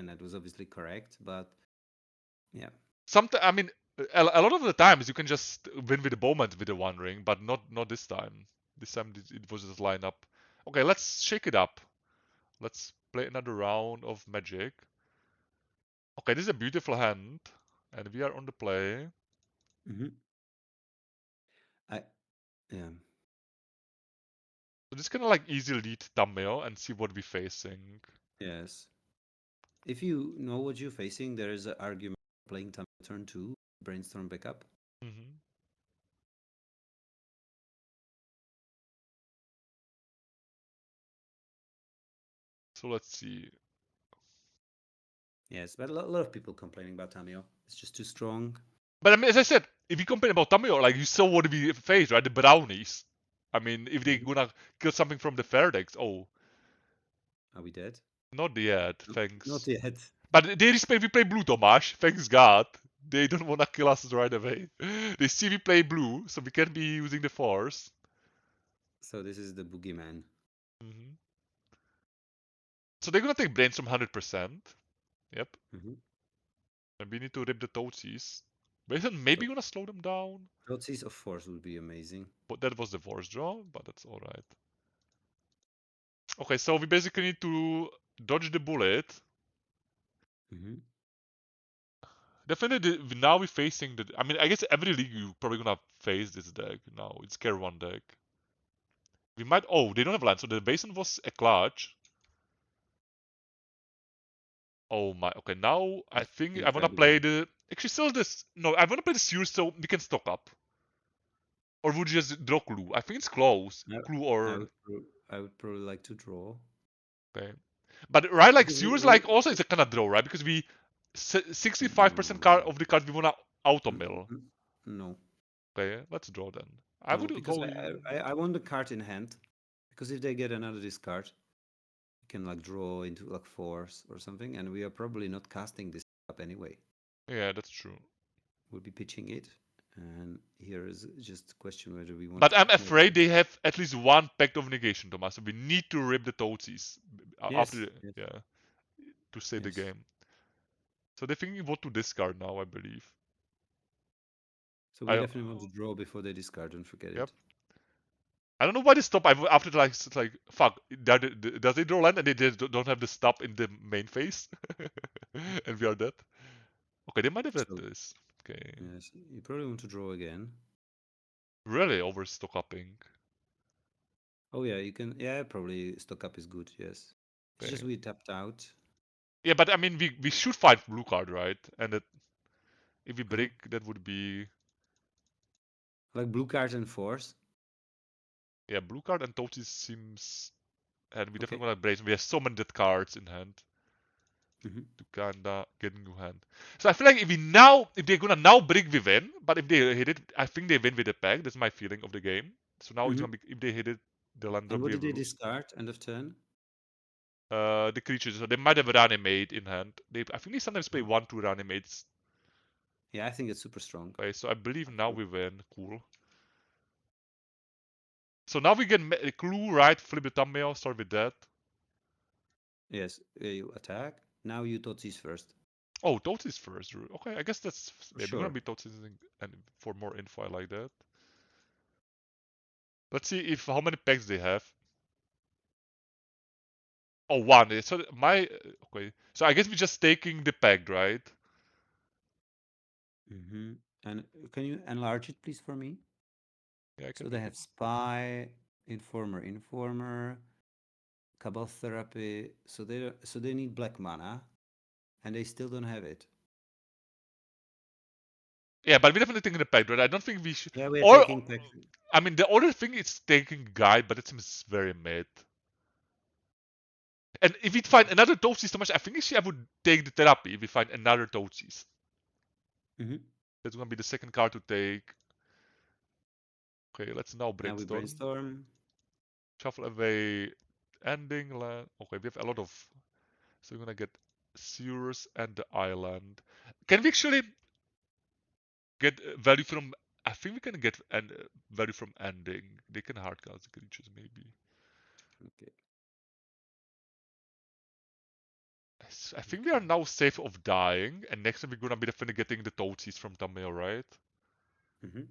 that was obviously correct, but yeah. Sometimes, I mean, a lot of the times you can just win with the bowman with the 1 ring, but not this time. This time it was just line up. Okay, let's shake it up. Let's play another round of Magic. Okay, this is a beautiful hand, and we are on the play. I yeah. So this kind of like easy lead thumbnail and see what we're facing. Yes. If you know what you're facing, there is an argument playing turn 2, brainstorm backup. Mm-hmm. So let's see. Yes, but a lot of people complaining about Tamio. It's just too strong. But I mean, as I said, if you complain about thumbnail, like you saw what we face, right? The brownies. I mean, if they're gonna kill something from the fair decks, oh, Are we dead? not yet, No, not thanks. yet. But they respect we play blue, Tomáš. Thanks God. They don't wanna kill us right away. They see we play blue, so we can be using the force. So this is the boogeyman. Mm-hmm. So they're gonna take brainstorm 100%. Yep. And we need to rip the toatsies. But maybe gonna slow them down. Thoughtseize of force would be amazing. But that was the force draw, but that's alright. Okay, so we basically need to dodge the bullet. Definitely, now we're facing the. I mean, I guess every league you probably gonna face this deck now. It's Care 1 deck. We might. Oh, they don't have land, so the basin was a clutch. Oh my. Okay, now I think I wanna play the. Actually, still this. No, I wanna play the Sears so we can stock up. Or would you just draw Clue? I think it's close. Clue or. I would probably like to draw. Okay. But right, like Because Sears, like also it's a kind of draw, right? Because we 65% card of the cards we wanna auto mill. No. Okay, let's draw then. I No, would because go. I want the card in hand. Because if they get another discard, you can like draw into like force or something, and we are probably not casting this up anyway. Yeah, that's true. We'll be pitching it, and here is just a question whether we want. But I'm to afraid they have at least one pact of negation, Thomas. So we need to rip the toatsies Yes. after, Yes. yeah, to save the Yes. game. So they're thinking what to discard now, I believe. So we definitely want to draw before they discard. Don't forget Yep. it. I don't know why they stop. After like it's like fuck. Does they draw land and they just don't have the stop in the main phase, and we are dead. Okay, they might have had this. Okay. Yes, you probably want to draw again. Really overstock upping. Oh yeah, you can. Yeah, probably stock up is good. Yes, it's just we tapped out. Yeah, but I mean we should find blue card, right? And that if we break, that would be like blue card and force. Yeah, blue card and Totis seems, and we definitely want to brace. We have so many dead cards in hand to kinda get new hand. So I feel like if they're gonna now break, we win. But if they hit it, I think they win with the pack. That's my feeling of the game. So now it's gonna be if they hit it, they'll end And up what we did they lose. discard end of turn? The creatures. So they might have a reanimate in hand. I think they sometimes play 1-2 reanimates. Yeah, I think it's super strong. Okay, so I believe now we win. Cool. So now we get a clue, right? Flip the thumbnail, start with that. Yes, you attack. Now you Totsis first. Oh, Totis first. Okay, I guess that's maybe Sure. gonna be Totis and for more info I like that. Let's see if how many packs they have. Oh, one. So my okay. So I guess we're just taking the pack, right? And can you enlarge it, please, for me? Yeah, I can So they make it. have spy, informer, cabal therapy. So they need black mana, and they still don't have it. Yeah, but we definitely taking the pact, right? I don't think we should. Yeah, we are Or, taking pact. I mean, the other thing is taking guide, but it seems very mid. And if we find another Toadseys, Tomáš, I think actually I would take the therapy if we find another Toadseys. Mm-hmm. That's gonna be the second card to take. Okay, let's now Now we brainstorm. brainstorm. Shuffle away ending land. Okay, we have a lot of. So we're gonna get sewers and the island. Can we actually get value from? I think we can get value from ending. They can hardcast the creatures maybe. Okay. I think we are now safe of dying, and next time we're gonna be definitely getting the Toadseys from Tamil, right? Mm-hmm.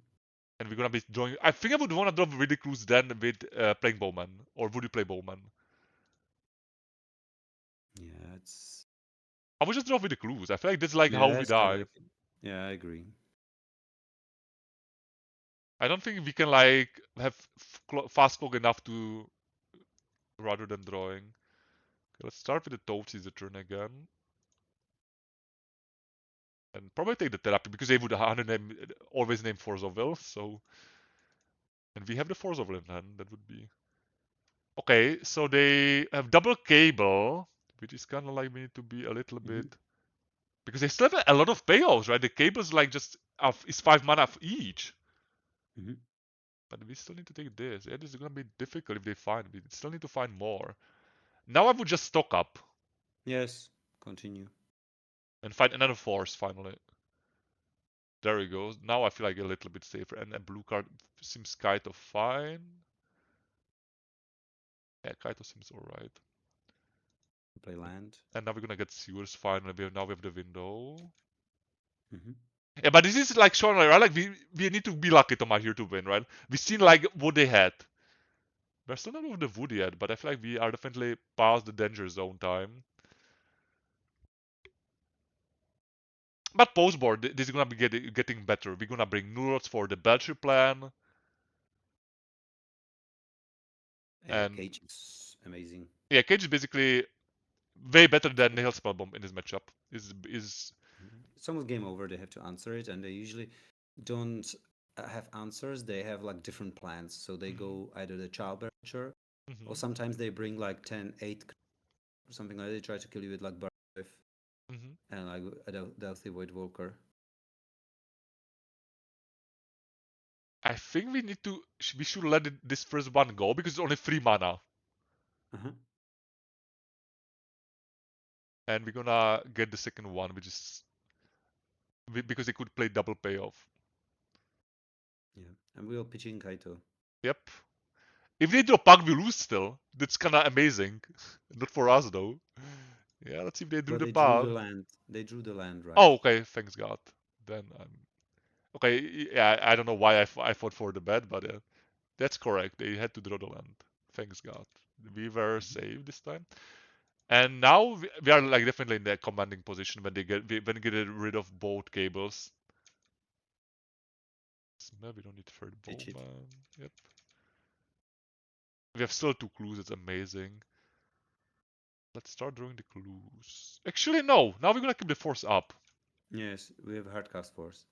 And we're gonna be drawing. I think I would wanna draw really clues then with playing Bowman, or would you play Bowman? Yeah, it's. I would just draw with the clues. I feel like that's like how we Yes, I die. like it. Yeah, I agree. I don't think we can like have fast clock enough to rather than drawing. Okay, let's start with the Toadseys the turn again. And probably take the therapy because they would always name Force of Will, so and we have the Force of Will in hand, that would be. Okay, so they have double cable, which is kinda like we need to be a little Mm-hmm. bit because they still have a lot of payoffs, right? The cables like just is 5 mana of each. Mm-hmm. But we still need to take this. Yeah, this is gonna be difficult if they find. We still need to find more. Now I would just stock up Yes, continue. and find another force finally. There we go. Now I feel like a little bit safer. And a blue card seems kind of fine. Yeah, kind of seems alright. Play land. And now we're gonna get sewers finally. Now we have the window. Mm-hmm. Yeah, but this is like showing, right? Like we need to be lucky, Tomáš, here to win, right? We've seen like what they had. We're still not over the wood yet, but I feel like we are definitely past the danger zone time. But post board, this is gonna be getting better. We're gonna bring Nurots for the Belcher plan, Yeah, and Cage is amazing. yeah, Cage is basically way better than Nihil Spellbomb in this matchup. Is It's almost game over. They have to answer it, and they usually don't have answers. They have like different plans. So they go either the Childbearer, or sometimes they bring like 10, 8, or something like that. They try to kill you with like Barif and like a Delphi Void Walker. I think we need to we should let this first one go because it's only 3 mana, Uh-huh. and we're gonna get the second one, which is because they could play double payoff. Yeah, and we'll pitch in Kaito. Yep. If they draw Pug, we lose still. That's kinda amazing. Not for us though. Yeah, let's see if they drew But the they drew the Pug. land. They drew the land, right? Oh, okay. Thanks God. Then okay. Yeah, I don't know why I fought for the bet, but that's correct. They had to draw the land. Thanks God. We were safe this time. And now we are like definitely in the commanding position when they when they get rid of both cables. We don't need third Pitch it. bowman. Yep. We have still 2 clues. It's amazing. Let's start drawing the clues. Actually, no. Now we're gonna keep the force up. Yes, we have hardcast force.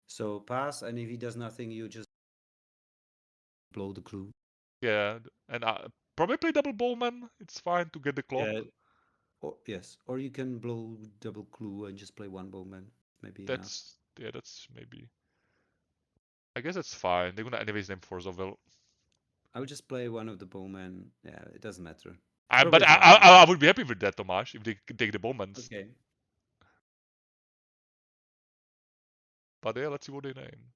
So pass, and if he does nothing, you just blow the clue. Yeah, and probably play double bowman. It's fine to get the clock. Yeah, or yes, or you can blow double clue and just play one bowman. Maybe enough. That's maybe. I guess that's fine. They're gonna anyways name force of will. I would just play one of the bowmen. Yeah, it doesn't matter. It's But probably fine. I would be happy with that, Tomáš, if they take the bowmans. Okay. But yeah, let's see what they name.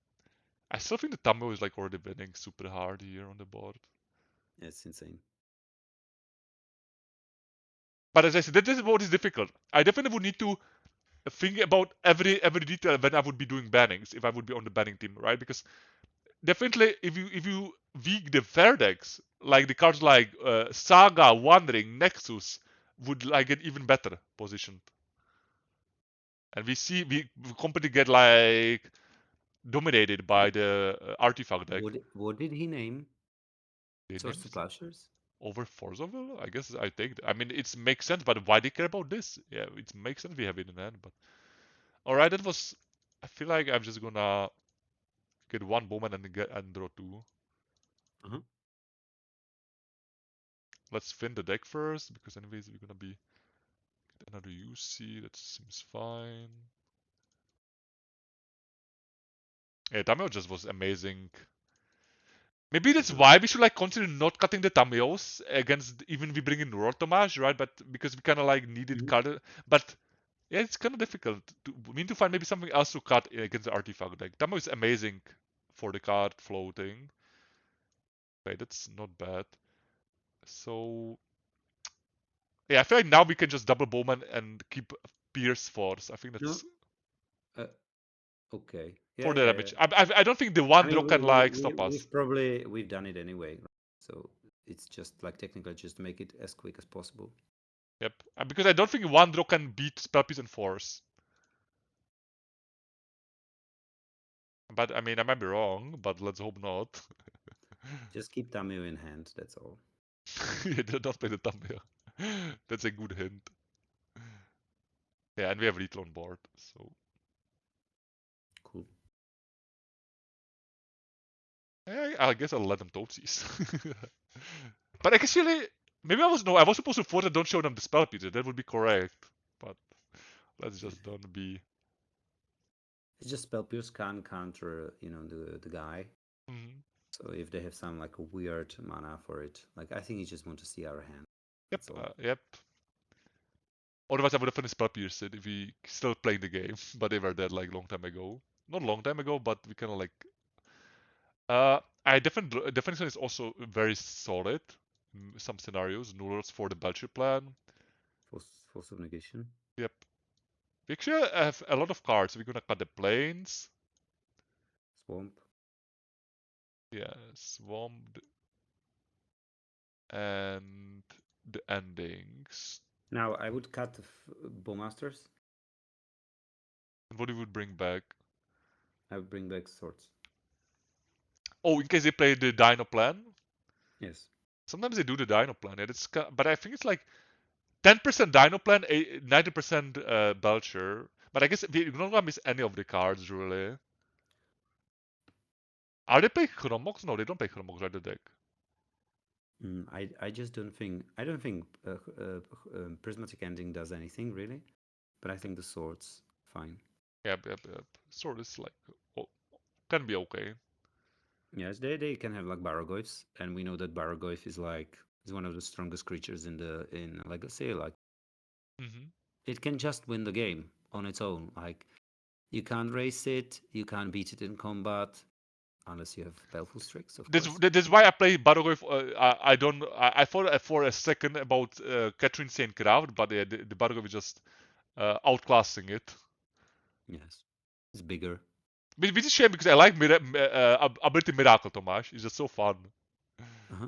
I still think the Tamil is like already winning super hard here on the board. Yeah, it's insane. But as I said, this is what is difficult. I definitely would need to think about every detail when I would be doing bannings, if I would be on the banning team, right? Because definitely if you weak the Verdex, like the cards like Saga, Wandering, Nexus would like get even better positioned. And we see we completely get like dominated by the artifact deck. What did he name? They Swords named to it Plowshares? over Forzoville? I guess I take. I mean, it makes sense, but why they care about this? Yeah, it makes sense we have it in hand, but all right, that was. I feel like I'm just gonna get one bowman and draw two. Uh-huh. Let's fin the deck first because anyways we're gonna be another UC. That seems fine. Yeah, Tameo just was amazing. Maybe that's Uh-huh. why we should like consider not cutting the Tameos against even we bring in Roar Tomáš, right? But because we kind of like needed card, but yeah, it's kind of difficult. We need to find maybe something else to cut against the artifact deck. Tameo is amazing for the card floating. Okay, that's not bad. So yeah, I feel like now we can just double Bowman and keep Pierce Force. I think No. that's Okay. for Yeah, the yeah, damage. yeah. I don't think the I one mean, draw can like stop us. we've done it anyway, right? So it's just like technically just make it as quick as possible. Yep, because I don't think one draw can beat Spell Piece and Force. But I mean, I might be wrong, but let's hope not. Just keep Tamio in hand, that's all. Yeah, don't play the thumbnail. That's a good hint. Yeah, and we have Retail on board, so. Cool. Yeah, I guess I'll let them toesies. But actually, maybe I was supposed to force that don't show them the spell piece. That would be correct. But let's just don't be. It's just spell pierce can counter, the guy. Mm-hmm. So if they have some like weird mana for it, like I think you just want to see our hand. Yep, That's all. yep. Otherwise, I would have finished spell pierce if we still playing the game. But they were dead like long time ago. Not long time ago, but we kind of like. I definition is also very solid. Some scenarios, Nullers for the Belcher plan. Force of negation. Yep. We actually have a lot of cards. We're gonna cut the planes. Swamp. Yeah, Swamped. And the endings. Now I would cut the Bowmasters. And what we would bring back. I would bring back swords. Oh, in case they play the Dino plan. Yes. Sometimes they do the Dino plan. Yeah, but I think it's like 10% Dino plan, 90% Belcher. But I guess we're not gonna miss any of the cards really. Are they playing Chromox? No, they don't play Chromox, right? The deck. I just don't think prismatic ending does anything really, but I think the swords fine. Yep. Sword is like can be okay. Yes, they can have like Barrogoyfs, and we know that Barrogoyf is one of the strongest creatures in Legacy. Like it can just win the game on its own. Like you can't race it, you can't beat it in combat, unless you have Baleful Strix, of course. That's why I play Barrogoyf. I don't. I thought for a second about Catherine Saint Craft, but the Barrogoyf is just outclassing it. Yes, it's bigger. Which is a shame because I like Ability Miracle, Tomáš. It's just so fun. Uh-huh.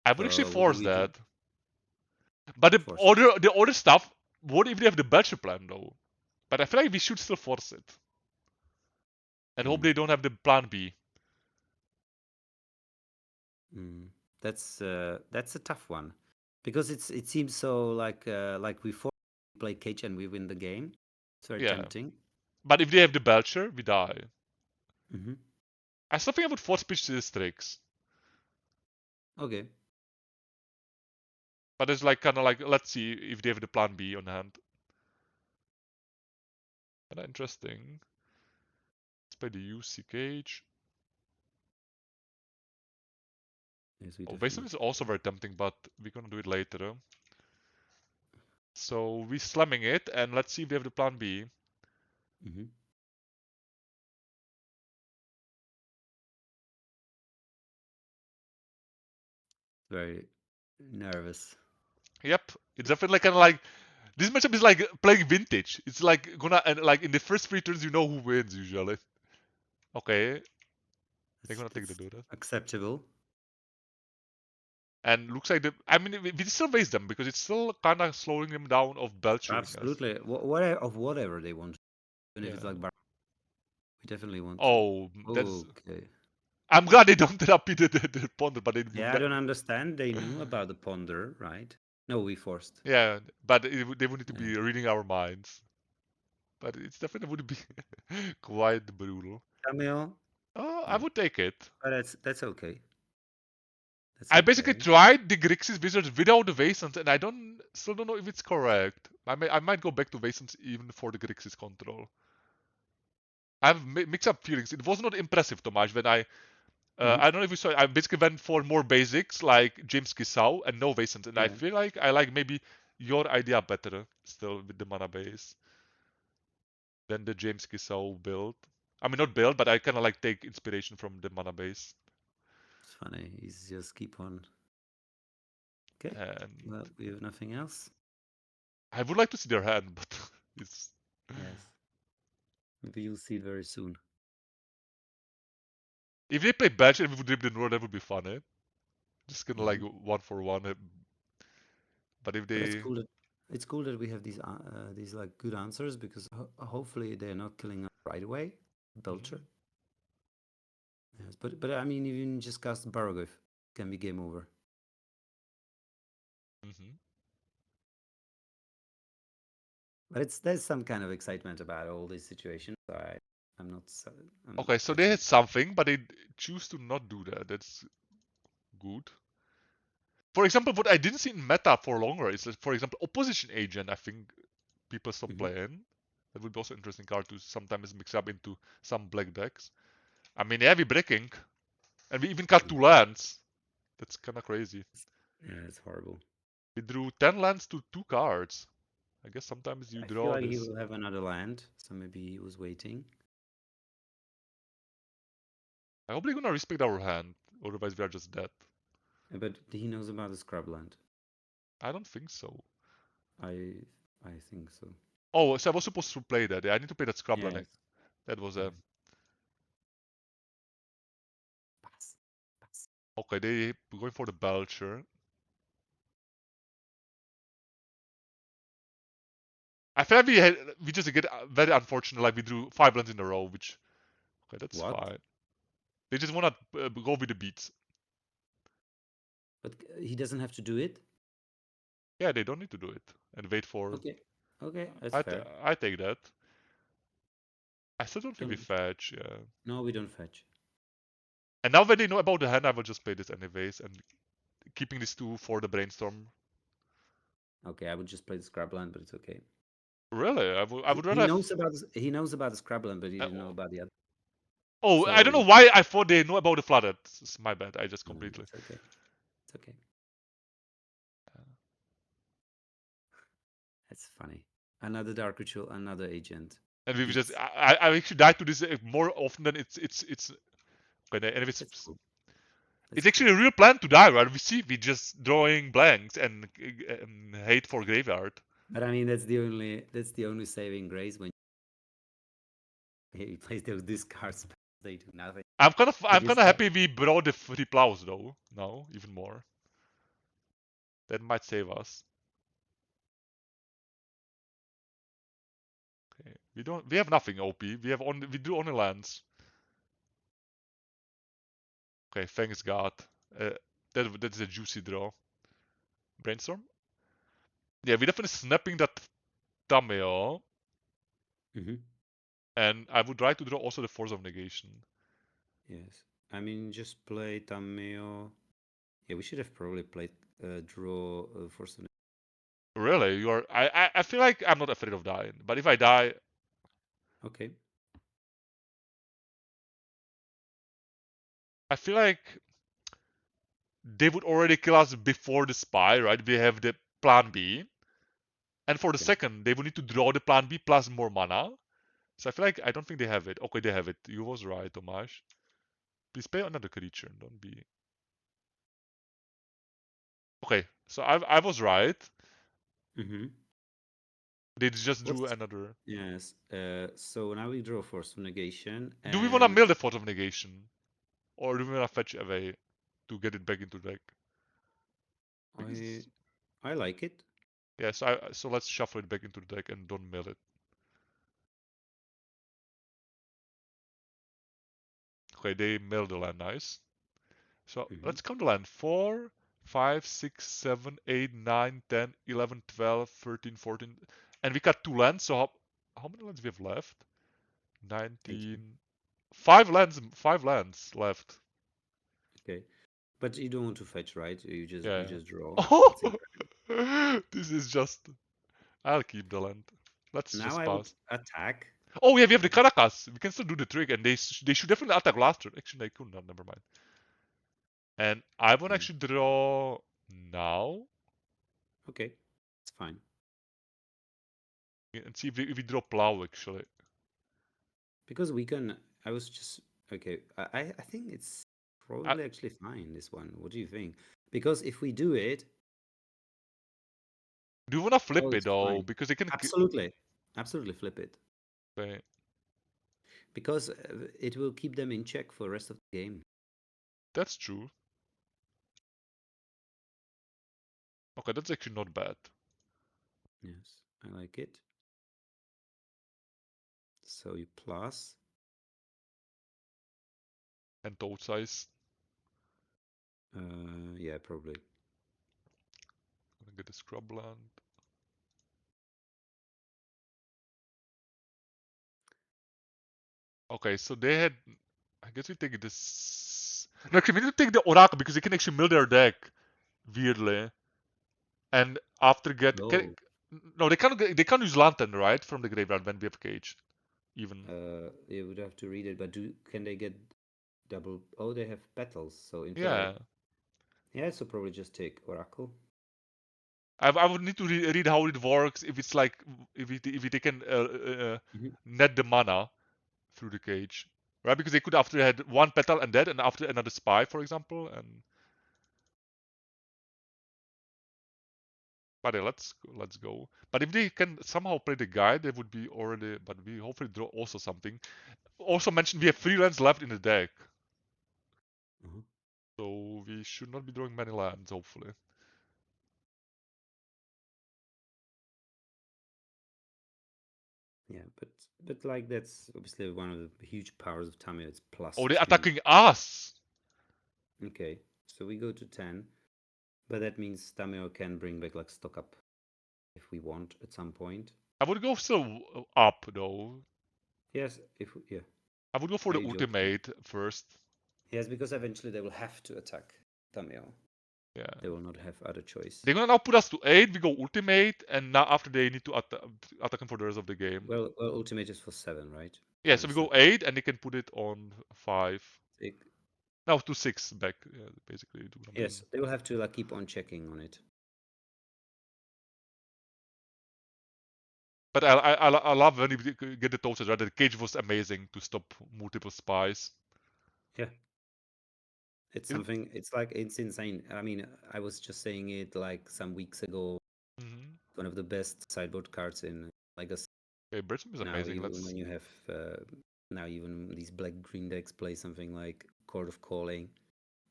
I would actually What do force we that. do? But Force it. the other stuff, what if they have the Belcher plan though? But I feel like we should still force it. And hope they don't have the plan B. That's a tough one, because it seems so like we play Cage and we win the game. It's very tempting. But if they have the Belcher, we die. Mm-hmm. I still think I would force pitch to the Strix. Okay. But it's like kind of like, let's see if they have the plan B on hand. Kinda interesting. Let's play the UC Cage. Yes, Wasteland is also very tempting, but we're gonna do it later. So we're slamming it, and let's see if they have the plan B. Mm-hmm. Very nervous. Yep, it's definitely kind of like this matchup is like playing vintage. It's like gonna and like in the first 3 turns you know who wins usually. Okay, they're gonna take the Dota. Acceptable. And looks like I mean, we still waste them because it's still kind of slowing them down of belchering us. Absolutely. Whatever they want, even if it's like We definitely want to. Oh, that's. Okay. I'm glad they don't therapy the ponder, but it would. Yeah, I don't understand. They knew about the ponder, right? No, we forced. Yeah, but they would need to Yeah. be reading our minds. But it's definitely would be quite brutal. Camille. Oh, I Yeah. would take it. But that's okay. That's I basically okay. tried the Grixis wizards without the Vasons, and I still don't know if it's correct. I might go back to Vasons even for the Grixis control. I have mixed up feelings. It was not impressive, Tomáš, when Hmm. I don't know if you saw. I basically went for more basics like James Kisau and no Vasons, and I Yeah. feel like I like maybe your idea better still with the mana base than the James Kisau build. I mean, not build, but I kind of like take inspiration from the mana base. It's funny. He's just keep on. Okay. And Well, we have nothing else. I would like to see their hand, but it's Yes. Maybe you'll see it very soon. if they play bench and we would rip the Nord, that would be fun, eh? Just kind of like Hmm. 1 for 1. But if But it's they, cool that we have these like good answers because hopefully they're not killing us right away. Belcher. Mhm, Yes. But I mean, even just cast Baragov can be game over. mhm. But there's some kind of excitement about all these situations. So I'm not so, Okay, so they actually. had something, but they choose to not do that. That's good. For example, what I didn't see in meta for longer is, that, for example, opposition agent. I think people stop Mhm. playing. That would be also interesting card to sometimes mix up into some black decks. I mean, yeah, we're breaking, and we even got Yeah, 2 lands. That's kind of crazy. yeah, it's horrible. We drew 10 lands to 2 cards. I guess sometimes you I feel draw like he this. will have another land, so maybe he was waiting. I hope they're gonna respect our hand, otherwise we are just dead. But he knows about the scrubland. I don't think so. I I think so. Oh, so I was supposed to play that. Yeah, I need to play that Scrubland. Yes. That was Yeah. a okay. They going for the Belcher. I feel like we just get very unfortunate. Like we drew 5 lands in a row, which okay, that's What? fine. They just wanna go with the beats. But he doesn't have to do it. Yeah, they don't need to do it and wait for. Okay. Okay, that's fair. I take that. I still don't think we Don't. fetch. Yeah. No, we don't fetch. And now when they know about the hand, I will just play this anyways and keeping these 2 for the brainstorm. Okay, I would just play the scrubland, but it's okay. Really, I would rather He have. knows about he knows about the scrubland, but he Uh, didn't know about the other. oh, I don't So know why I thought they know about the flooded. It's my bad. I just no, completely. it's okay. It's okay. That's funny. Another dark ritual, another agent. And we just, Beats. I actually died to this more often than it's. Okay, and That's cool. That's it's cool. actually a real plan to die, right? We just drawing blanks and hate for graveyard. But I mean, that's the only saving grace when he plays those discards. They do nothing. They I'm kind just of have. happy we brought the free plows though. Now even more. That might save us. Okay, we have nothing OP. We do only lands. Okay, thanks God. Uh, that is a juicy draw. Brainstorm. Yeah, we definitely snapping that Tameo. Hmm. And I would try to draw also the Force of Negation. Yes. I mean, just play Tameo. Yeah, we should have probably played draw for some. Really, you are. I feel like I'm not afraid of dying, but if I die, Okay. I feel like they would already kill us before the spy, right? We have the plan B, and for the Okay. second, they would need to draw the plan B plus more mana. So I feel like I don't think they have it. Okay, they have it. You was right, Tomáš. Please pay another creature. Don't be. Okay, so I was right. Mm-hmm. They just drew What's another. yes? So now we draw force of negation, Do we want to and mill the Force of Negation, or do we want to fetch away to get it back into deck? I Because I like it. yeah, so let's shuffle it back into the deck and don't mill it. Okay, they milled the land, nice. So Mhm. let's count the land. 4, 5, 6, 7, 8, 9, 10, 11, 12, 13, 14. And we got 2 lands, so how many lands we have left? 18. 19. 5 lands left. Okay. But you don't want to fetch, right? You Yeah. just draw. Oh, It's incredible. this is just. I'll keep the land. Let's Now just I would pass. attack. Oh yeah, we have the Caracas. We can still do the trick, and they should definitely attack last turn. Actually, they could not. Never mind. And I won't actually draw now Okay, it's fine. and see if we draw plow actually. Because we can. I was just okay. I think it's I, probably actually fine. This one. What do you think? Because if we do it, do you wanna flip oh, it it's though? fine. Because they can. Absolutely, absolutely flip it. Okay, Because it will keep them in check for the rest of the game. that's true. Okay, that's actually not bad. Yes, I like it. So you plus. And toad size. Yeah, probably. Gonna get the scrub land. Okay, so they had. I guess we take this. No, actually, we need to take the Oracle because they can actually mill their deck weirdly. And after get can, No. no, they can't use Lantern right from the graveyard when we have cage. Even You would have to read it, but can they get double? Oh, they have petals, so in play. yeah, Yeah, so probably just take Oracle. I would need to read how it works if it's like if they can Mhm. net the mana through the cage, right? Because they could after had one petal and that, and after another spy, for example, and. But yeah, let's go. But if they can somehow play the guy, they would be already. But we hopefully draw also something. Also mentioned we have 3 lands left in the deck, Uh-huh. so we should not be drawing many lands. Hopefully. Yeah, but like that's obviously one of the huge powers of Tamio. It's Oh, they're +3. attacking us. Okay, so we go to 10, but that means Tamio can bring back like stock up if we want at some point. I would go still up though. Yes, yeah. I would go for Are the you joking? ultimate first. Yes, because eventually they will have to attack Tamio. Yeah. They will not have other choice. They're gonna now put us to 8. We go ultimate, and now after they need to attack him for the rest of the game. Well, ultimate is for 7, right? Yeah, Five so or we go 7. 8, and they can put it on 5. They, No, to 6 back. Yeah, basically do something. yes, they will have to like keep on checking on it. But I love when you get the toasters, right? The cage was amazing to stop multiple spies. Yeah, it's It, something. It's like it's insane. I mean, I was just saying it like some weeks ago. mm-hmm. One of the best sideboard cards in Legacy. Okay, Birdstorm is Now, amazing. even Let's. when you have now even these black green decks play something like Court of Calling,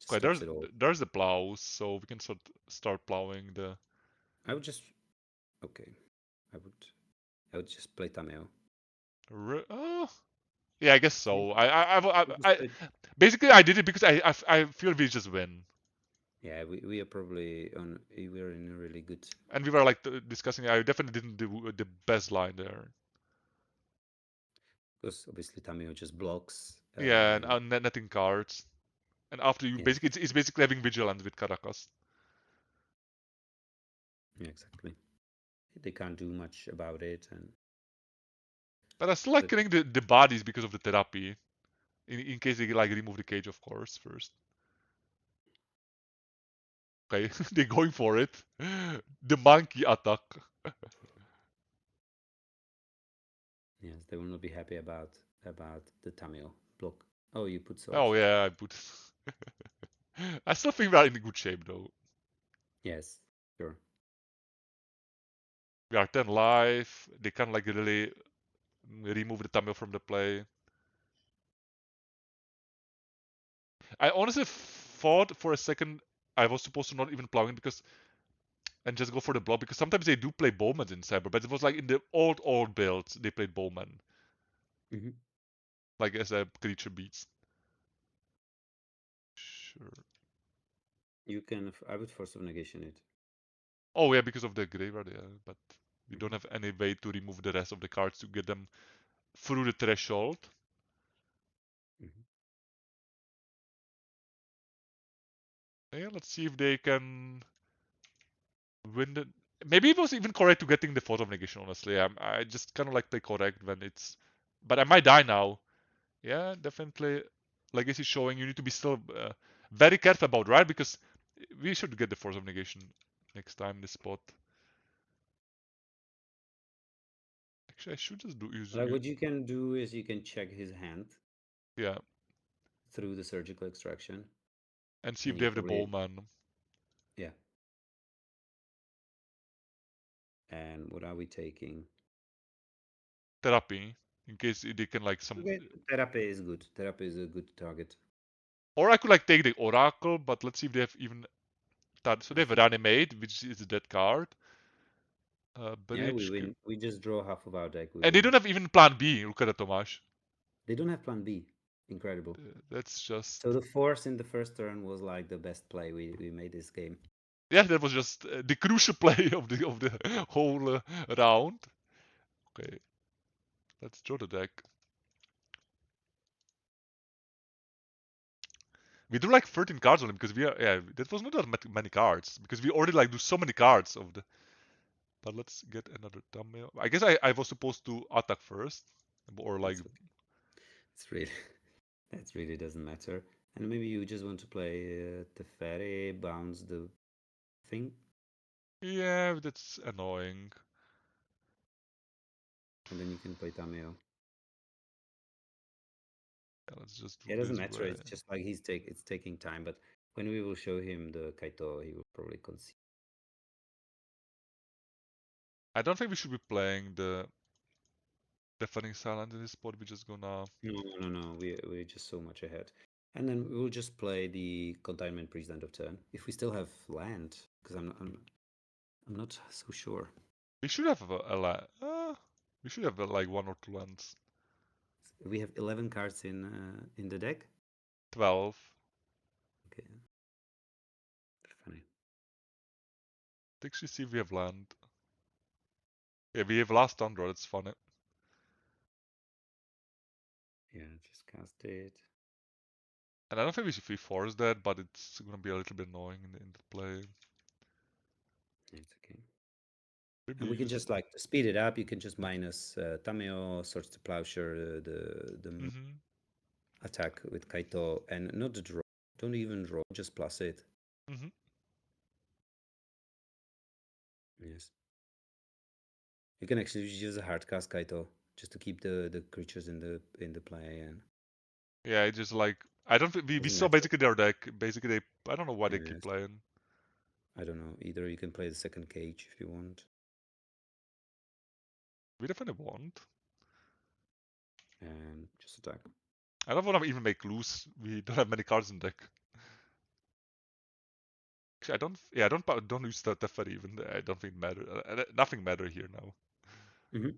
just Okay, stops it all. there's the plows, so we can start plowing the. I would just okay. I would I would just play Tameo. Oh, yeah, I guess Yeah, so. just play. Basically I did it because I feel we just win, Yeah, we are probably on. We're in a really good. and we were like discussing. I definitely didn't do the best line there. Because obviously Tameo just blocks. Yeah, and netting cards, and after you Yes, basically it's basically having vigilance with Caracas. yeah, exactly. They can't do much about it, and But I still like but killing the bodies because of the therapy. In case they like remove the cage, of course, first. Okay, they're going for it. The monkey attack. yes, they will not be happy about the Tameo block. Oh, you put Oh swords. yeah, I put. I still think we are in good shape though. Yes, sure. We are 10 life. They can like really remove the Tamil from the play. I honestly thought for a second I was supposed to not even plowing because and just go for the block because sometimes they do play bowmen in cyber, but it was like in the old builds they played bowman Hmm. like as a creature beats. sure. You can. I would force of negation it. Oh yeah, because of the graveyard, yeah. But we don't Mhm. have any way to remove the rest of the cards to get them through the threshold. Mhm. Yeah, let's see if they can win the. Maybe it was even correct to getting the force of negation. Honestly, I just kind of like play correct when it's. But I might die now. Yeah, definitely. Legacy showing you need to be still very careful about, right? Because we should get the force of negation next time in this spot. Actually, I should just do use. Like what you can do is you can check his hand Yeah, through the surgical extraction, and see if and they you have the probably bowman yeah. And what are we taking? therapy in case they can like some. Okay, therapy is good. Therapy is a good target. Or I could like take the oracle, but let's see if they have even. So they I have think reanimate, which is a dead card. yeah, we Bridge, win. We just draw half of our deck. We and they win. don't have even plan B. Look at that, Tomáš. They don't have plan B. Incredible. That's just. So the force in the first turn was like the best play we made this game. Yeah, that was just the crucial play of the whole round. Okay, let's draw the deck. We drew like 13 cards on him because we are yeah that was not that many cards because we already like do so many cards of the. But let's get another thumbnail. I guess I was supposed to attack first or like. It's okay. It's really that really doesn't matter. And maybe you just want to play the fairy, bounce the thing, Yeah, that's annoying. and then you can play Tameo. Yeah, let's just do It doesn't this matter. way. It's just like it's taking time. But when we will show him the Kaito, he will probably concede. I don't think we should be playing the deafening silence in this spot. We're just gonna. No. We're just so much ahead. And then we will just play the containment priest end of turn if we still have land, because I'm not so sure. We should have we should have like one or two lands. We have 11 cards in the deck. 12. Okay, funny. Let's actually see if we have land. Yeah, we have last Thunder. That's funny. Yeah, just cast it. And I don't think we force that, but it's gonna be a little bit annoying in the play. It's okay. Maybe And we can use. just like to speed it up. You can just minus Tameo, Swords to Plowshare, the Mm-hmm. attack with Kaito, and not the draw. Don't even draw. Just plus it. Mm-hmm. Yes. You can actually use a hard cast Kaito just to keep the creatures in the play, and Yeah, it's just like I don't. We doesn't saw matter. basically their deck. Basically, they. I don't know why they keep Yes. playing. I don't know. Either you can play the second cage if you want, We definitely want. and just attack. I don't want to even make loose. We don't have many cards in deck. Actually, I don't. Yeah, I don't use that Teferi even. I don't think it matter. Nothing matter here now. Mm-hmm.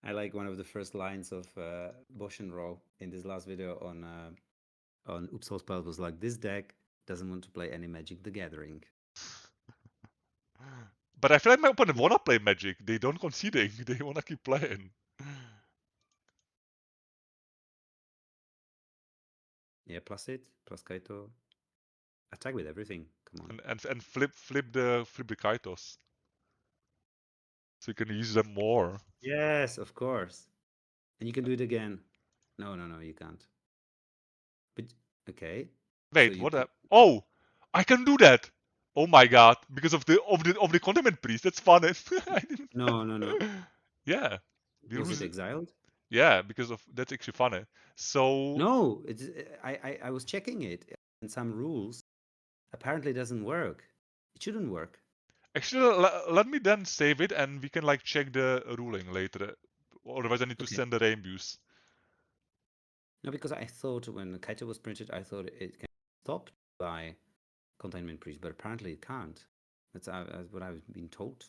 I like one of the first lines of Bosch and Roll in this last video on Upsalspel was like, this deck doesn't want to play any Magic the Gathering. But I feel like my opponent wanna play Magic. They don't conceding. They wanna keep playing. Yeah, plus it, plus Kaito. Attack with everything. Come on. And flip the Kaitos. So you can use them more. Yes, of course. And you can do it again. No, you can't. But okay. So Wait, you what put oh! I can do that! Oh my god, because of the Condiment Priest, that's fun. I didn't no. Yeah. The Was it rules exiled? yeah, because of that's actually funny. So No, it's I was checking it, and some rules apparently doesn't work. It shouldn't work. actually let me then save it and we can like check the ruling later. Otherwise I need to Okay. send the rainbows. No, because I thought when Kaito was printed, I thought it can stop by containment priest, but apparently it can't. That's what I've been told.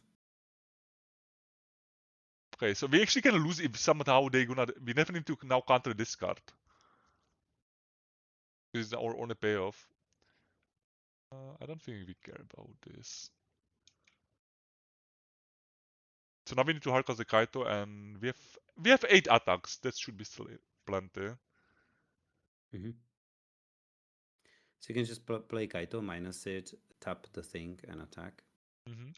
Okay, so we actually can lose if somehow they gonna. We definitely need to now counter this card. This is our only payoff. I don't think we care about this. So now we need to hardcast the Kaito, and we have 8 attacks. That should be still plenty. Mm-hmm. So you can just play Kaito, minus it, tap the thing, and attack. Mm-hmm.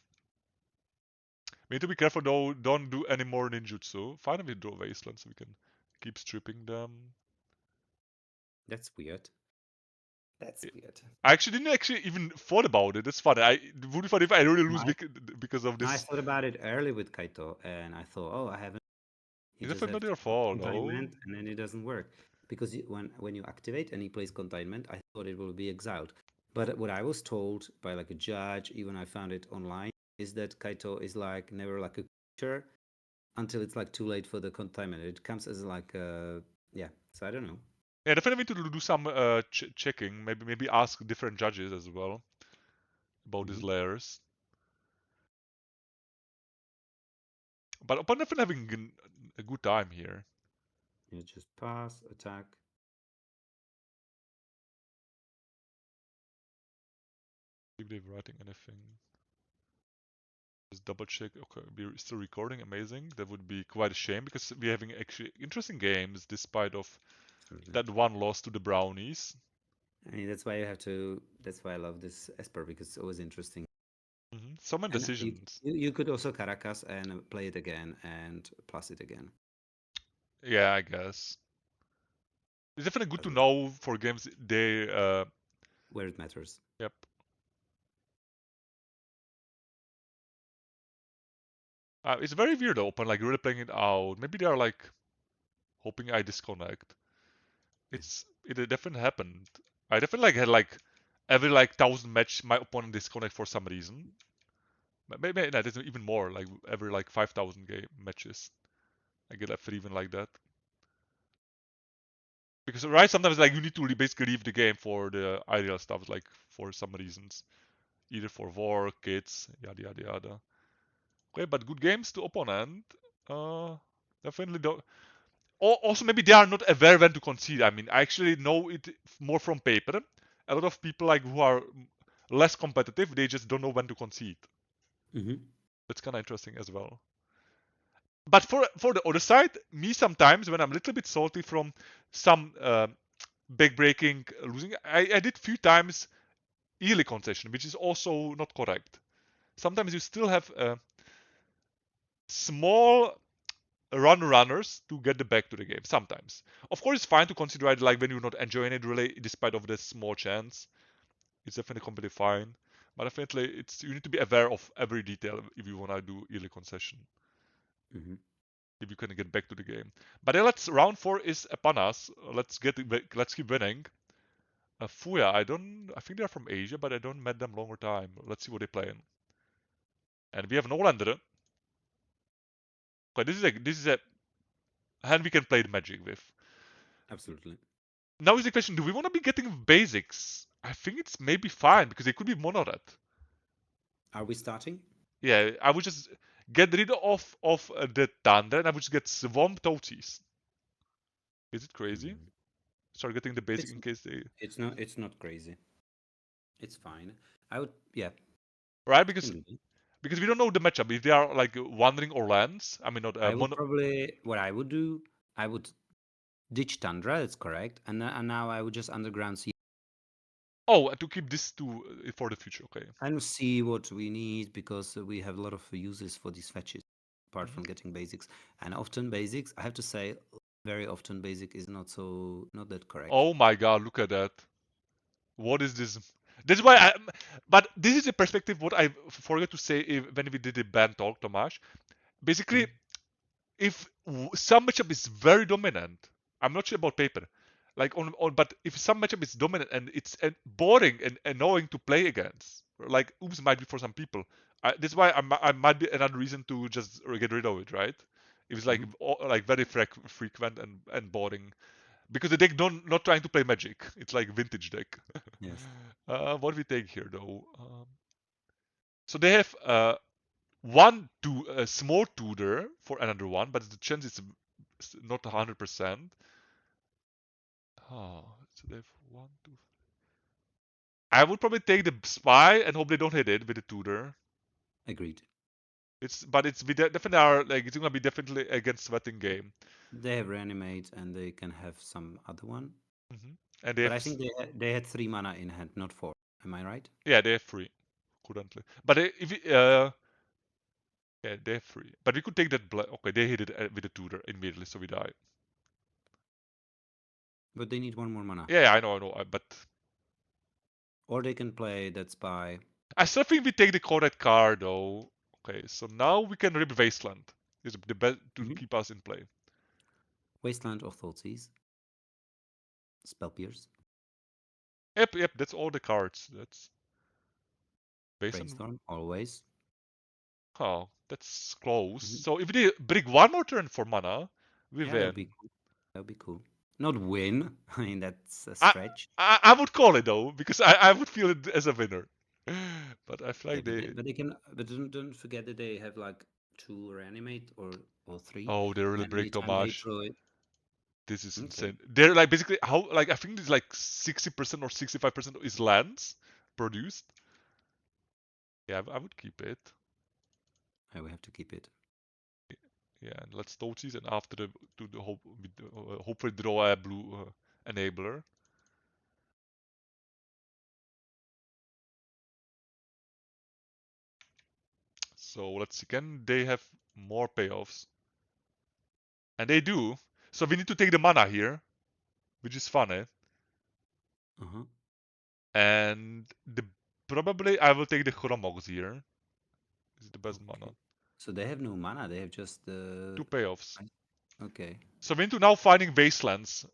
We need to be careful though. Don't do any more ninjutsu. Fine if we draw Wasteland, so we can keep stripping them. That's weird. That's weird. I actually didn't even thought about it. That's funny. I would be funny if I really lose because of I this. thought about it early with Kaito, and I thought, oh, I haven't. You It's just definitely have not to your put fault, though. containment, and then it doesn't work. Because when you activate and he plays containment, I thought it will be exiled. But what I was told by like a judge, even I found it online, is that Kaito is like never like a creature until it's like too late for the containment. It comes as like yeah. So I don't know. Yeah, definitely need to do some checking. Maybe ask different judges as well about these layers. But upon definitely having a good time here. You just pass, attack. See if they're writing anything. Just double check. Okay, we're still recording. Amazing. That would be quite a shame because we're having actually interesting games despite of that one loss to the Brownies. I mean, that's why you have to. That's why I love this Esper, because it's always interesting. So many And decisions. you could also Caracas and play it again and plus it again. Yeah, I guess. It's definitely good As to well, know for games they. where it matters. Yep. It's very weird though, upon like really playing it out. Maybe they are like hoping I disconnect. It definitely happened. I definitely like had like every like 1,000 match my opponent disconnect for some reason. Maybe no, there's even more. Like every like 5,000 game matches, I get a free even like that. Because right, sometimes like you need to basically leave the game for the ideal stuff, like for some reasons, either for work, kids, yada yada yada. Okay, but good games to opponent. Definitely don't. Also, maybe they are not aware when to concede. I mean, I actually know it more from paper. A lot of people like who are less competitive, they just don't know when to concede. That's kind of interesting as well. But for the other side, me sometimes when I'm a little bit salty from some big breaking losing, I did few times early concession, which is also not correct. Sometimes you still have small runners to get the back to the game. Sometimes, of course, it's fine to consider it like when you're not enjoying it really, despite of the small chance. It's definitely completely fine. But definitely, it's you need to be aware of every detail if you wanna do early concession. If you can get back to the game. But then let's round 4 is upon us. Let's let's keep winning. Fuya, I think they're from Asia, but I don't met them longer time. Let's see what they playing. And we have an All-Ender. Okay, this is a hand we can play the Magic with. Absolutely. Now is the question: do we want to be getting basics? I think it's maybe fine because it could be mono red. Are we starting? Yeah, I would just get rid of the Thunder and I would just get Swamp Totes. Is it crazy? Start getting the basic It's in case they. it's not crazy. It's fine. I would, yeah. Right, because we don't know the matchup. If they are like wandering or lands, I mean not I would mono. probably, what I would do, I would ditch Tundra. That's correct. And now I would just underground see Oh, to keep this to for the future. Okay. and see what we need, because we have a lot of uses for these fetches apart from getting basics. And often basics, I have to say, very often basic is not that correct. Oh my God! Look at that. What is this? This is why I. But this is a perspective. What I forgot to say when we did the band talk, Tomáš. Basically, if some matchup is very dominant, I'm not sure about paper, like but if some matchup is dominant and it's boring and annoying to play against, like oops might be for some people. This is why I might be another reason to just get rid of it, right? If it's like like very frequent and boring, because the deck not trying to play Magic. It's like vintage deck. Yes. What do we take here though? So they have one to a small tutor for another one, but the chance is not 100%. Oh, so they have one, two. I would probably take the spy and hope they don't hit it with the tutor. Agreed. But we definitely are like it's gonna be definitely against sweating game. They have reanimate and they can have some other one. And they But have I think they had 3 mana in hand, not 4. Am I right? yeah, they have 3 currently. But if yeah, they have 3. But we could take that. Okay, they hit it with the tutor immediately, so we die. But they need 1 more mana. Yeah, I know. But Or they can play that spy. I still think we take the correct card though. Okay, so now we can rip Wasteland. Is the best to keep us in play. Wasteland of Thoughtseize. Spell Pierce. Yep, that's all the cards. That's Wasteland. Brainstorm, always. Oh, that's close. So if they bring one more turn for mana, we Yeah, that would win. be cool. That would be cool. Not win. I mean, that's a I, stretch. I would call it though because I would feel it as a winner. But I feel Yeah, like they. but they can. But don't forget that they have like 2 reanimate or 3, Oh, they really and break anytime they Tomáš. throw it. This is Okay. insane. They're like basically how like I think it's like 60% or 65% is lands produced. Yeah, I would keep it. I will have to keep it. Yeah, and let's Totsies and after the hope hopefully draw a blue enabler. So let's see, can they have more payoffs? And they do. So we need to take the mana here, which is funny. Uh-huh. And the probably I will take the Chromox here. This is the best mana. Okay. So they have no mana. They have just 2 payoffs. Okay. So we need to now finding Wastelands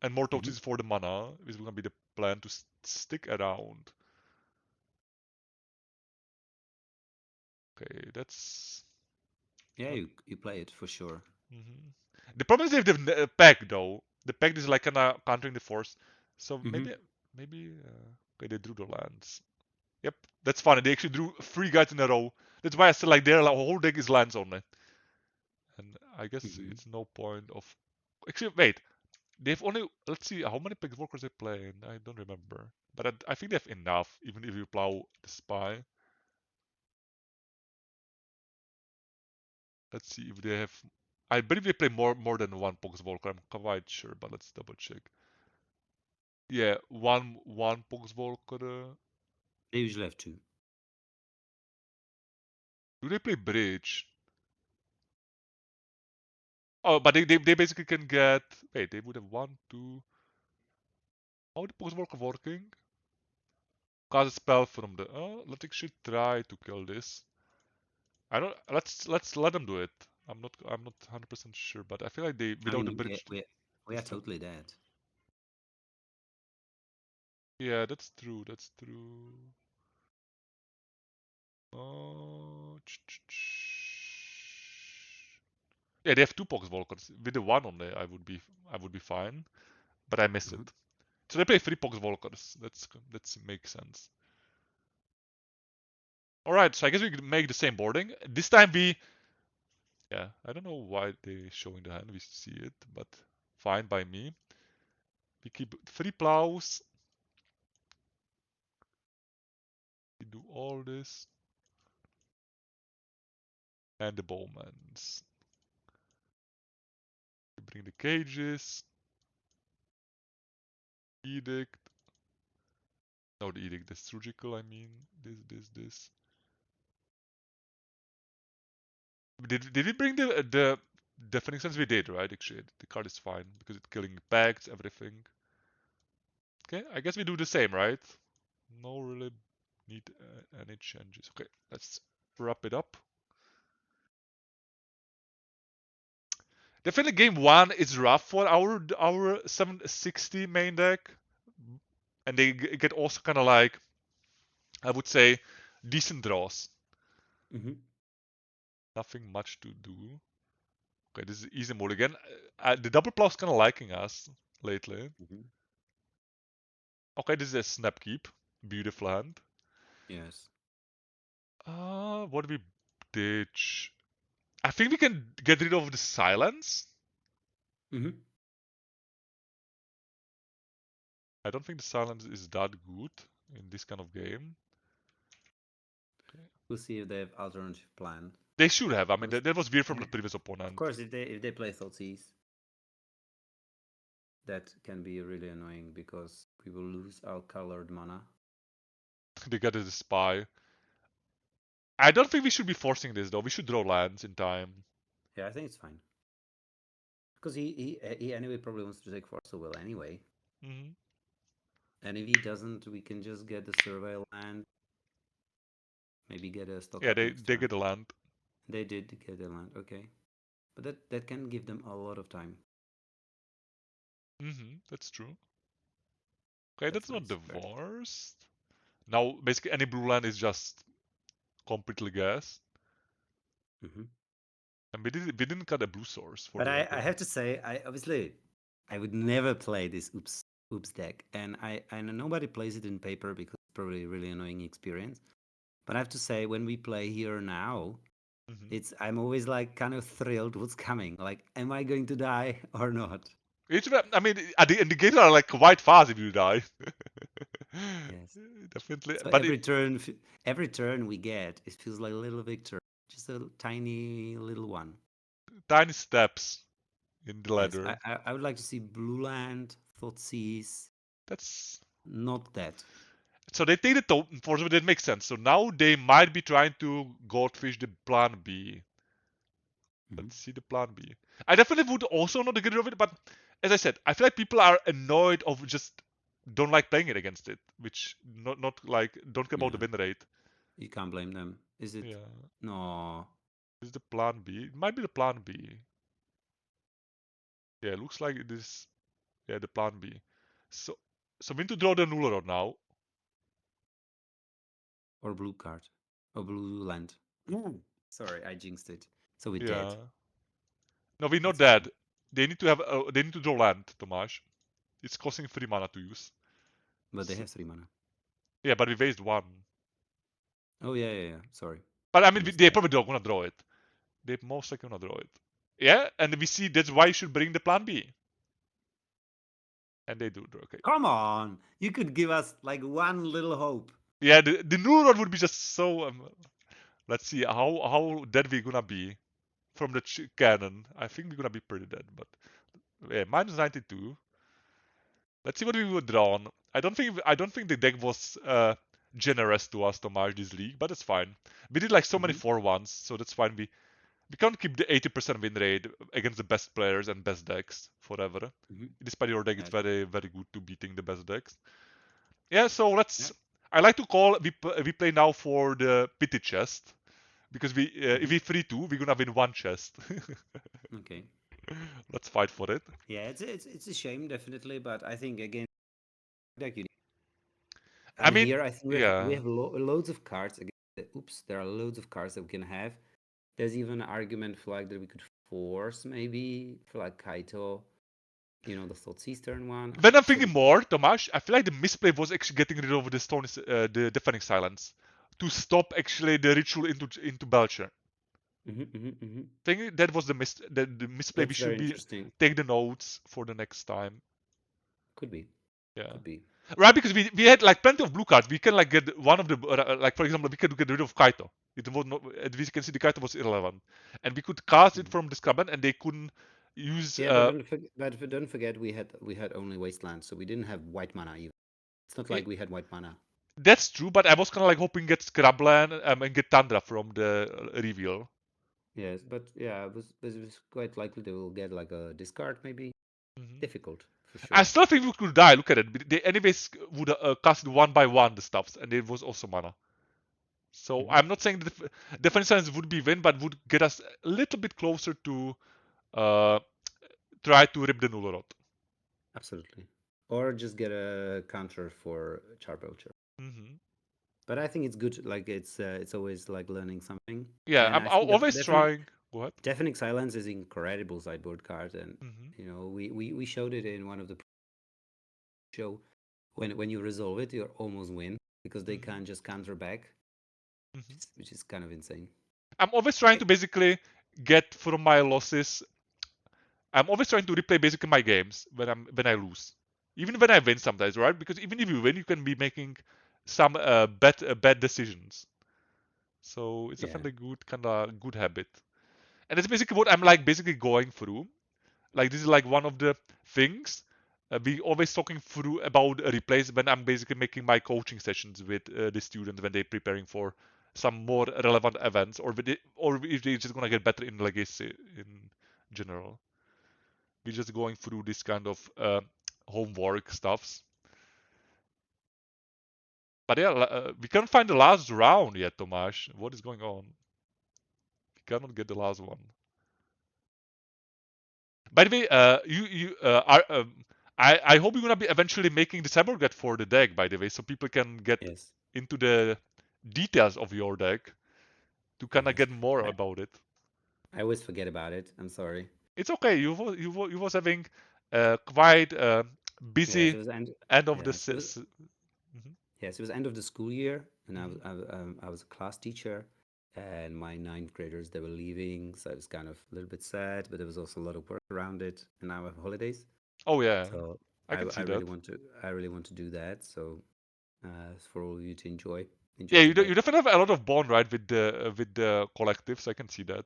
and more Totsies for the mana. This is gonna be the plan to stick around. Okay, that's. Yeah, you play it for sure. The problem is they have the pack though. The pack is like kinda countering the force. So maybe okay they drew the lands. Yep, that's funny. They actually drew 3 guys in a row. That's why I said like their whole deck is lands only. And I guess it's no point of. Actually, wait. They've only. Let's see how many Pax Walkers they play. I don't remember. But I think they have enough, even if you plow the spy. Let's see if they have. I believe they play more than 1 Pox Walker. I'm quite sure, but let's double check. Yeah, one Pox Walker. They usually have 2. Do they play Bridge? Oh, but they basically can get. Wait, they would have 1, 2. How the Pox Walker working? Cast a spell from the. Oh, let's actually try to kill this. I don't. Let's let them do it. I'm not 100% sure, but I feel like they I without the mean, bridge. we are totally dead. Yeah, that's true. That's true. Oh, yeah, they have 2 Pox Walkers. With the one on there, I would be fine, but I missed it. So they play 3 Pox Walkers. That makes sense. All right, so I guess we can make the same boarding. This time yeah, I don't know why they're showing the hand. We see it, but fine by me. We keep 3 plows. We do all this. And the bowmans. We bring the cages. Edict. No, the edict. The surgical, I mean. This. Did we bring the deafening sense? We did, right? Actually, the card is fine because it's killing packs, everything. Okay, I guess we do the same, right? No really need any changes. Okay, let's wrap it up. Definitely game 1 is rough for our 760 main deck. And they get also kind of like, I would say, decent draws. Nothing much to do. Okay, this is easy mode again. The double plow is kind of liking us lately. Okay, this is a snap keep. Beautiful hand. Yes. What do we advantage. I think we can get rid of the silence. Mm-hmm. I don't think the silence is that good in this kind of game. We'll see if they have alternative plan. They should have. I mean, Course, that was weird from yeah. the previous Of opponent. course, if they play Thoughtseize, that can be really annoying because we will lose our colored mana. They got the spy. I don't think we should be forcing this though. We should draw lands in time. Yeah, I think it's fine. Because he anyway probably wants to take Force Will anyway. Mm-hmm. And if he doesn't, we can just get the Survey land. Maybe get a stock Yeah, up next they turn. get a land. They did get a land, okay. But that can give them a lot of time. Mm-hmm. That's true. Okay, that's not nice. the worst. Now, basically, any blue land is just completely gas. Mm-hmm. And we didn't cut a blue source for But the I record. have to say, I would never play this oops deck, and I know nobody plays it in paper because it's probably a really annoying experience. But I have to say, when we play here now, Mm-hmm. I'm always like kind of thrilled what's coming. Like, am I going to die or not? I mean, and the games are like quite fast if you die. Yes. Definitely. So But every turn we get, it feels like a little victory, just a tiny little one. tiny steps in the Yes, ladder. I would like to see Blue Land, Thoughtseize, That's not that. so they take the totem for them. That makes sense. So now they might be trying to goldfish the plan B. Mm-hmm. Let's see the plan B. I definitely would also not get rid of it, but as I said, I feel like people are annoyed of just don't like playing it against it, which not like don't care about the Yeah, win rate. you can't blame them. Is it? Yeah, No. this is the plan B. It might be the plan B. Yeah, it looks like it is. Yeah, the plan B. So we need to draw the nuller rod now. Or blue card. Or blue land. Mm. Sorry, I jinxed it. So we're dead. Yeah. No, we're not That's fine. dead. They need to have. They need to draw land, Tomáš. It's costing 3 mana to use. But they So, have 3 mana. yeah, but we waste one. Oh, yeah. Sorry. But I I mean, missed they that. probably don't gonna draw it. They most likely gonna draw it. Yeah, and we see that's why you should bring the plan B. And they do. Okay. Come on! You could give us like one little hope. Yeah, the new rod would be just so. Let's see how dead we gonna be from the cannon. I think we're gonna be pretty dead, but yeah, minus 92. Let's see what we would draw on. I don't think the deck was generous to us to march this league, but it's fine. We did like so many Mm-hmm. 4-1s, so that's fine. We can't keep the 80% win rate against the best players and best decks forever. Mm-hmm. Despite your deck, it's Yes. very very good to beating the best decks. Yeah, so Yeah. let's. I like to call we play now for the pity chest because if Mm-hmm. we 3-2, we're gonna win one chest. Okay. Let's fight for it. Yeah, it's a shame definitely, but I think again, like you. I And mean, here I think we yeah. have loads of cards. Oops, there are loads of cards that we can have. There's even an argument for like that we could force maybe for like Kaito, the Thoughtseize turn one. When I'm So thinking more, Tomáš, I feel like the misplay was actually getting rid of the stone, the defending silence, to stop actually the ritual into Belcher. Think that was the misplay. We That's should very be interesting. take the notes for the next time. Could be, Yeah. could be. Right, because we had like plenty of blue cards. We can like get one of the like for example we could get rid of Kaito. It was not, as we can see the Kaito was irrelevant, and we could cast it Mhm. from the Scrubban, and they couldn't use. Yeah, but don't forget we had only Wasteland, so we didn't have white mana even. It's not It, like we had white mana. that's true, but I was kind of like hoping get Scrubland and get Tundra from the reveal. Yes, but yeah, it was quite likely they will get like a discard maybe. Hmm. Difficult for I sure. still think we could die. Look at it. They anyways would cast it one by one the stuffs, and it was also mana. So Hmm. I'm not saying the defense silence would be win, but would get us a little bit closer to uh, try to rip the Null. Absolutely. Or just get a counter for Charbelcher. Mm-hmm. But I think it's good. Like it's always like learning something. Yeah, And I'm I think the always trying. Go ahead. deafening silence is incredible sideboard card, and Mm-hmm. we showed it in one of the show. When you resolve it, you almost win because they Mm-hmm. can't just counter back, Mm-hmm. which is kind of insane. I'm always trying to basically get from my losses. I'm always trying to replay basically my games when I lose, even when I win sometimes, right? Because even if you win, you can be making some bad decisions. So it's Yeah. definitely good habit, and it's basically what I'm like basically going through. Like this is like one of the things we always talking through about replays when I'm basically making my coaching sessions with the students when they're preparing for some more relevant events, or if they're just gonna get better in legacy in general. We're just going through this kind of homework stuffs. But yeah, we can't find the last round yet, Tomáš. What is going on? We cannot get the last one. By the way, you are. I hope you're gonna be eventually making the cyborg deck for the deck. By the way, so people can get Yes. into the details of your deck to kind of Yes. get more I, about it. I always forget about it. I'm sorry. It's okay. You was having quite Yes, busy it was end. end of the. Yes, it was. Mhm. Yes, it was end of the school year, and Mhm. I was a class teacher, and my ninth graders they were leaving, so it was kind of a little bit sad, but there was also a lot of work around it, and now I have holidays, Oh yeah, so I can see that. I really want to do that. So for all of you to Yeah, enjoy the you deck. definitely have a lot of bond, right, with the collective. So I can see that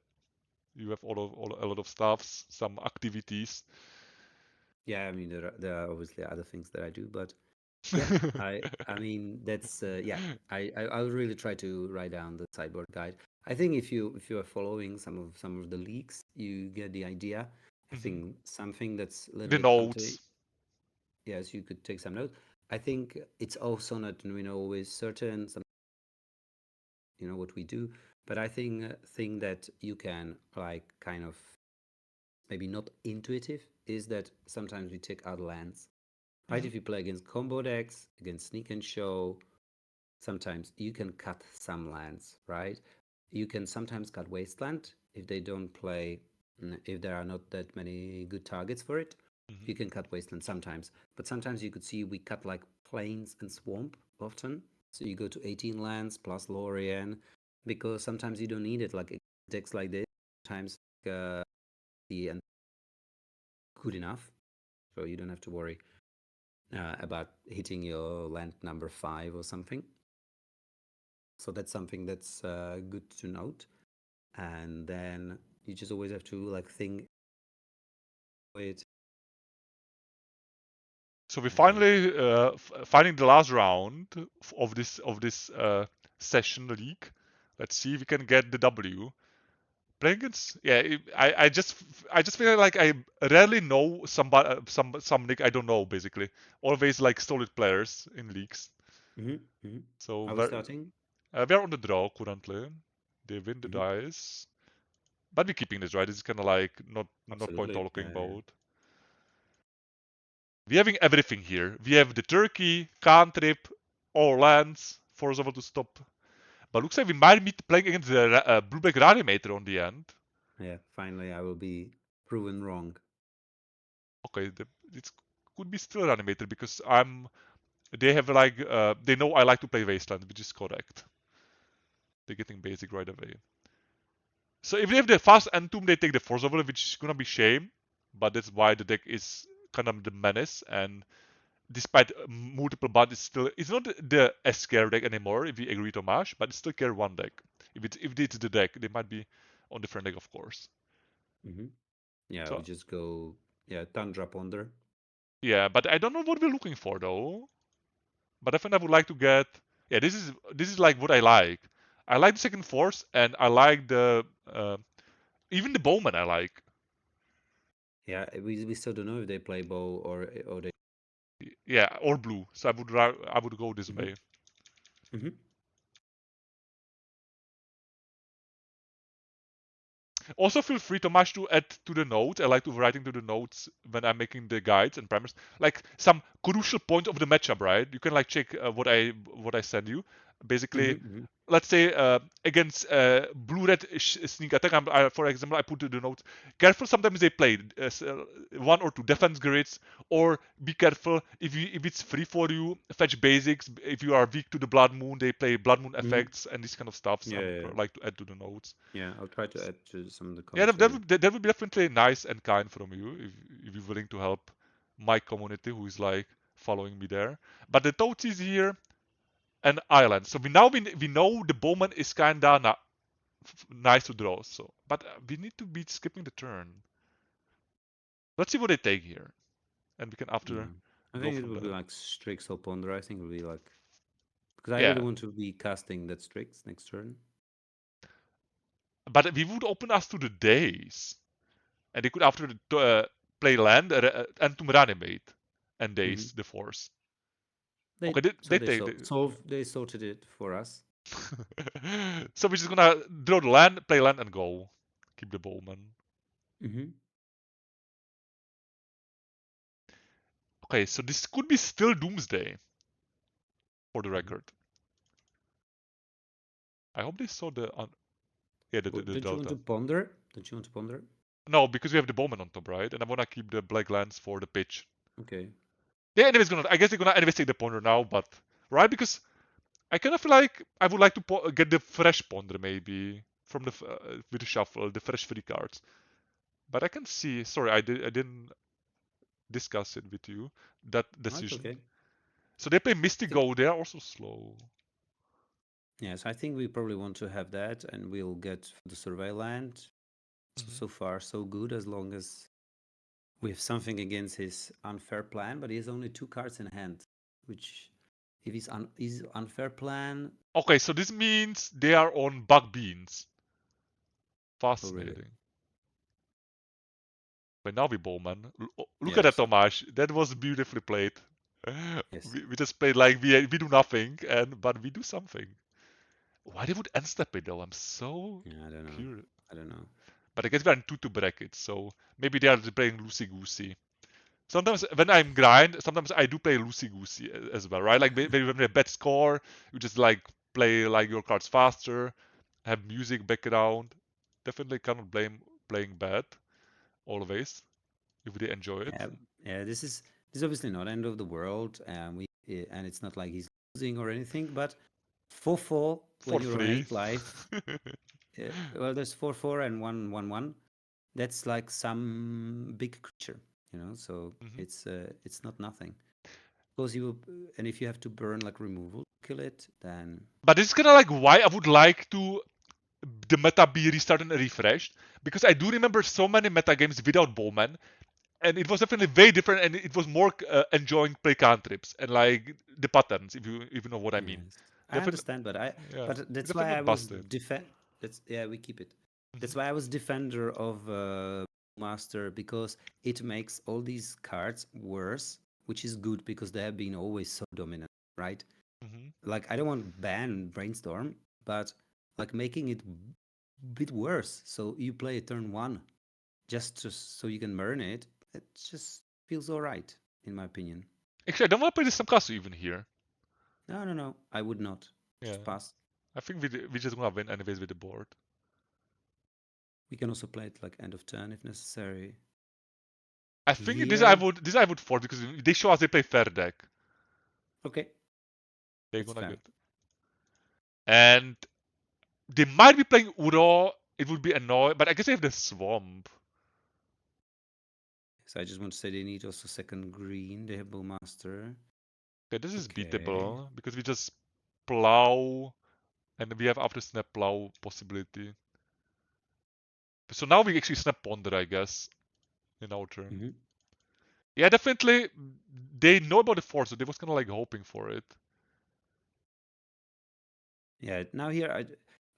you have a lot of stuffs, some activities. Yeah, I mean there are obviously other things that I do, but yeah, I mean that's yeah. I'll really try to write down the sideboard guide. I think if you are following some of the leaks, you get the idea. I Mhm. think something that's a little The bit until notes. yes, you could take some notes. I think it's also not always certain. Some what we do, but I think that you can like kind of maybe not intuitive is that sometimes we take out lands. Right, Mhm. if you play against combo decks, against sneak and show, sometimes you can cut some lands, right? You can sometimes cut wasteland if they don't play, if there are not that many good targets for it. Mhm. You can cut wasteland sometimes, but sometimes you could see we cut like plains and swamp often. So you go to 18 lands plus Lorien because sometimes you don't need it. Like decks like this, sometimes the and good enough, so you don't have to worry about hitting your land number 5 or something. So that's something that's good to note. And then you just always have to like think it. So we And finally finding the last round of this session league. Let's see if we can get the W. Playing against yeah, I just feel like I rarely know somebody some league I don't know basically. Always like solid players in leagues. mm-hmm, mm-hmm. So Are we starting? we are on the draw currently. They win the Mm-hmm. dice, but we're keeping this right. It's kind of like not point Absolutely. talking about. We're having everything here. We have the Turkey, cantrip, all lands, force over to stop. But looks like we might be playing against the Blueback Reanimator on the end. Yeah. Finally, I will be proven wrong. Okay, it could be still Reanimator because they have like they know I like to play Wasteland, which is correct. They're getting basic right away. So if they have the fast Entomb, they take the force over, which is gonna be shame. But that's why the deck is kind of the menace, and despite multiple buttons, it's not the S-Care deck anymore. If we agree, Tomáš, but it's still Care one deck. If it's the deck, they might be on different deck, of course. Mm-hmm. Yeah. So We just go. Yeah. Tundra Ponder. yeah, but I don't know what we're looking for though. But I think I would like to get yeah. This is like what I like. I like the second force, and I like the even the bowman. I like Yeah. We still don't know if they play bow or they. yeah or blue. So I would go this Mm-hmm. way. Mm-hmm. Also, feel free, Tomáš, to add to the notes. I like to writing to the notes when I'm making the guides and primers, like some crucial point of the matchup. Right? You can like check what I send you. Basically, let's say against blue-red sneak attack, for example, I put in the notes, careful, sometimes they play one or two defense grids, or be careful if it's free for you, fetch basics. If you are weak to the Blood Moon, they play Blood Moon effects and this kind of stuff. So I would like to add to the notes. Yeah, I'll try to add to some of the Yeah, comments later. that would be definitely nice and kind from you if you're willing to help my community who is like following me there. But the totes is here and island. So we know the bowman is kinda nice to draw. So, but we need to be skipping the turn. Let's see what they take here, and we can after I go think it from would be there. like Strix or Ponder. I think it would be like, because I really Yeah, want to be casting that Strix next turn. but we would open us to the days, and they could after play land and to reanimate and days the force. Okay, they take. They sorted it for us. So we're just gonna draw the land, play land, and go. Keep the bowman. Okay, so this could be still Doomsday, for the record. I hope they saw the the Don't you want delta. to ponder? Don't you want to ponder? No, because we have the bowman on top, right? And I wanna keep the black lands for the pitch. Okay. Yeah, anyways, I guess they're gonna anyways take the ponder now, but right because I kind of feel like I would like to get the fresh ponder maybe from the with the shuffle, the fresh free cards. But I can see. Sorry, I didn't discuss it with you that Oh, it's decision. okay. So they play Mystic I think, Go. They are also slow. yes, I think we probably want to have that, and we'll get the survey land. So far, so good, as long as we have something against his unfair plan, but he has only 2 cards in hand, which, if his unfair plan... Okay, so this means they are on bug beans. Fascinating. really? But now we bowman. Look at that, Yes. Tomáš. That was beautifully played. Yes. We just played like we do nothing, but we do something. Why they would end step it though? I'm so Yeah, I don't know. curious. I don't know. But I guess we are in 2-2 brackets, so maybe they are playing loosey goosey. Sometimes when I'm grind, sometimes I do play loosey goosey as well, right? Like when you have a bad score, you just like play like your cards faster, have music background. Definitely cannot blame playing bad always if they enjoy it. Yeah, yeah. This is obviously not end of the world, and and it's not like he's losing or anything. But 4-4 For when you're on free. 8 life. Well, there's 4-4 and 1-1-1. That's like some big creature, So it's not nothing. Because and if you have to burn like removal, kill it, then But this is kind of like why I would like to the meta be restarted and refreshed, because I do remember so many meta games without bowman, and it was definitely very different, and it was more enjoying play cantrips and like the patterns, if you know what I mean. yes, I Definitely, understand, but yeah, that's definitely why I not was busted. That's, yeah, we keep it. That's Mm-hmm. why I was defender of Master, because it makes all these cards worse, which is good because they have been always so dominant, right? Mm-hmm. Like, I don't want to ban Brainstorm, but like making it a bit worse. So you play turn 1 just so you can burn it. It just feels all right, in my opinion. Actually, I don't want to play the Samkasu even here. No, I would not. Yeah, Just pass. I think we just gonna win anyways with the board. We can also play it like end of turn if necessary. I think Here, this I would force because they show us they play fair deck. okay, They're that's gonna fair. get, and they might be playing Uro. It would be annoying, but I guess they have the swamp. So I just want to say they need also second green. They have Bowmaster. Okay, this is Okay. beatable because we just plow, and we have after snap plow possibility. So now we actually snap ponder, I guess, in our turn. Mm-hmm. Yeah, definitely. They know about the force, so they was kind of like hoping for it. Yeah, now here,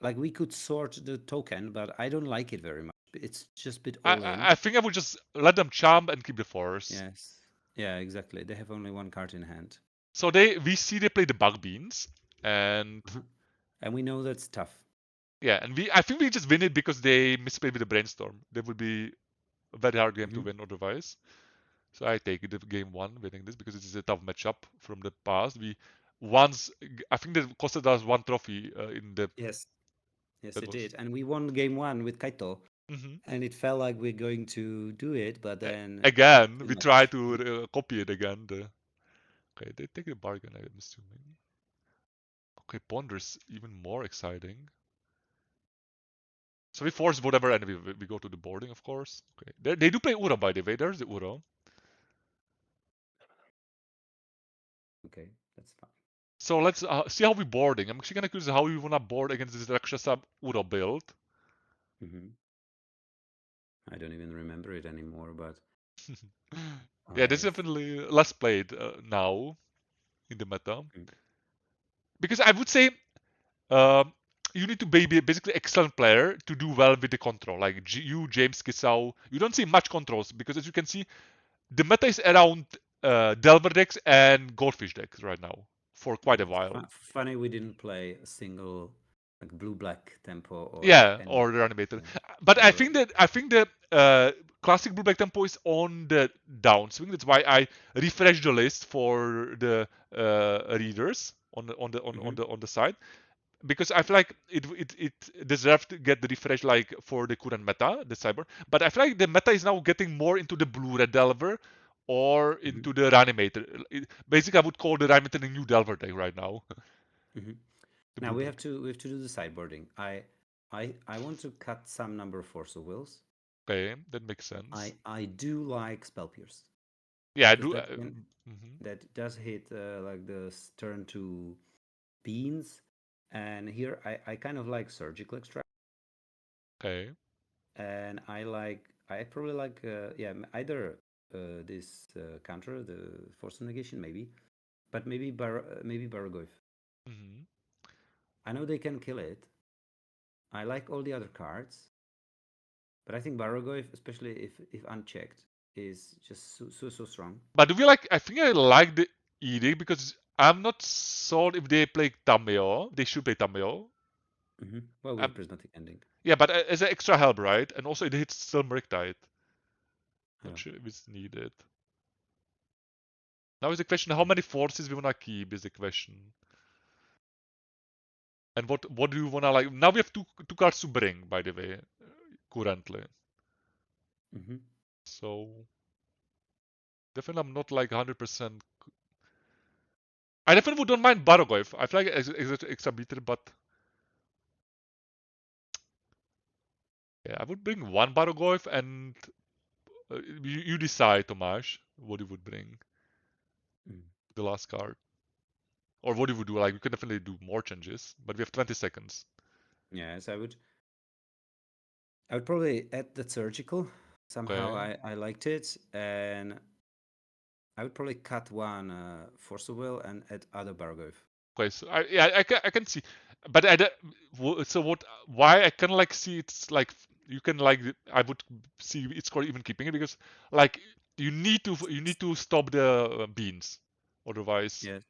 like we could sort the token, but I don't like it very much. It's just a bit all in. I think I would just let them champ and keep the force. Yes. Yeah, exactly. They have only 1 card in hand. So we see they play the bug beans, and And we know that's tough. yeah, and I think we just win it because they misplayed with the brainstorm. That would be a very hard game to win otherwise. So I take it game 1 winning this because it is a tough matchup from the past. once. I think that costed us 1 trophy in the. Yes, yes, That it was. did. And we won game 1 with Kaito. Hmm. And it felt like we're going to do it, but then Again, too we try much. to copy it again. Okay, they take the bargain, I'm assuming. Okay, Ponder's even more exciting. So we force whatever and we go to the boarding, of course. Okay, they do play Ura, by the way. There's the Ura. Okay, that's fine. So let's see how we boarding. I'm actually kind of curious how we wanna board against this Rakshasa Ura build. I don't even remember it anymore, but Yeah, this is I've. definitely less played now in the meta. Because I would say um, you need to be basically excellent player to do well with the control. Like you, James Kisau, you don't see much controls because as you can see, the meta is around Delver decks and Goldfish decks right now for quite a while. Funny we didn't play a single like blue-black tempo or Yeah, any. or the animator. But I Or think the classic blue black tempo is on the downswing. That's why I refreshed the list for the readers on the side because I feel like it deserved to get the refresh like for the current meta, the cyber. But I feel like the meta is now getting more into the blue red delver or into the reanimator. Basically, I would call the reanimator the new delver deck right now. The Now blue deck. we have to do the sideboarding. I want to cut some number of force of wills. Okay, that makes sense. I do like spell pierce Yeah, I because do. that does hit like the turn to beans, and here I kind of like surgical extract, Okay. and I probably like yeah, either this counter the force of negation maybe, but maybe Baragoyf. Hmm. I know they can kill it. I like all the other cards, but I think Baragoyf, especially if unchecked, is just so strong. But do we like? I think I like the edict because I'm not sold if they play Tameo. They should play Tameo. Well, we have prismatic ending. Yeah, but as an extra help, right? And also it hits still Murktide. Not Yeah. sure if it's needed. Now is the question: how many forces we wanna keep? Is the question. And what do you wanna like? Now we have two cards to bring, by the way, currently. So definitely I'm not like 100%. I definitely don't mind Baragoyf. I feel like extra beater, but yeah, I would bring one Baragoyf and you decide, Tomáš, what you would bring. The last card. Or what you would do. Like, we could definitely do more changes, but we have 20 seconds. Yes, I would probably add the surgical. Somehow Okay. I liked it, and I would probably cut one force of will and add other Baragoyf. Okay, so I can see. But so what? Why I can like see it's like you can like I would see it's called even keeping it because like you need to stop the beans, otherwise. Yes,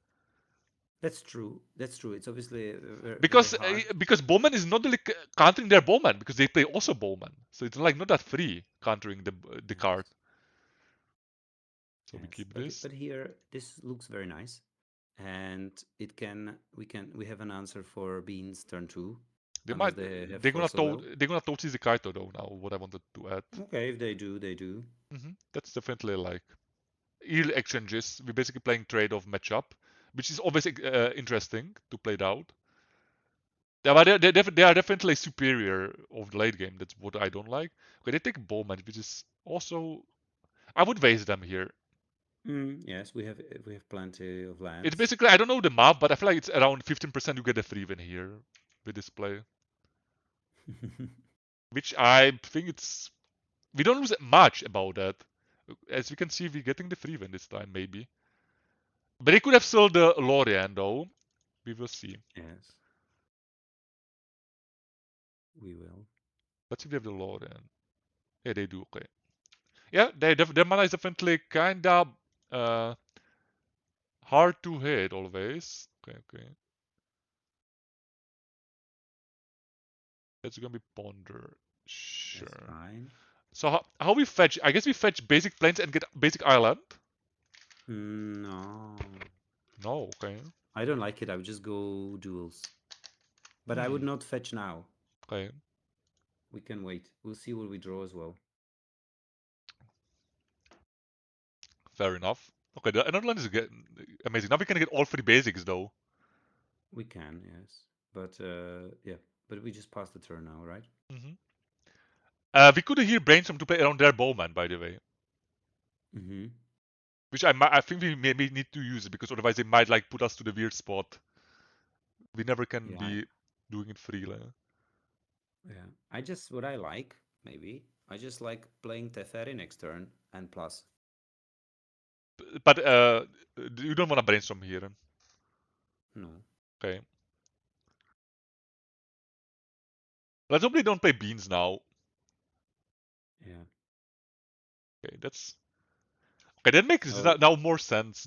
that's true. That's true. It's obviously very, very Because hard. because Bowman is not really countering their Bowman because they play also Bowman, so it's like not that free countering the card. Yes, So we yes. keep this. But here this looks very nice, and we have an answer for beans turn 2, They unless might they have they're gonna force of will. they're gonna toast the Kaito though now. What I wanted to add. Okay, if they do, they do. That's definitely like eel exchanges. We're basically playing trade-off matchup, which is always interesting to play it out. Yeah, but they are definitely superior of the late game. That's what I don't like. Okay, they take Bowman, which is also I would waste them here. Yes, we have plenty of It's lands. basically I don't know the map, but I feel like it's around 15% you get a free win here with this play, which I think it's we don't lose much about that. As we can see, we're getting the free win this time maybe. But they could have sold the Lorien though. We will see. Yes, we will. Let's see if they have the Lorien. Yeah, they do. Okay. Yeah, their mana is definitely kinda uh, hard to hit always. Okay, okay. That's gonna be Ponder. That's Sure. fine. So how we fetch? I guess we fetch basic plains and get basic island. No, No, okay. I don't like it. I would just go duels. But I would not fetch now. Okay. We can wait. We'll see what we draw as well. Fair enough. Okay, the another line is amazing. Now we can get all 3 basics though. We can, yes. But yeah. But we just passed the turn now, right? We could here brainstorm to play around their bowman, by the way. Mm-hmm. Which I think we maybe need to use it because otherwise they might like put us to the weird spot. We never can Yeah. be doing it freely. Yeah. What I like, maybe, I just like playing Teferi next turn and plus. But you don't want to brainstorm here. No. Okay. Let's hope they don't play beans now. Yeah. Okay, that's okay. That makes Oh, now more sense.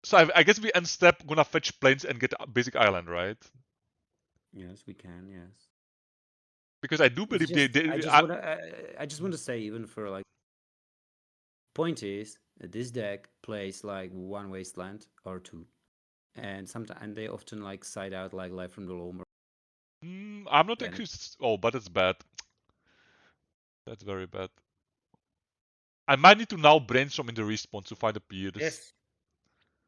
So I guess we end step gonna fetch planes and get a basic island, right? yes, we can, yes. Because I do It's believe just they I, I just want to say, even for like, point is that this deck plays like one wasteland or two, and sometimes they often like side out like Life from the Loam. I'm not Then actually. Oh, but it's bad. That's very bad. I might need to now brainstorm in the response to find the peers. yes,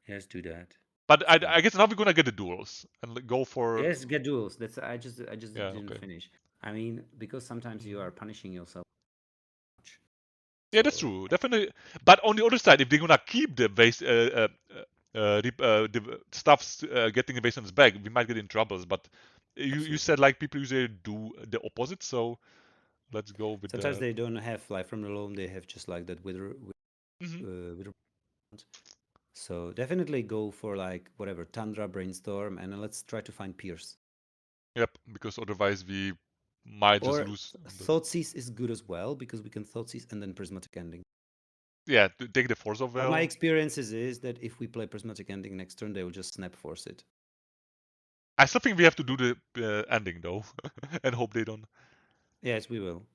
yes, do that. But It's fine. I guess now we're gonna get the duels and go for. Yes, get duels. That's I just Yeah, didn't okay. finish. I mean, because sometimes you are punishing yourself. Yeah, that's So true. Definitely. But on the other side, if they're gonna keep the base, the stuffs getting the basements back, we might get in troubles. But you absolutely. said like people usually do the opposite, so let's go with Sometimes that. they don't have Life from the Loam. They have just like that Hmm. wither. So definitely go for like whatever Tundra Brainstorm, and let's try to find Pierce. Yep, because otherwise we might just Or lose. On the... Thoughtseize is good as well because we can Thoughtseize and then Prismatic Ending. Yeah, to take the force of But my will. experiences is that if we play Prismatic Ending next turn, they will just Snap Force it. I still think we have to do the ending though, and hope they don't. Yes, we will.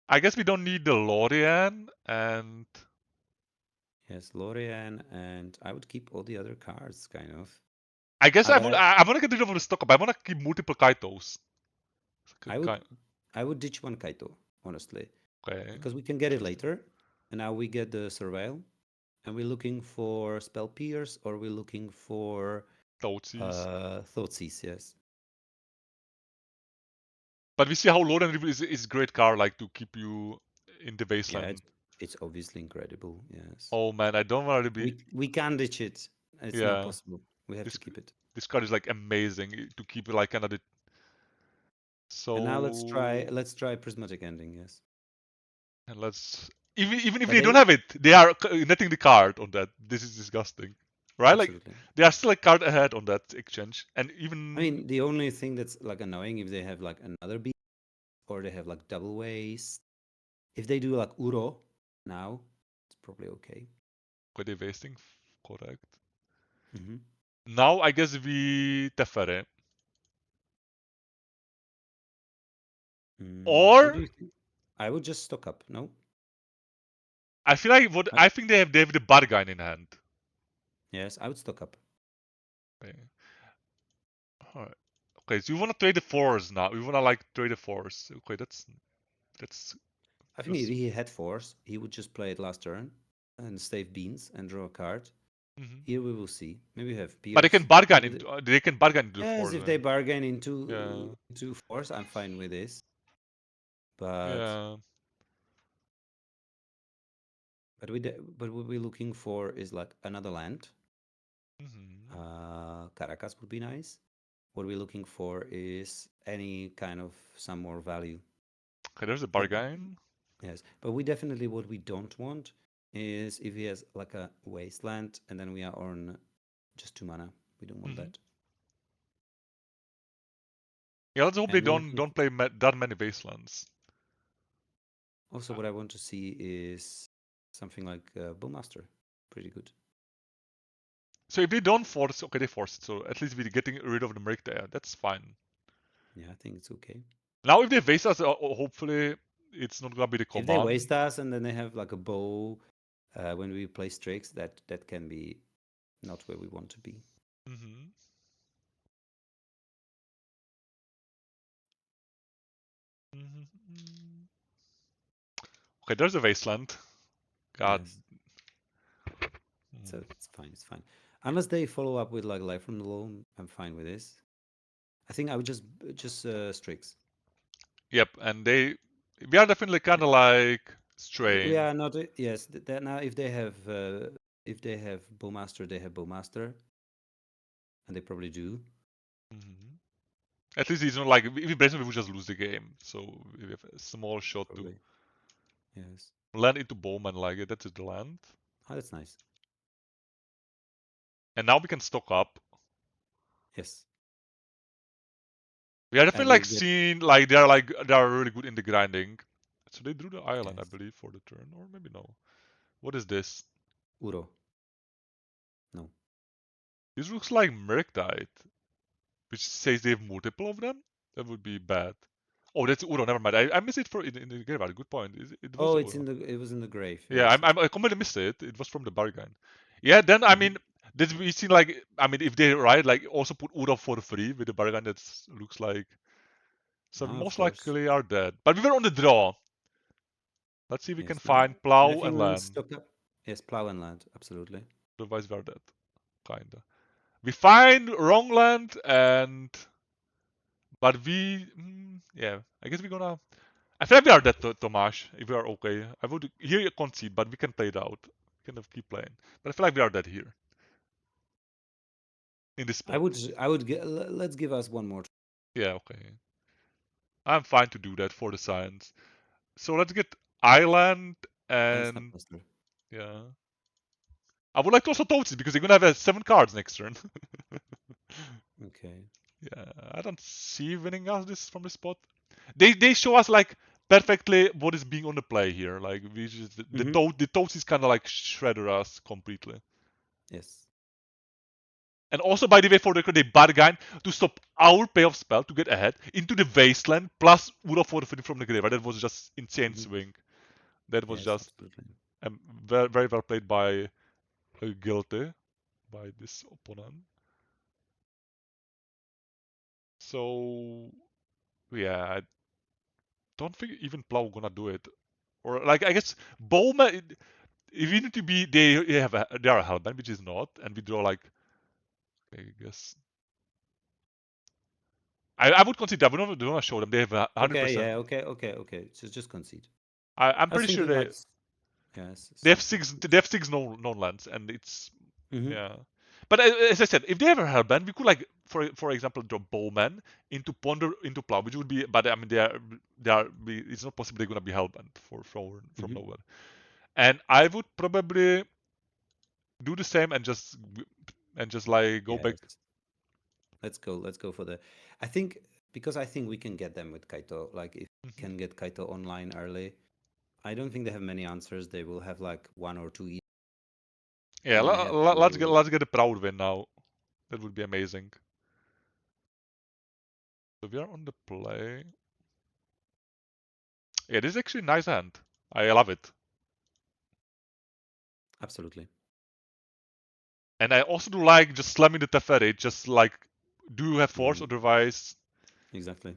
I guess we don't need the Lorian, and Yes, Lorian, and I would keep all the other cards, kind of. I guess I But would. I want to get rid of the stock up. I want to keep multiple Kaitos. I would ditch one Kaito, honestly, Okay. because we can get it later. And now we get the Surveil, and we're looking for Spell Pierce, or we're looking for Thoughtseize. Thoughtseize, yes. But we see how Lorian is great card, like to keep you in the Yeah, baseline. it's obviously incredible, yes. Oh man, I don't want to be. We can ditch it. It's not Yeah, possible. We have this to keep it. this card is like amazing to keep it like kind of the. And now So let's try Prismatic Ending, yes. and let's even if But they don't they have it, they are netting the card on that. This is disgusting, right? Like absolutely. they are still a card ahead on that exchange, and I even mean, the only thing that's like annoying if they have like another beat or they have like double waste. If they do like Uro now, it's probably okay. were they wasting? Correct. Mm-hmm. Now I guess we Teferi. What Or do you think? I would just stock up. No, I feel like what I, I think they have the bargain in hand. yes, I would stock up. Okay. Alright. Okay, so you wanna trade the force now. You wanna like trade the force. Okay, that's I think if because he had force, he would just play it last turn and save beans and draw a card. mhm. Here we will see. Maybe we have But Pierce. they can bargain into the Yes, force if they then. bargain Yeah. into force, I'm fine with this. But Yeah. but what we're looking for is like another land. Hmm. Caracas would be nice. What we're looking for is any kind of some more value. Okay, there's a But bargain. yes, but we definitely what we don't want is if he has like a wasteland and then we are on just 2 mana. We don't want Hmm. that. Yeah, let's hope they And we're don't looking don't play that many baselands. also what I want to see is something like Bowmaster. Pretty good. So if they don't force, okay, they force it. So at least we're getting rid of the Merc there. That's fine. Yeah, I think it's okay. Now if they waste us, hopefully it's not gonna be the If they command. waste us and then they have like a bow when we play Strix, that can be not where we want to be. Mm-hmm. Mm-hmm. Okay, there's a wasteland. God. Yes. So it's fine. It's fine. Unless they follow up with like Life from the Low, I'm fine with this. I think I would just Strix. Yep, and we are definitely kind of like We strain. are not. Yes. That now, if they have Bowmaster, they have Bowmaster, and they probably do. Mm-hmm. At least it's not like if we brace him, we would just lose the game. So we have a small shot to Probably. Yes. land into Bowman like it. That's the land. Oh, that's nice. And now we can stock up. Yes. We are And definitely we'll like get. seeing like they are really good in the grinding. So they drew the island, I Yes. believe, for the turn, or maybe no. What is this? Uro. No. This looks like Murktide, which says they have multiple of them. That would be bad. Oh, that's Uro. Never mind. I missed it in the game. Good point. It was Oh, Uro. it was in the grave. Yeah, Yes. I completely missed it. It was from the bargain. Yeah, then I Mhm. mean, this we see like I mean, if they right, like also put Uro for free with the bargain. That looks like so. We Ah, of most course. likely are dead. But we were on the draw. Let's see if we can Yes. Now, find plow I and think we'll land. stock up. Yes, plow and land. Absolutely. Otherwise, we are dead. Kinda. We find wrong land and but yeah. I guess we're gonna. I feel like we are dead, Tomáš. If we are okay, I would here you concede, but we can play it out. We can keep playing. But I feel like we are dead here in this spot. I would get. Let's give us one more. Yeah, okay. I'm fine to do that for the science. So let's get island And and Snapmaster. yeah. I would like to also toast it because they're gonna have 7 cards next turn. Okay. Yeah, I don't see winning us this from the spot. They show us like perfectly what is being on the play here. Like we just Mm-hmm. the toast is kind of like shredder us completely. Yes. And also, by the way, for the record, they bargain to stop our payoff spell to get ahead into the wasteland plus Uro for the from the graveyard. That was just insane Mm-hmm. swing. That was Yes, just absolutely. very, very well played by Guilty, by this opponent. So yeah, I don't think even Plow gonna do it. Or like I guess Bowman, if you need to be, they are a hellbent, which is not, and we draw like I guess I would consider. We don't want to show them. They have 100%. Okay. Yeah. Okay. Okay. Okay. So just concede. I'm I was pretty sure thinking like. Yes. they have Something. six they have six known lands, and it's Mm-hmm. yeah. But as I said, if they have a hellbent, we could like for example draw Bowman into Ponder into Plow, which would be. But I mean it's not possible they're gonna be hellbent from Mm-hmm. nowhere. And I would probably do the same and just like go back. Yes. Let's go. Let's go for the. I think because I think we can get them with Kaito. Like if we Mhm. can get Kaito online early, I don't think they have many answers. They will have like one or two each, Yeah, and then I have to. let's get a proud win now. That would be amazing. So we are on the play. Yeah, this is actually a nice hand. I love it. Absolutely. And I also do like just slamming the Teferi, just like do you have force, Mm, otherwise. exactly.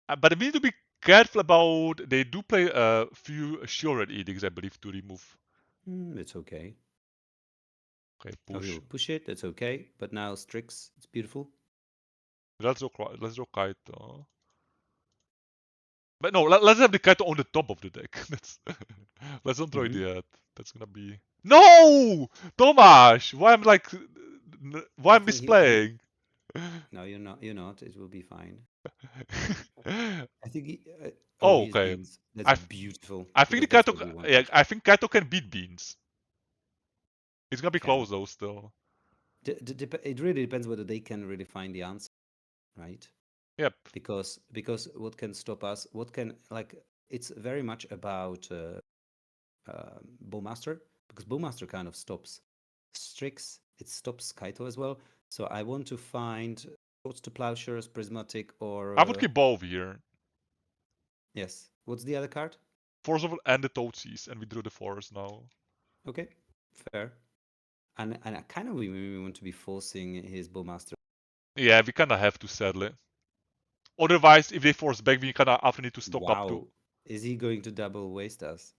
But we need to be careful about. They do play a few Shielded Edicts, I believe, to remove. It's okay. Okay, Oh, he push. will push it. That's okay. But now Strix. It's beautiful. Let's draw Kaito. But no, let's have the Kaito on the top of the deck. Let's not draw it Mm-hmm. yet. That's gonna be no, Tomáš. Why I'm like, why I I'm think he. misplaying? No, you're not. You're not. It will be fine. I think he. Oh, Oh, he's okay. beans. That's I beautiful I think because the that's Kaito. what we Yeah, wanted. I think Kaito can beat Beans. It's gonna be Can. close though still. It really depends whether they can really find the answer, right? Yep. Because what can stop us? What can like? It's very much about Bowmaster because Bowmaster kind of stops Strix. It stops Kaito as well. So I want to find Swords to Plowshares, Prismatic, or I would keep both here. yes. What's the other card? Force of and the Toadseas, and we drew the forest now. Okay, fair. And I kind of we want to be forcing his bowmaster. Yeah, we kind of have to, sadly. Otherwise, if they force back, we kind of often need to stock up too. Wow, is he going to double waste us?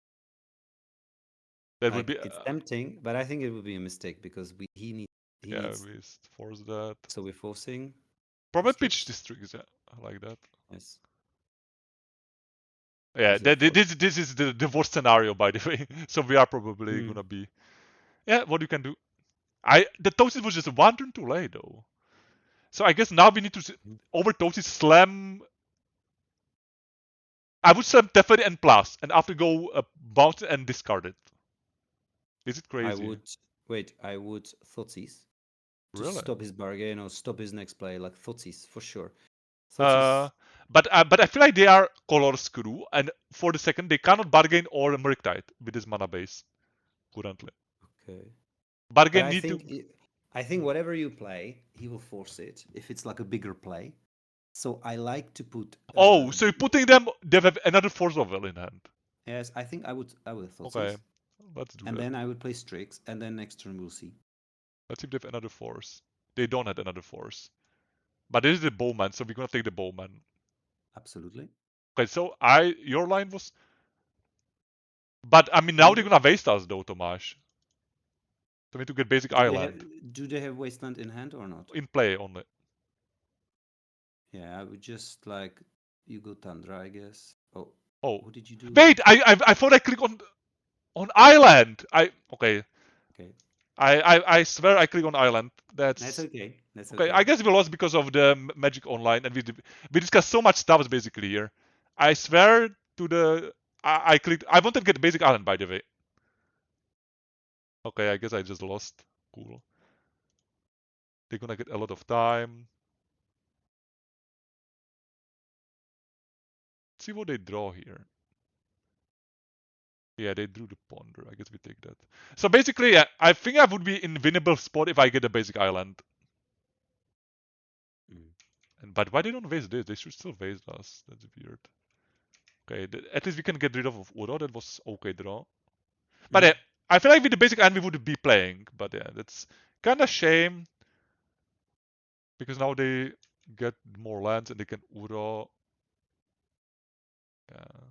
That would Like be, it's tempting, but I think it would be a mistake because he yeah, needs. we force that. So we're forcing Probably pitch districts. districts, yeah, I like that. Yes. Yeah, Is he for? this is the worst scenario, by the way. So we are probably Mm. gonna be, yeah, what you can do. The toasted was just one turn too late though. So I guess now we need to over toasted slam. I would slam Teferi and plus, and after go bounce and discard it. Is it I crazy? would wait. I would Thoughtseizes to Really? stop his bargain or stop his next play, like Thoughtseize for sure. Uh, Thoughtseize. but I feel like they are color screw, and for the second they cannot bargain or Murktide with his mana base currently. Okay. But Bargain need to. I think whatever you play, he will force it if it's like a bigger play. So I like to put. Oh, so you're putting them. They have another force level in hand. Yes, I would Okay, Thoughtseize, let's do and that. then I would play Strix, and then next turn we'll see. Let's see if they have another force. They don't have another force. But this is the bowman, so we're gonna take the bowman. Absolutely. Okay, so your line was. But I mean, now And they're gonna waste us though, Tomáš. So we need to get basic do they have island do they have Wasteland in hand or not? in play only. Yeah, I would just like you go Tundra, I guess. Oh, Oh, what did you do? wait! I thought I click on island. Okay. Okay, I swear I click on island. that's That's okay. That's okay. I okay. guess we lost because of the Magic Online, and we discussed so much stuff basically here. I swear to the I clicked. I wanted to get basic island, by the way. Okay, I guess I just lost. Cool. They're gonna get a lot of time. Let's see what they draw here. Yeah, they drew the ponder. I guess we take that. So basically, yeah, I think I would be in winnable spot if I get a basic island. Mm. But why they don't waste this? They should still waste us. That's weird. Okay, at least we can get rid of Uro. That was okay draw. But Mm. I feel like with the basic island we would be playing. But yeah, that's kind of shame because now they get more lands and they can Uro. Yeah.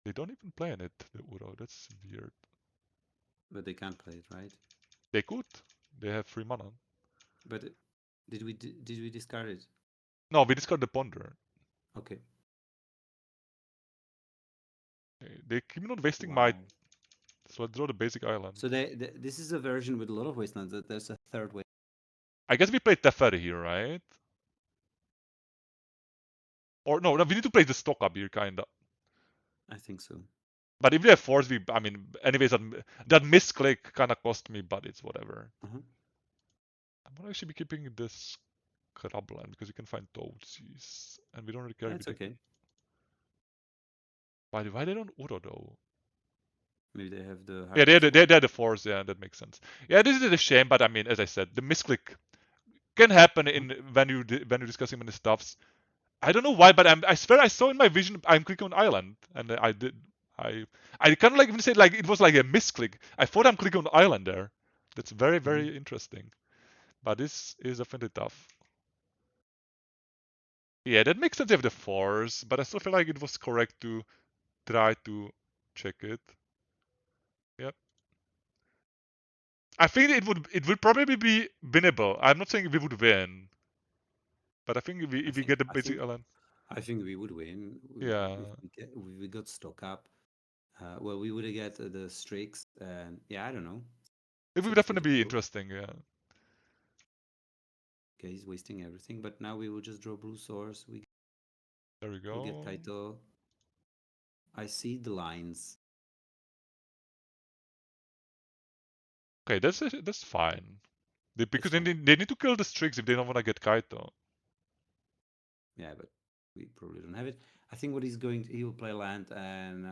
They don't even play in it, the Uro. That's weird. But they can't play it, right? They could. They have free mana. But did we discard it? No, we discard the ponder. Okay. Okay, they keep not wasting my. Wow. So let's draw the basic island. So this is a version with a lot of wastelands. That there's a third way. I guess we play Teferi here, right? Or no, we need to play the stock up here, kinda. I think so. But if they have force, I mean, anyways, that misclick kind of cost me, but it's whatever. Uh-huh. I'm gonna actually be keeping this Crabland because you can find Toadsies, and we don't really care if we That's take. okay. Why they don't Uro though? Maybe they have the Yeah, hard pass one. they're the force. Yeah, that makes sense. Yeah, this is a shame, but I mean, as I said, the misclick can happen Uh-huh. in when you discussing many stuffs. I don't know why, but I swear I saw in my vision I'm clicking on island, and I did. I kind of like even said like it was like a misclick. I thought I'm clicking on island there. That's very Mhm. very interesting. But this is definitely tough. Yeah, that makes sense if the force, but I still feel like it was correct to try to check it. Yep. I think it would probably be winnable. I'm not saying we would win, but I think I if we think get the I think basic island, I think we would win yeah, if we got stock up. Well, we would get the Strix, and yeah, I don't know. it It's would a difficult definitely be draw. interesting. Yeah. Okay, he's wasting everything, but now we will just draw blue source. There we We'll get go. Kaito. I see the lines. Okay, that's fine. It's Because fine. they need to kill the Strix if they don't want to get Kaito. Yeah, but we probably don't have it. I think what he will play land and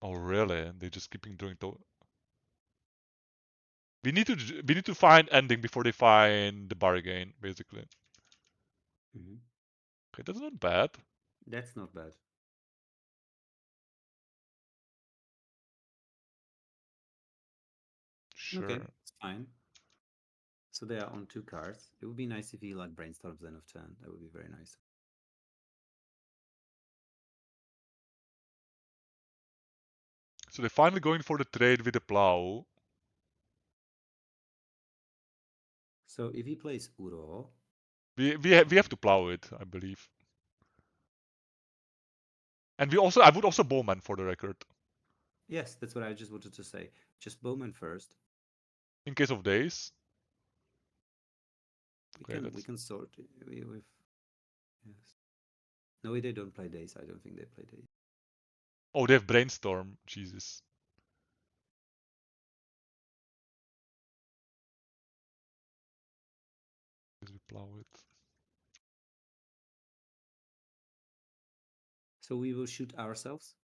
Oh really? They just keeping doing to. We need to find ending before they find the bargain, basically. Mhm. Okay, that's not bad. That's not bad. Sure. Okay, it's fine. So they are on 2 cards. It would be nice if he like brainstorms end of turn. That would be very nice. So they're finally going for the trade with the plow. So if he plays Uro, We have to plow it, I believe. And I would also bowman for the record. yes, that's what I just wanted to say. Just bowman first. In case of days. We can sort with yes. No, they don't play days. I don't think they play days. Oh, they have brainstorm. Jesus. We plow it. So we will shoot ourselves.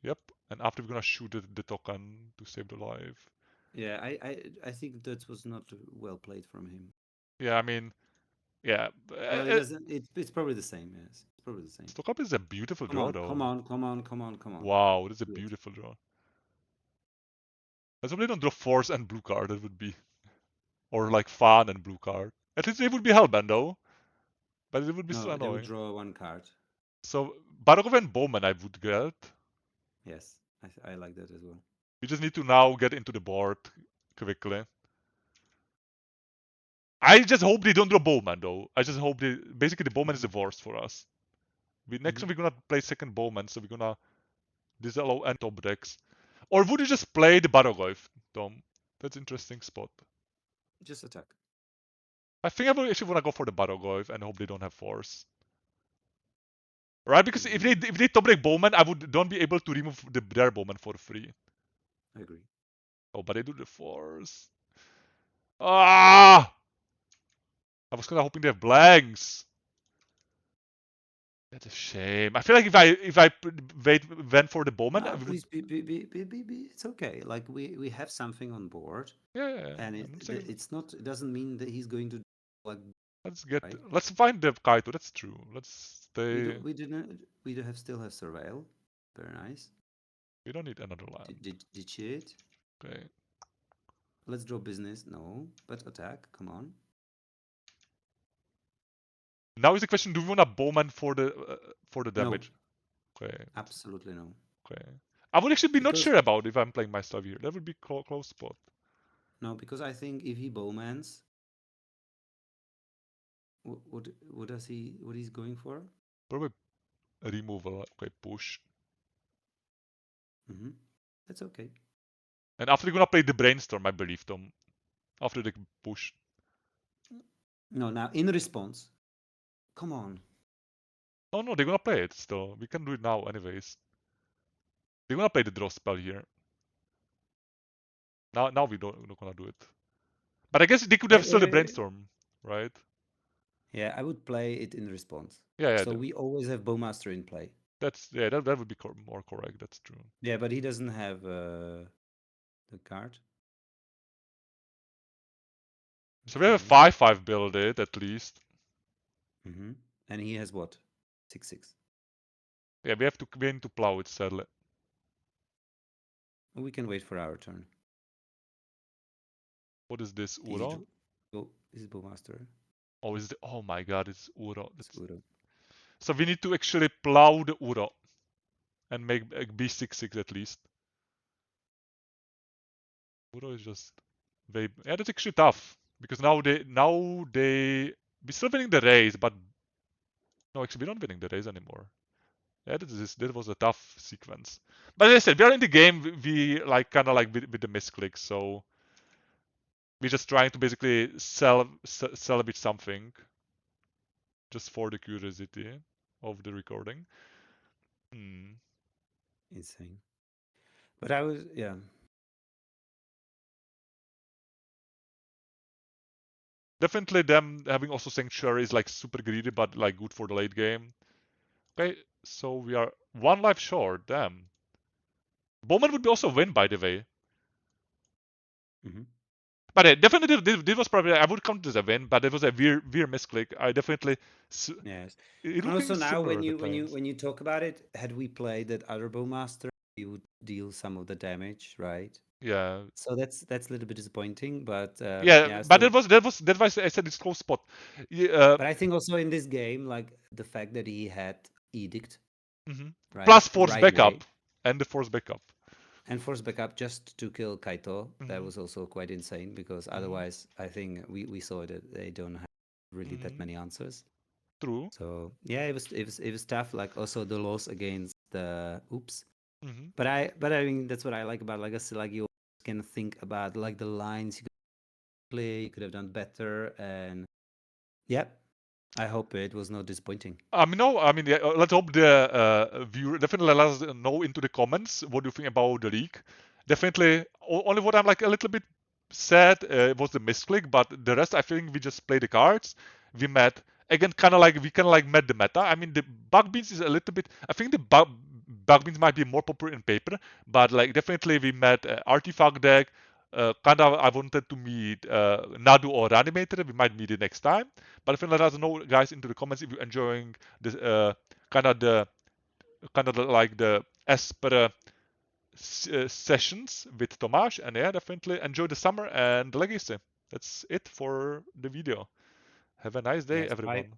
Yep. And after we're gonna shoot the token to save the life. Yeah, I think that was not well played from him. Yeah, I mean, yeah. Well, it doesn't. It's probably the same. Yes, it's probably the same. Stock up is a beautiful Come draw, on, though. come on, come on, come on, come on. Wow, that's a Good. beautiful draw. Let's hope they don't draw force and blue card. That would be, or like Fan and blue card. At least it would be Hellbent though, but it would be so No, they would annoying. draw 1 card. So Barokov and Bowman I would get. Yes, I like that as well. We just need to now get into the board quickly. I just hope they don't draw Bowman though. I just hope basically the Bowman is the worst for us. Next time we're gonna play second Bowman, so we're gonna disallow and top decks. Or would you just play the Barokov, Tom? That's interesting spot. Just attack. I think I will actually wanna go for the Barokov and hope they don't have force. Right? Because if they top deck Bowman, I would don't be able to remove their Bowman for free. I agree. Oh, but they do the force. Ah! I was kinda hoping they have blanks. That's a shame. I feel like if I went for the Bowman, No, please be, it's okay. Like we have something on board. yeah, And it's not. It doesn't mean that he's going to like. Right? Let's find the Kaito. That's true. Let's stay. We do have still have surveil. Very nice. We don't need another land. Did shit. Okay. Let's draw business. No, but attack. Come on. Now is the question: do we want a Bowman for the damage? No. Okay. Absolutely no. Okay. I would actually be not sure about if I'm playing my stuff here. That would be close spot. No, because I think if he bowmans, what does he? What he's going for? Probably a removal. Okay, push. That's okay. And after they're gonna play the brainstorm, I believe, Tom. After the push. No, now in response. Come on. No, they're gonna play it still. We can do it now, anyways. They're gonna play the draw spell here. Now we're not gonna do it. But I guess they could have still the brainstorm, right? Yeah, I would play it in response. Yeah. So we always have Bowmaster in play. That would be more correct. That's true. Yeah, but he doesn't have the card. So we have a 5/5 builded at least. And he has what? 6/6. Yeah, we need to plow it sadly. We can wait for our turn. What is this, Uro? Is it Bowmaster? Oh, oh my god, it's Uro. It's Uro. So we need to actually plow the Uro and make a B6/6 at least. Uro is just yeah, that's actually tough because now we're still winning the race, but no, actually we're not winning the race anymore. Yeah, that was a tough sequence. But as I said, we are in the game. We like kind of like with the misclicks, so we're just trying to basically sell a bit something, just for the curiosity of the recording. Insane. But I was Definitely them having also Sanctuary is like super greedy, but like good for the late game. Okay, so we are 1 life short. Damn. Bowman would be also win, by the way. But definitely, this was probably, I would count this a win, but it was a weird misclick. I definitely. Yes. And also now, when you talk about it, had we played that other Bowmaster, you would deal some of the damage, right? Yeah. So that's a little bit disappointing, but Yeah, yeah. but So, that was I said it's close spot. but I think also in this game, like the fact that he had edict Mhm. right Plus force right away backup and the force backup. and force backup just to kill Kaito, that Mhm. was also quite insane because Mhm. otherwise, I think we saw that they don't have really that Mhm. many answers. True. So yeah, it was tough. Like also the loss against the oops. Mhm. But I mean that's what I like about Legacy. Like you can think about like the lines you could play, you could have done better, and yeah, I hope it was not disappointing. No, I mean, yeah, let's hope the viewer definitely let us know into the comments what you think about the league. Definitely, only what I'm like a little bit sad was the misclick, but the rest I think we just play the cards. We met again, kind of like met the meta. I mean, the bug beans is a little bit. I think the bug beans might be more popular in paper, but like definitely we met artifact deck. Kind of, I wanted to meet Nadu or Reanimator. We might meet it next time. But if you let us know, guys, into the comments if you're enjoying this kind of the like the Esper sessions with Tomáš, and yeah, definitely enjoy the summer and the legacy. That's it for the video. Have a nice day, Yes, bye. everyone.